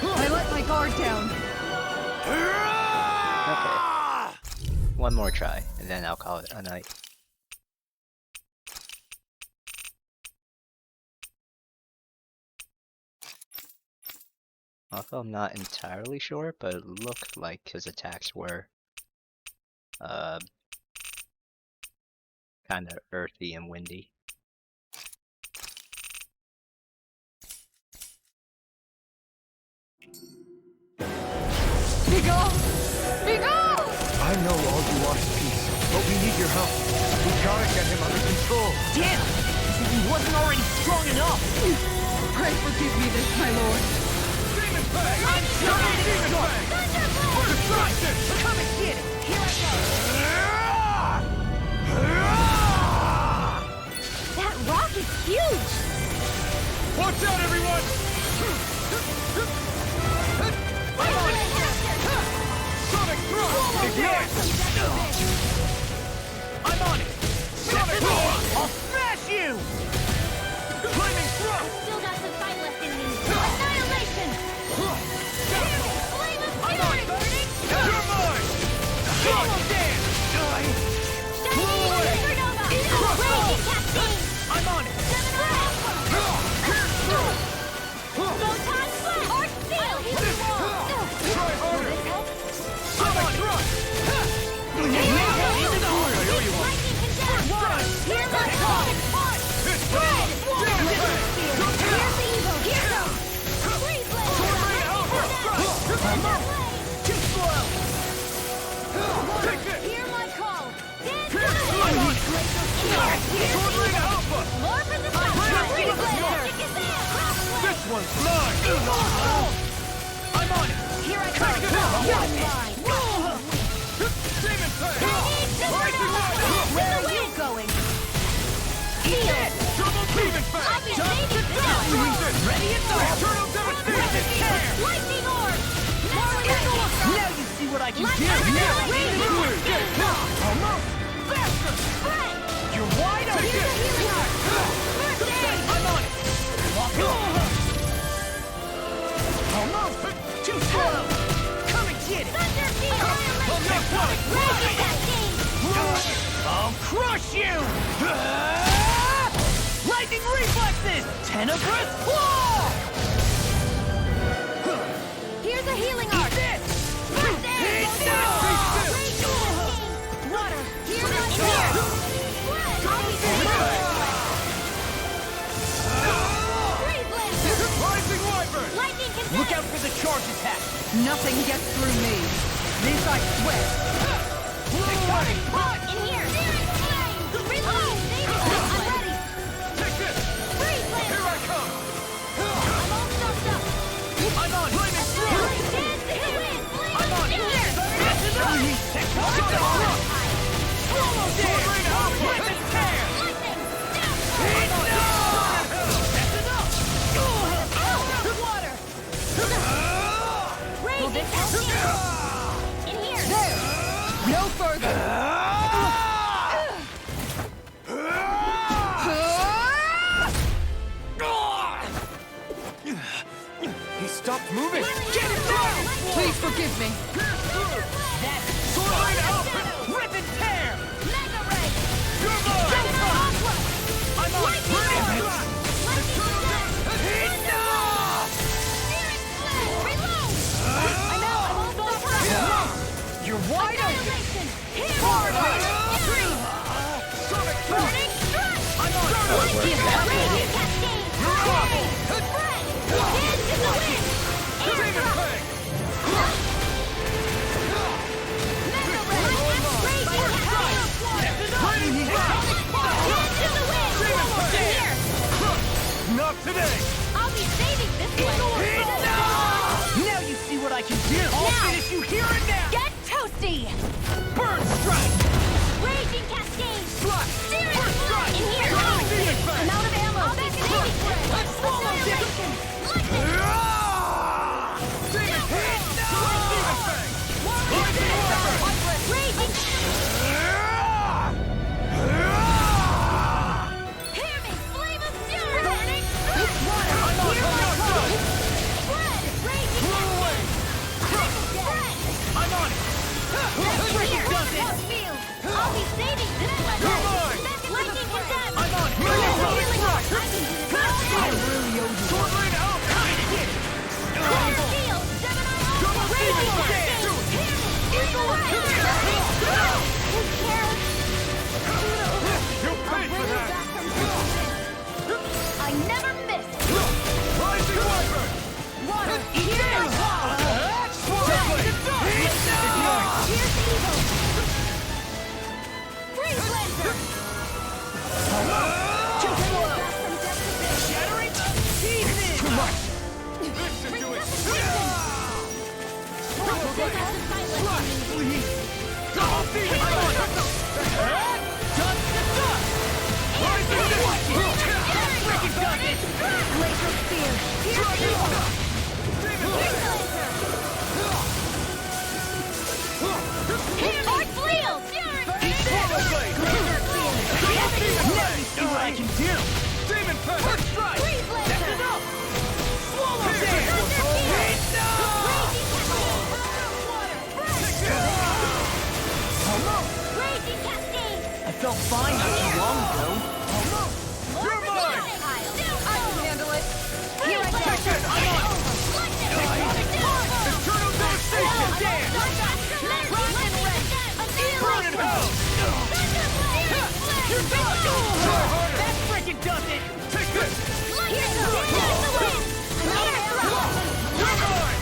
I let my guard down. Okay. One more try, and then I'll call it a night. Also, I'm not entirely sure, but it looked like his attacks were kind of earthy and windy. Be gone! Be gone! I know all you want is peace, but we need your help. We gotta get him under control. Damn! As if he wasn't already strong enough! Pray forgive me this, my lord. Demon Fang! I'm sorry! Demon Fang! For destruction! Come and get it! Here I go! That rock is huge! Watch out, everyone! Sonic Thrust! Ignite! I'm on it! Sonic Thrust! I'll smash you! Flaming Thrust! Still got some fight left in me! Annihilation! Flame of fury! Burning! You're mine! Swallow dance! Shining Supernova! Raging Cascade! I'm on it! Photon Blast! Arch Sword Ring Alpha! More for the top! Freeze Blazer! This one's mine! I'm on it! Here I Take it out! come! Demon Fang! Rising Rider! Where are you going? Eat it! Double Demon Fang! I'll be saving this! Ready and go! Eternal Devastation! Lightning Orb! Now you see what I can do! Almost! Faster! You're wide open! I'm on it! Lock on! Almost! Too slow! Come and get it! I'll take one! I'll crush you! Lightning reflexes! Tenebrous claw! Here's a healing arc! Water! Here's my here! Rising Wyvern! Lightning can Look out for the charge attack! Nothing gets through me. This I swear. In here! Reload! I'm ready! Take this! Freeze Blazer! Here I come! I'm all stuffed up! I'm on! Flaming Sword! I'm on! In here! That's enough! Take one! Swallow Sword Ring Alpha! Rip and tear! Enough! That's enough! Water! In here! There! No further! He stopped moving! Get it down! Please forgive me. That's Sword Ring Alpha! Rip and tear! Mega Ray! You're mine! I'm on! Brilliant! Enough! Reload! I'm all stuffed up! You're wide open! Hard Sonic Burning Strike! I'm on! Raging Cascade! Hands in the wind! Demon Fang! Mega Ray! Raging Cascade! Hands in the wind! Here! Not today! I'll be saving this one! Now you see what I can do! I'll finish you here and now! Get toasty! Burn Strike! Raging Cascade! Strike! Searing Burn Strike! In here! Demon Fang! I'm out of ammo! I'll be saving Let's swallow this! Annihilation! Demon Fang! Raging! Hear me! Flame of Fury! Burning Strike! I'm on! Spread! Raging Cascade! Spread! I'm on it! Here! I'll be saving this one! You're mine! Lightning condemned! I'm on it! Healing arc! I can do this all day! Sword Ring Alpha! Clear field! Gemini Alpha! Double Raging Demon Fang! Who cares? You'll pay for that! I never miss! Rising Wyvern! Water! Here! Here's evil! Freeze Blazer! Too slow! Shattering pieces! Too much! Listen to it! Please! Double Demon Fang! Dust to dust! Rising Freaking got it! Laser Spear! Here's evil! Arc Fleal! Swallow Blade! Now you see what I can do! Demon Fang! First strike! That's enough! Swallow Dance! Raging Cascade! I felt fine not too long ago. You're mine! I can handle it. Here I go! Eternal Devastation Dance! Burn in hell! You're done! Try harder! That freaking does it! Take this! You're mine!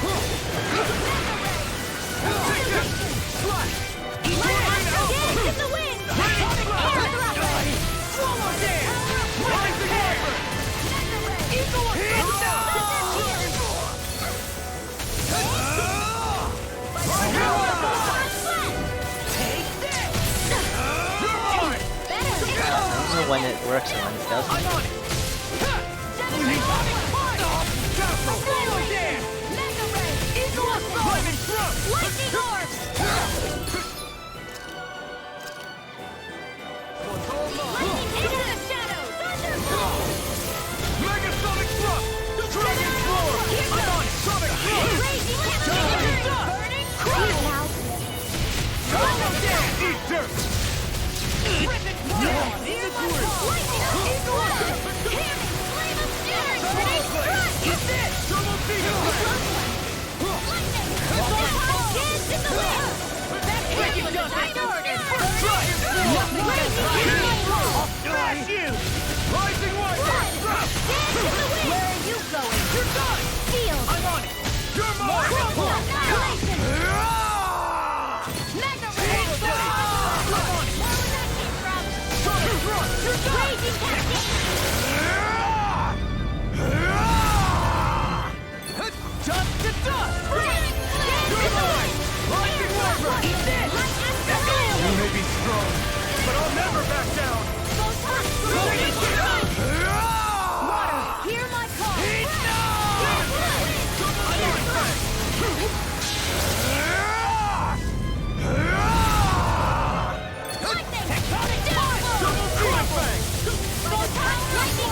Take this! Slash! Hands in the wind! know when it works and when it doesn't. I'm on it! Mega Ray! Eagle Assault! Lightning Orb! Lightning into the shadows! Thunderbolt! Mega Sonic Thrust! Dragon Roar! I'm on it! Sonic Thrust! Crazy Burning Crush! Solo Dance! Eat dirt! Ripid Warrior! Here's my call! Lightning Eagle Orb! Hammy! Flame of Fury! Grenade Strike! Get this! Double Beetle! Lightning! Dance in the wind! That's ridiculous! I ordered! First strike! I'll smash you! Rising Warrior! Dance in the wind! Where are you going? You're done! Field! I'm on it! You're mine! Annihilation! Mega Ray! I'm on it! Where was that came from? Sonic Thrust! You're done! Raging Cascade! Dust to dust! Dance in the wind! Lightning Warrior! Eat this! You may be strong, but I'll never back down! Water, hear my call!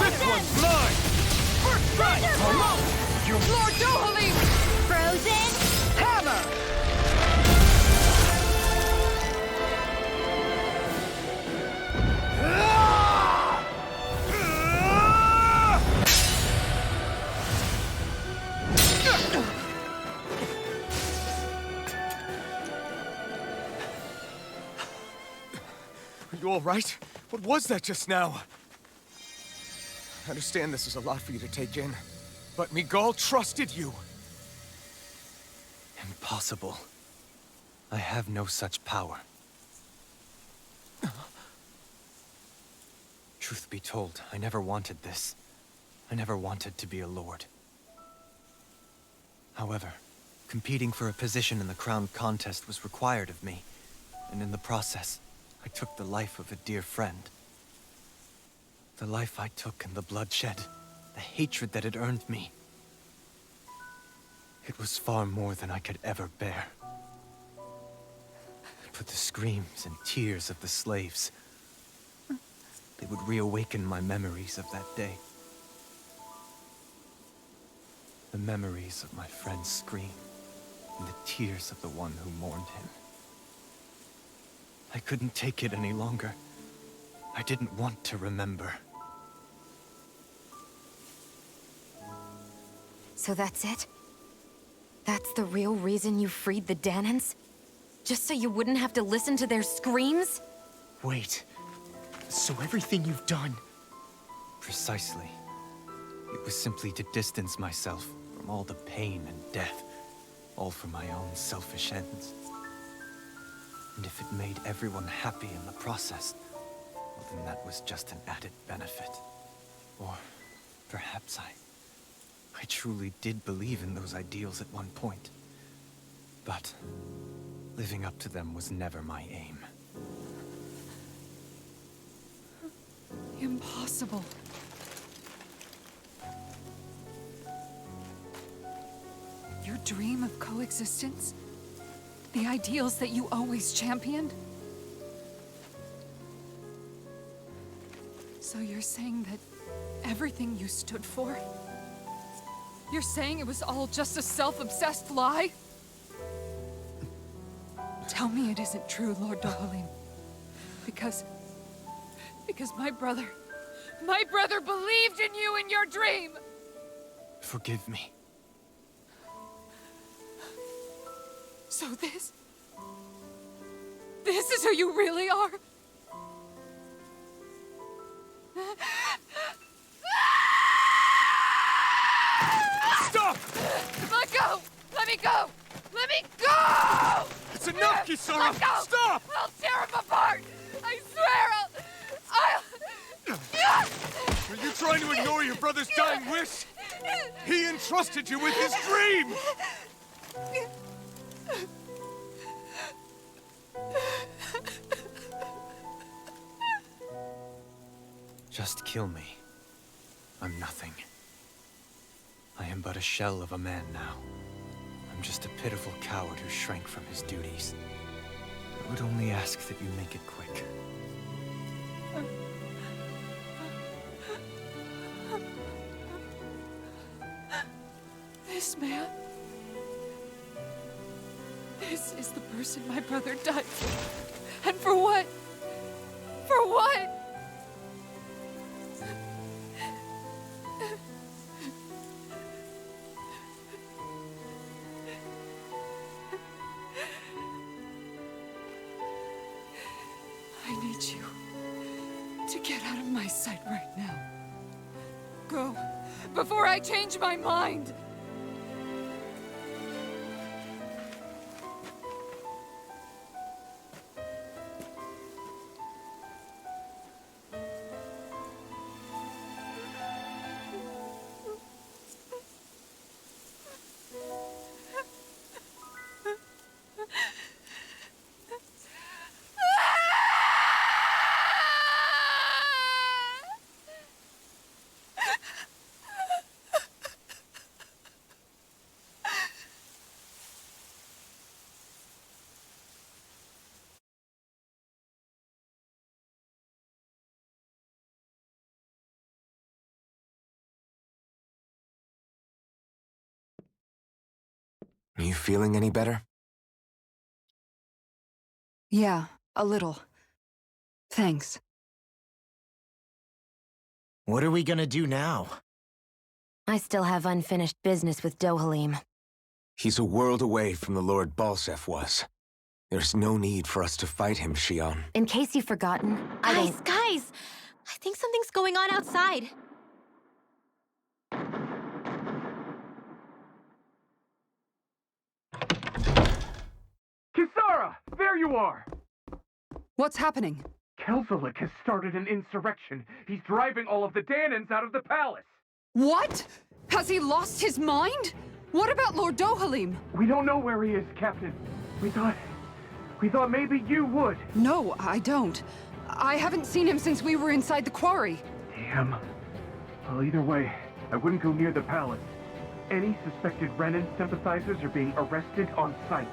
This one's mine! First strike! You're Lord Dohalim! Frozen Hammer! Are you all right? What was that just now? I understand this is a lot for you to take in, but Miguel trusted you. Impossible. I have no such power. Truth be told, I never wanted this. I never wanted to be a lord. However, competing for a position in the crown contest was required of me, and in the process, I took the life of a dear friend. The life I took and the bloodshed, the hatred that it earned me. It was far more than I could ever bear. But the screams and tears of the slaves, they would reawaken my memories of that day. The memories of my friend's scream and the tears of the one who mourned him. I couldn't take it any longer. I didn't want to remember. So that's it? That's the real reason you freed the Danans? Just so you wouldn't have to listen to their screams? Wait. So everything you've done... Precisely. It was simply to distance myself from all the pain and death. All for my own selfish ends. And if it made everyone happy in the process, well, then that was just an added benefit. Or perhaps I truly did believe in those ideals at one point. But living up to them was never my aim. Impossible. Your dream of coexistence? The ideals that you always championed? So you're saying that everything you stood for? You're saying it was all just a self-obsessed lie? Tell me it isn't true, Lord Dohalim. Because my brother believed in you in your dream! Forgive me. So this is who you really are? Stop! Let go! Let me go! Let me go! It's enough, Kisara! Let go! Stop! I'll tear him apart! I swear I'll... Are you trying to ignore your brother's dying wish? He entrusted you with his dream! Just kill me. I'm nothing. I am but a shell of a man now. I'm just a pitiful coward who shrank from his duties. I would only ask that you make it quick. This man... This is the person my brother died for. And for what? For what? I need you to get out of my sight right now. Go, before I change my mind! Are you feeling any better? Yeah, a little. Thanks. What are we gonna do now? I still have unfinished business with Dohalim. He's a world away from the Lord Balseph was. There's no need for us to fight him, Shionne. In case you've forgotten, Guys! I think something's going on outside. Kisara! There you are! What's happening? Kelzolik has started an insurrection. He's driving all of the Danans out of the palace. What? Has he lost his mind? What about Lord Dohalim? We don't know where he is, Captain. We thought maybe you would. No, I don't. I haven't seen him since we were inside the quarry. Damn. Well, either way, I wouldn't go near the palace. Any suspected Renan sympathizers are being arrested on sight.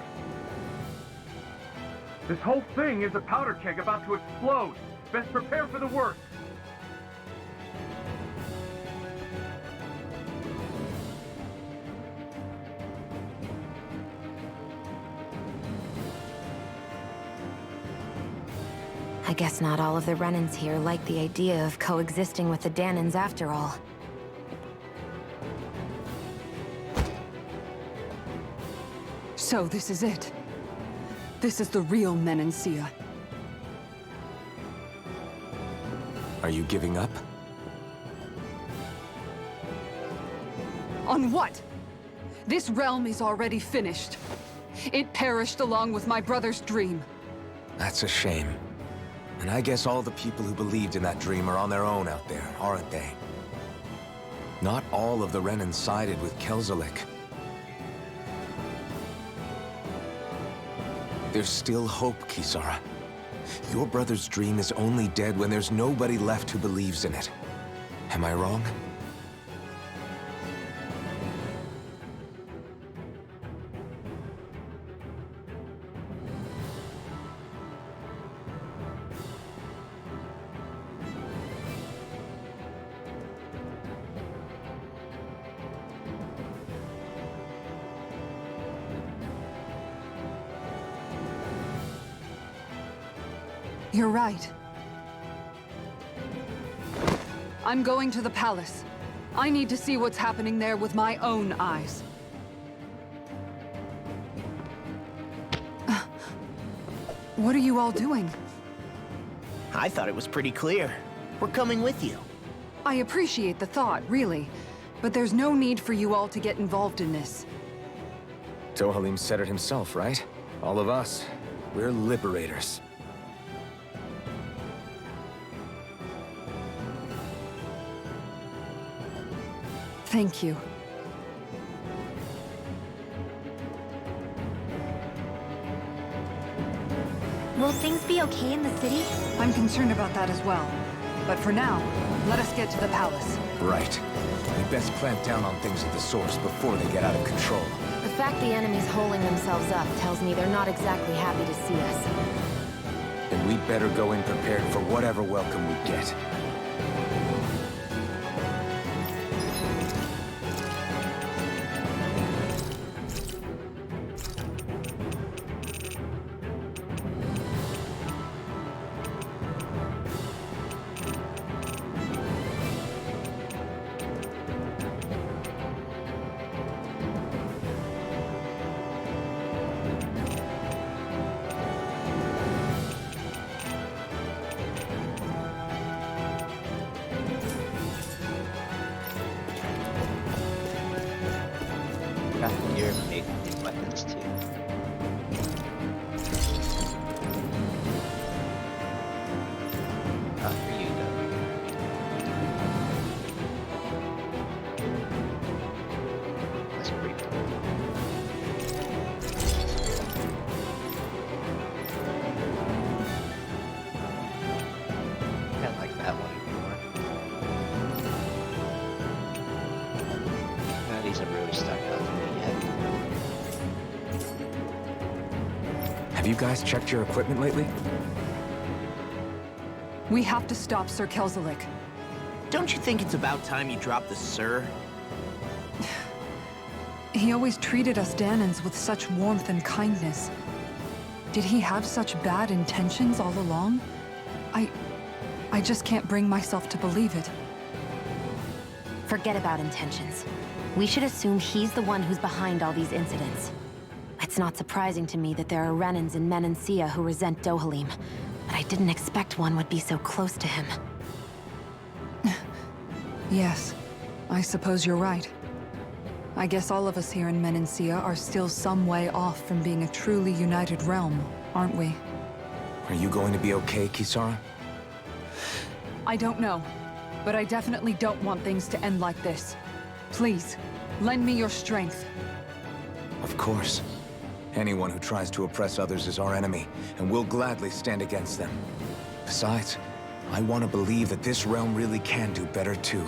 This whole thing is a powder keg about to explode. Best prepare for the worst. I guess not all of the Renans here like the idea of coexisting with the Danans after all. So this is it. This is the real Menancia. Are you giving up? On what? This realm is already finished. It perished along with my brother's dream. That's a shame. And I guess all the people who believed in that dream are on their own out there, aren't they? Not all of the Renan sided with Kelzolik. There's still hope, Kisara. Your brother's dream is only dead when there's nobody left who believes in it. Am I wrong? You're right. I'm going to the palace. I need to see what's happening there with my own eyes. What are you all doing? I thought it was pretty clear. We're coming with you. I appreciate the thought, really. But there's no need for you all to get involved in this. Dohalim said it himself, right? All of us. We're liberators. Thank you. Will things be okay in the city? I'm concerned about that as well. But for now, let us get to the palace. Right. We best clamp down on things at the source before they get out of control. The fact the enemy's holding themselves up tells me they're not exactly happy to see us. Then we'd better go in prepared for whatever welcome we get. Got your big weapons too. Not for you though. That's pretty cool. I like that one more. These have really stuck out to me yet. Have you guys checked your equipment lately? We have to stop Sir Kelzelik. Don't you think it's about time you drop the sir? He always treated us Danans with such warmth and kindness. Did he have such bad intentions all along? I just can't bring myself to believe it. Forget about intentions. We should assume he's the one who's behind all these incidents. It's not surprising to me that there are Renans in Menancia who resent Dohalim, but I didn't expect one would be so close to him. Yes, I suppose you're right. I guess all of us here in Menancia are still some way off from being a truly united realm, aren't we? Are you going to be okay, Kisara? I don't know, but I definitely don't want things to end like this. Please, lend me your strength. Of course. Anyone who tries to oppress others is our enemy, and we'll gladly stand against them. Besides, I want to believe that this realm really can do better too.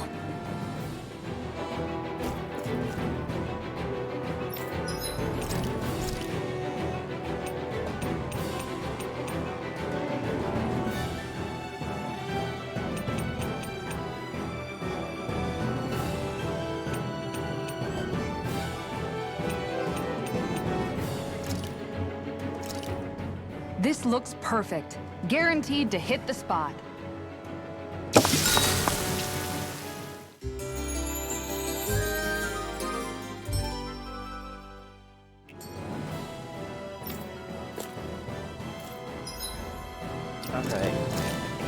This looks perfect. Guaranteed to hit the spot. Alright,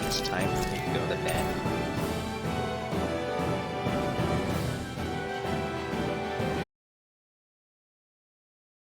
it's time for me to go to bed.